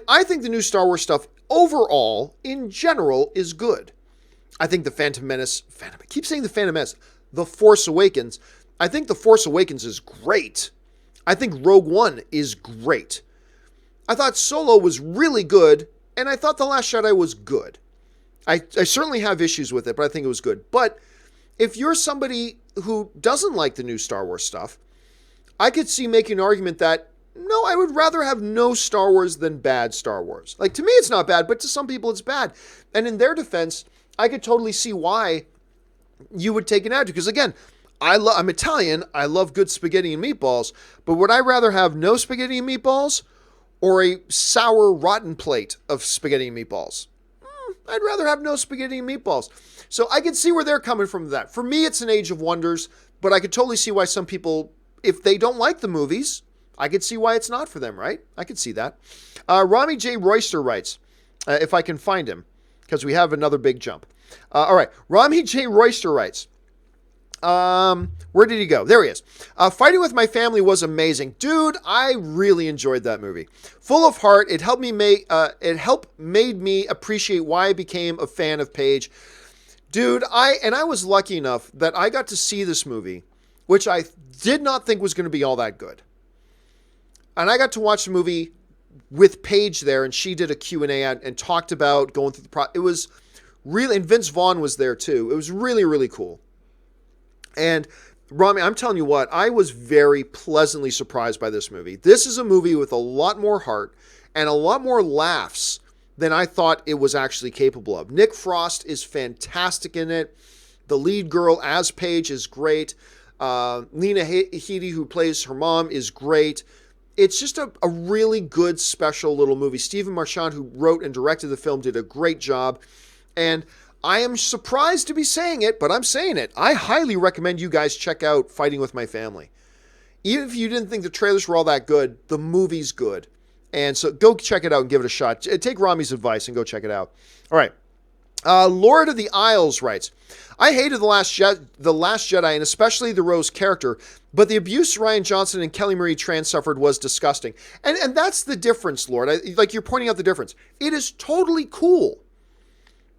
I think the new Star Wars stuff overall, in general, is good. I think the I keep saying the Phantom Menace, The Force Awakens, I think The Force Awakens is great. I think Rogue One is great. I thought Solo was really good, and I thought The Last Jedi was good. I certainly have issues with it, but I think it was good. But if you're somebody who doesn't like the new Star Wars stuff, I could see making an argument that, no, I would rather have no Star Wars than bad Star Wars. To me, it's not bad, but to some people, it's bad. And in their defense, I could totally see why you would take an attitude. Because again, I'm Italian. I love good spaghetti and meatballs. But would I rather have no spaghetti and meatballs or a sour, rotten plate of spaghetti and meatballs? I'd rather have no spaghetti and meatballs. So I can see where they're coming from with that. For me, it's an age of wonders, but I could totally see why some people, if they don't like the movies, I could see why it's not for them, right? I could see that. Rami J. Royster writes, if I can find him, because we have another big jump. All right. Rami J. Royster writes, where did he go? There he is. Fighting with My Family was amazing. Dude, I really enjoyed that movie. Full of heart. It helped made me appreciate why I became a fan of Paige. Dude, I was lucky enough that I got to see this movie, which I did not think was going to be all that good. And I got to watch the movie with Paige there, and she did a Q&A and talked about going through the it was really, and Vince Vaughn was there too. It was really, really cool. And Rami, I'm telling you what, I was very pleasantly surprised by this movie. This is a movie with a lot more heart and a lot more laughs than I thought it was actually capable of. Nick Frost is fantastic in it. The lead girl as Paige is great. Lena Headey, who plays her mom, is great. It's just a really good, special little movie. Stephen Marchand, who wrote and directed the film, did a great job. And I am surprised to be saying it, but I'm saying it. I highly recommend you guys check out Fighting with My Family. Even if you didn't think the trailers were all that good, the movie's good. And so go check it out and give it a shot. Take Rami's advice and go check it out. All right. Lord of the Isles writes, I hated The Last Jedi, and especially the Rose character, but the abuse Rian Johnson and Kelly Marie Tran suffered was disgusting. And that's the difference, Lord. You're pointing out the difference. It is totally cool.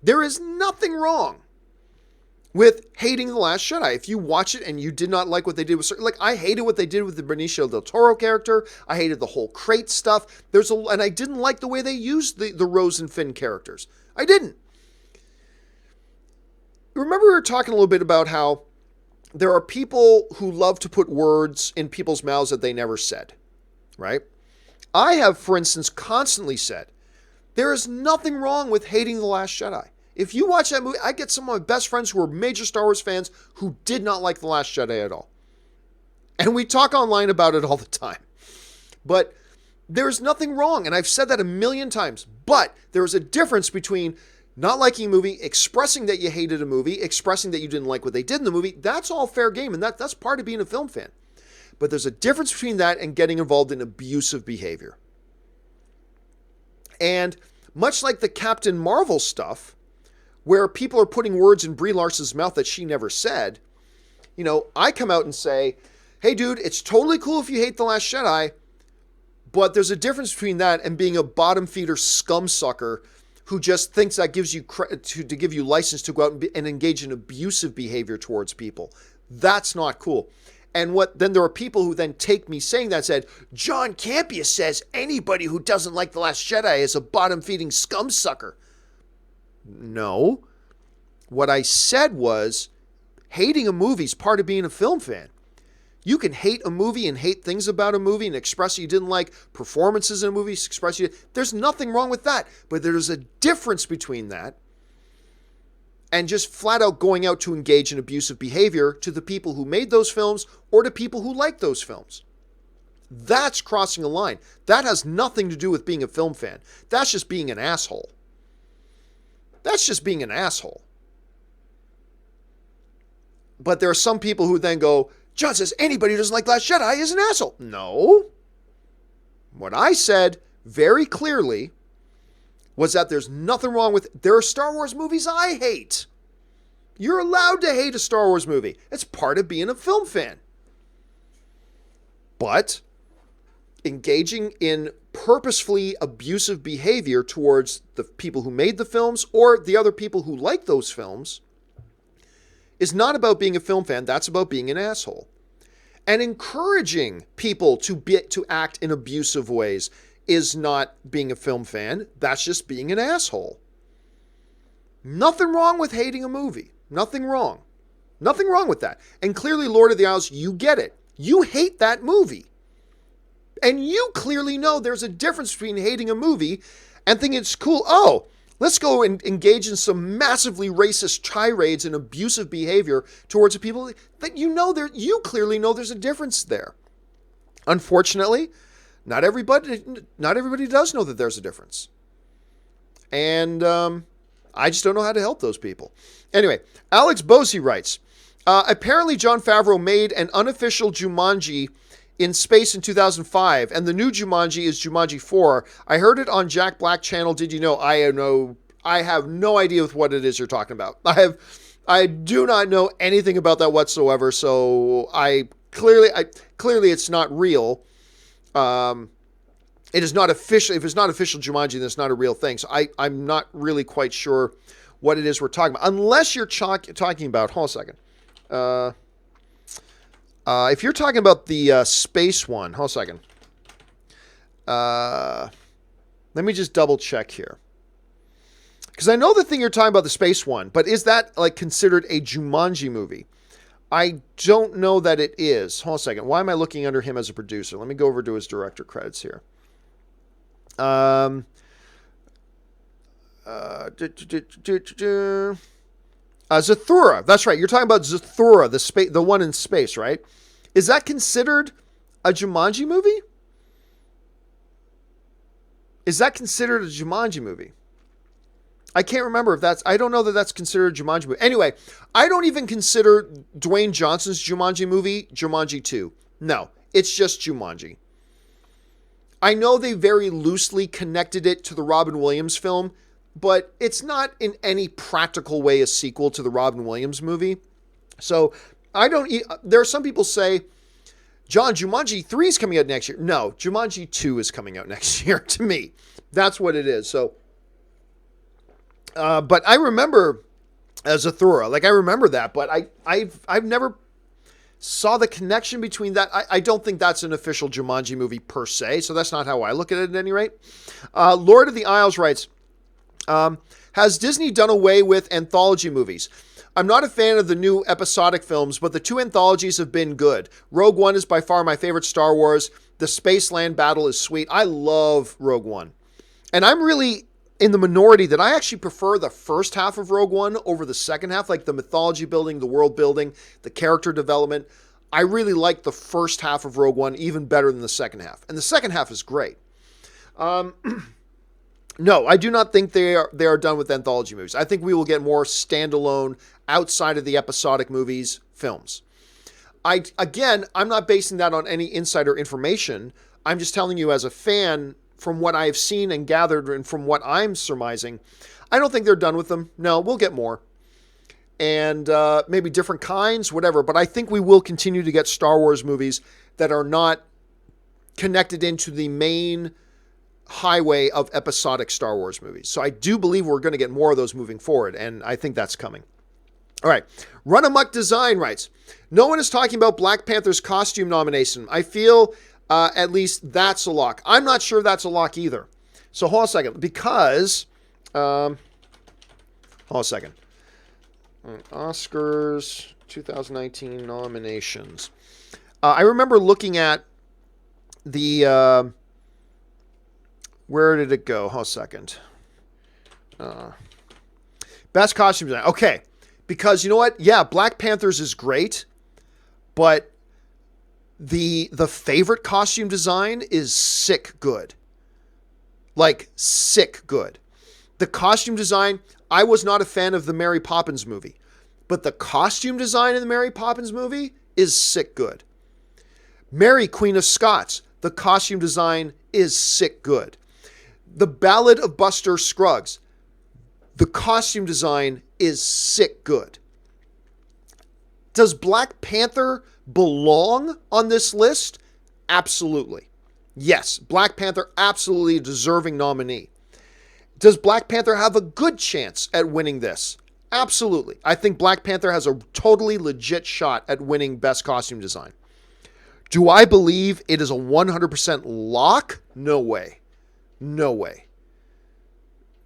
There is nothing wrong with hating The Last Jedi. If you watch it and you did not like what they did with certain, I hated what they did with the Benicio del Toro character. I hated the whole crate stuff. And I didn't like the way they used the Rose and Finn characters. I didn't. Remember we were talking a little bit about how there are people who love to put words in people's mouths that they never said, right? I have, for instance, constantly said, there is nothing wrong with hating The Last Jedi. If you watch that movie, I get some of my best friends who are major Star Wars fans who did not like The Last Jedi at all. And we talk online about it all the time. But there's nothing wrong, and I've said that a million times, but there's a difference between not liking a movie, expressing that you hated a movie, expressing that you didn't like what they did in the movie. That's all fair game, and that's part of being a film fan. But there's a difference between that and getting involved in abusive behavior. And much like the Captain Marvel stuff, where people are putting words in Brie Larson's mouth that she never said, I come out and say, hey, dude, it's totally cool if you hate The Last Jedi, but there's a difference between that and being a bottom feeder scum sucker who just thinks that gives you to give you license to go out and engage in abusive behavior towards people. That's not cool. And then there are people who then take me saying that and said, John Campea says anybody who doesn't like The Last Jedi is a bottom feeding scum sucker. No. What I said was hating a movie is part of being a film fan. You can hate a movie and hate things about a movie and express you didn't like performances in a movie, express you. There's nothing wrong with that. But there's a difference between that and just flat out going out to engage in abusive behavior to the people who made those films or to people who like those films. That's crossing a line. That has nothing to do with being a film fan. That's just being an asshole. That's just being an asshole. But there are some people who then go, John says anybody who doesn't like Last Jedi is an asshole. No. What I said very clearly was that there's nothing wrong with, there are Star Wars movies I hate. You're allowed to hate a Star Wars movie. It's part of being a film fan. But engaging in purposefully abusive behavior towards the people who made the films or the other people who like those films is not about being a film fan. That's about being an asshole. And encouraging people to act in abusive ways is not being a film fan. That's just being an asshole. Nothing wrong with hating a movie. Nothing wrong. Nothing wrong with that. And clearly, Lord of the Isles, you get it. You hate that movie. And you clearly know there's a difference between hating a movie and thinking it's cool. Oh, let's go and engage in some massively racist tirades and abusive behavior towards the people that you clearly know there's a difference there. Unfortunately, not everybody does know that there's a difference. And I just don't know how to help those people. Anyway, Alex Bosey writes, apparently Jon Favreau made an unofficial Jumanji in space in 2005, and the new Jumanji is Jumanji 4. I heard it on Jack Black channel. Did you know? I have no idea with what it is you're talking about. I do not know anything about that whatsoever. So clearly it's not real. It is not official. If it's not official Jumanji, then it's not a real thing. So I'm not really quite sure what it is we're talking about, unless you're talking about. Hold on a second. If you're talking about the space one, hold on a second. Let me just double check here. Because I know the thing you're talking about, the space one, but is that considered a Jumanji movie? I don't know that it is. Hold on a second. Why am I looking under him as a producer? Let me go over to his director credits here. Zathura. That's right. You're talking about Zathura, the one in space, right? Is that considered a Jumanji movie? Is that considered a Jumanji movie? I can't remember if that's... I don't know that that's considered a Jumanji movie. Anyway, I don't even consider Dwayne Johnson's Jumanji movie Jumanji 2. No, it's just Jumanji. I know they very loosely connected it to the Robin Williams film, but it's not in any practical way a sequel to the Robin Williams movie. So there are some people say, John, Jumanji 3 is coming out next year. No, Jumanji 2 is coming out next year to me. That's what it is. So, but I remember Zathura, I remember that, but I've never saw the connection between that. I don't think that's an official Jumanji movie per se. So that's not how I look at it at any rate. Lord of the Isles writes, has Disney done away with anthology movies? I'm not a fan of the new episodic films, but the two anthologies have been good. Rogue One is by far my favorite Star Wars. The Space Land battle is sweet. I love Rogue One. And I'm really in the minority that I actually prefer the first half of Rogue One over the second half, like the mythology building, the world building, the character development. I really like the first half of Rogue One even better than the second half. And the second half is great. No, I do not think they are done with anthology movies. I think we will get more standalone, outside of the episodic movies, films. I'm not basing that on any insider information. I'm just telling you as a fan, from what I've seen and gathered and from what I'm surmising, I don't think they're done with them. No, we'll get more. And maybe different kinds, whatever. But I think we will continue to get Star Wars movies that are not connected into the main highway of episodic Star Wars movies. So I do believe we're going to get more of those moving forward, and I think that's coming. All right. Run Amok Design writes, no one is talking about Black Panther's costume nomination. I feel at least that's a lock. I'm not sure that's a lock either. So hold on a second, because hold on a second. Oscars 2019 nominations. I remember looking at the where did it go? Hold on a second. Best costume design. Okay. Because you know what? Yeah, Black Panthers is great, but the favorite costume design is sick good. Like, sick good. The costume design, I was not a fan of the Mary Poppins movie, but the costume design in the Mary Poppins movie is sick good. Mary, Queen of Scots, the costume design is sick good. The Ballad of Buster Scruggs, the costume design is sick good. Does Black Panther belong on this list? Absolutely. Yes, Black Panther, absolutely a deserving nominee. Does Black Panther have a good chance at winning this? Absolutely. I think Black Panther has a totally legit shot at winning Best Costume Design. Do I believe it is a 100% lock? No way. No way.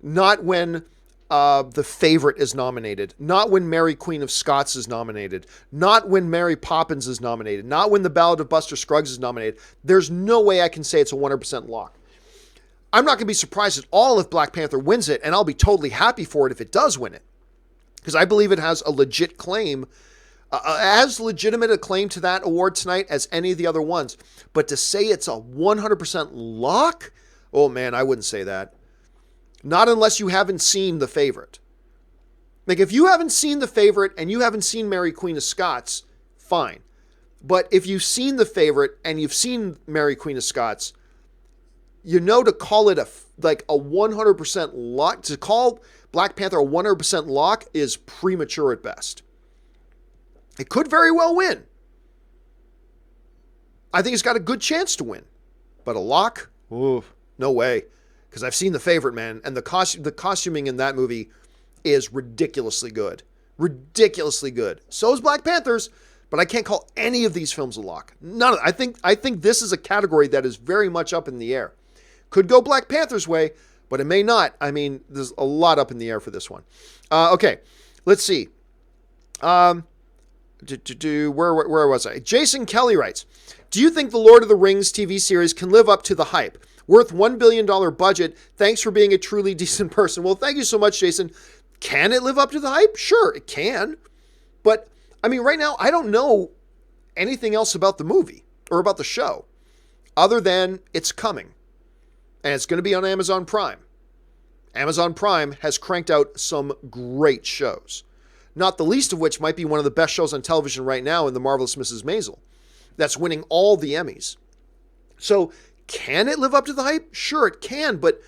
Not when The Favorite is nominated. Not when Mary Queen of Scots is nominated. Not when Mary Poppins is nominated. Not when The Ballad of Buster Scruggs is nominated. There's no way I can say it's a 100% lock. I'm not going to be surprised at all if Black Panther wins it, and I'll be totally happy for it if it does win it. Because I believe it has a legit claim, as legitimate a claim to that award tonight as any of the other ones. But to say it's a 100% lock? Oh man, I wouldn't say that. Not unless you haven't seen The Favorite. Like, if you haven't seen The Favorite and you haven't seen Mary Queen of Scots, fine. But if you've seen The Favorite and you've seen Mary Queen of Scots, you know to call it a 100% lock, to call Black Panther a 100% lock is premature at best. It could very well win. I think it's got a good chance to win. But a lock? Ooh, no way. Because I've seen The Favorite, man, and the costuming in that movie is ridiculously good. Ridiculously good. So is Black Panther's, but I can't call any of these films a lock. None of them. I think this is a category that is very much up in the air. Could go Black Panther's way, but it may not. I mean, there's a lot up in the air for this one. Okay, let's see. Where was I? Jason Kelly writes, do you think the Lord of the Rings TV series can live up to the hype? Worth $1 billion budget. Thanks for being a truly decent person. Well, thank you so much, Jason. Can it live up to the hype? Sure, it can. But, I mean, right now, I don't know anything else about the movie or about the show other than it's coming. And it's going to be on Amazon Prime. Amazon Prime has cranked out some great shows. Not the least of which might be one of the best shows on television right now in The Marvelous Mrs. Maisel. That's winning all the Emmys. So, can it live up to the hype? Sure, it can, but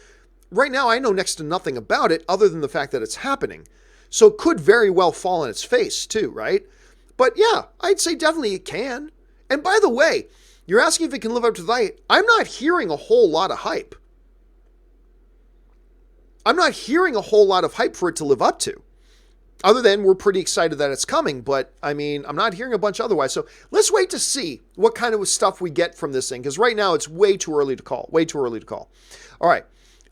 right now I know next to nothing about it other than the fact that it's happening. So it could very well fall on its face too, right? But yeah, I'd say definitely it can. And by the way, you're asking if it can live up to the hype. I'm not hearing a whole lot of hype. I'm not hearing a whole lot of hype for it to live up to. Other than we're pretty excited that it's coming, but I mean, I'm not hearing a bunch otherwise. So let's wait to see what kind of stuff we get from this thing, because right now it's way too early to call. Way too early to call. All right.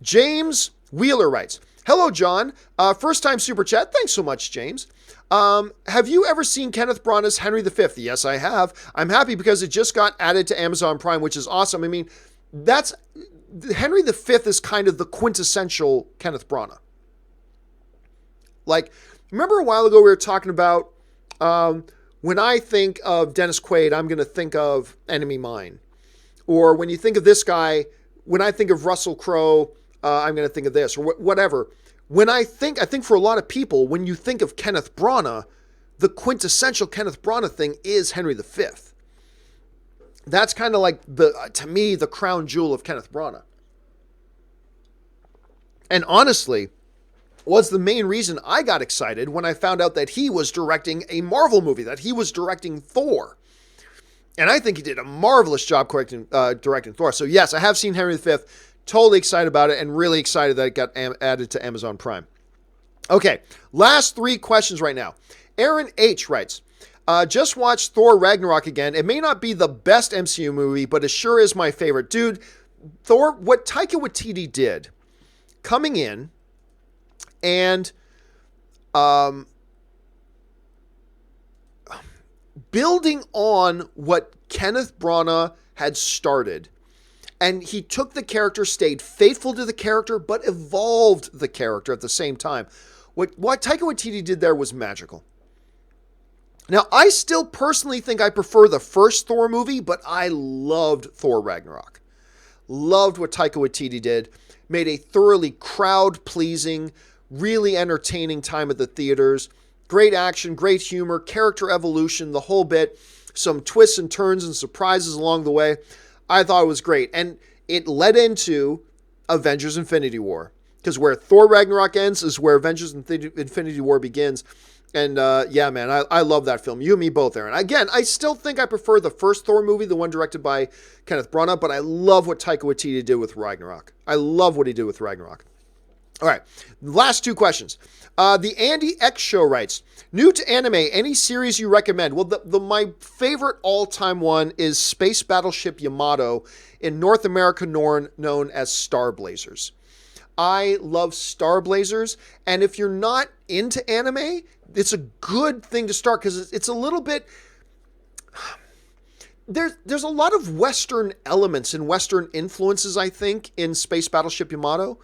James Wheeler writes, hello, John. First time super chat. Thanks so much, James. Have you ever seen Kenneth Branagh's Henry V? Yes, I have. I'm happy because it just got added to Amazon Prime, which is awesome. I mean, Henry V is kind of the quintessential Kenneth Branagh. Like, remember a while ago we were talking about when I think of Dennis Quaid, I'm going to think of Enemy Mine. Or when you think of this guy, when I think of Russell Crowe, I'm going to think of this, or whatever. I think for a lot of people, when you think of Kenneth Branagh, the quintessential Kenneth Branagh thing is Henry V. That's kind of like, to me, the crown jewel of Kenneth Branagh. And honestly, was the main reason I got excited when I found out that he was directing a Marvel movie, that he was directing Thor. And I think he did a marvelous job directing Thor. So yes, I have seen Henry V. Totally excited about it, and really excited that it got added to Amazon Prime. Okay, last 3 questions right now. Aaron H. writes, just watched Thor Ragnarok again. It may not be the best MCU movie, but it sure is my favorite. Dude, Thor, what Taika Waititi did, coming in and building on what Kenneth Branagh had started, and he took the character, stayed faithful to the character, but evolved the character at the same time. What Taika Waititi did there was magical. Now, I still personally think I prefer the first Thor movie, but I loved Thor Ragnarok. Loved what Taika Waititi did. Made a thoroughly crowd-pleasing, really entertaining time at the theaters. Great action, great humor, character evolution, the whole bit. Some twists and turns and surprises along the way. I thought it was great. And it led into Avengers Infinity War. Because where Thor Ragnarok ends is where Avengers Infinity War begins. And yeah, man, I love that film. You and me both, Aaron. Again, I still think I prefer the first Thor movie, the one directed by Kenneth Branagh, but I love what Taika Waititi did with Ragnarok. I love what he did with Ragnarok. All right, last 2 questions. The Andy X Show writes, new to anime, any series you recommend? Well, my favorite all-time one is Space Battleship Yamato, in North America known as Star Blazers. I love Star Blazers, and if you're not into anime, it's a good thing to start because it's a little bit... There's a lot of Western elements and Western influences, I think, in Space Battleship Yamato,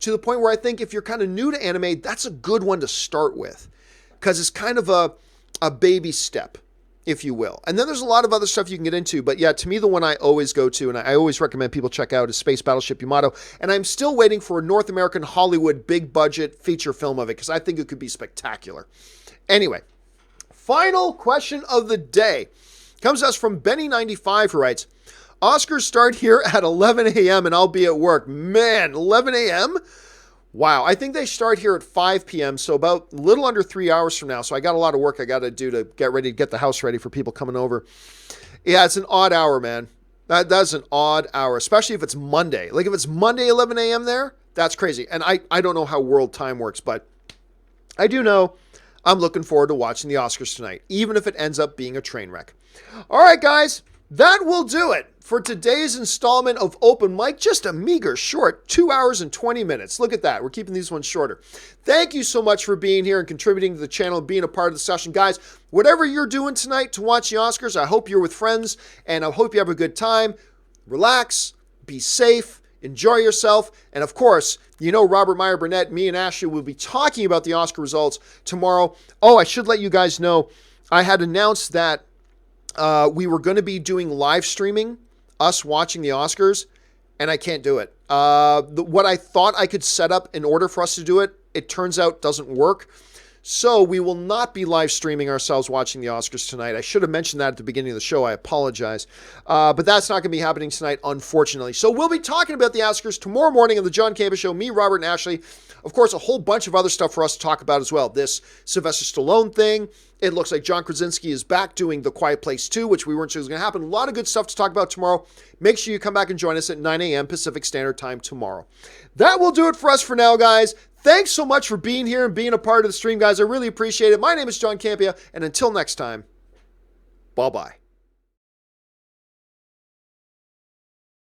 to the point where I think if you're kind of new to anime, that's a good one to start with because it's kind of a baby step, if you will. And then there's a lot of other stuff you can get into. But yeah, to me, the one I always go to and I always recommend people check out is Space Battleship Yamato. And I'm still waiting for a North American Hollywood big budget feature film of it because I think it could be spectacular. Anyway, final question of the day comes to us from Benny95, who writes, Oscars start here at 11 a.m. and I'll be at work. Man, 11 a.m.? Wow, I think they start here at 5 p.m., so about a little under 3 hours from now. So I got a lot of work I got to do to get ready to get the house ready for people coming over. Yeah, it's an odd hour, man. That's an odd hour, especially if it's Monday. Like if it's Monday 11 a.m. there, that's crazy. And I don't know how world time works, but I do know I'm looking forward to watching the Oscars tonight, even if it ends up being a train wreck. All right, guys, that will do it for today's installment of Open Mic. Just a meager short 2 hours and 20 minutes. Look at that. We're keeping these ones shorter. Thank you so much for being here and contributing to the channel and being a part of the session. Guys, whatever you're doing tonight to watch the Oscars, I hope you're with friends and I hope you have a good time. Relax, be safe, enjoy yourself. And of course, you know Robert Meyer Burnett, me and Ashley will be talking about the Oscar results tomorrow. Oh, I should let you guys know, I had announced that we were going to be doing live streaming us watching the Oscars, and I can't do it. What I thought I could set up in order for us to do it, it turns out doesn't work. So we will not be live streaming ourselves watching the Oscars tonight. I should have mentioned that at the beginning of the show. I apologize. But that's not going to be happening tonight, unfortunately. So we'll be talking about the Oscars tomorrow morning on the John Campea Show. Me, Robert, and Ashley. Of course, a whole bunch of other stuff for us to talk about as well. This Sylvester Stallone thing. It looks like John Krasinski is back doing The Quiet Place 2, which we weren't sure was going to happen. A lot of good stuff to talk about tomorrow. Make sure you come back and join us at 9 a.m. Pacific Standard Time tomorrow. That will do it for us for now, guys. Thanks so much for being here and being a part of the stream, guys. I really appreciate it. My name is John Campea, and until next time, bye-bye.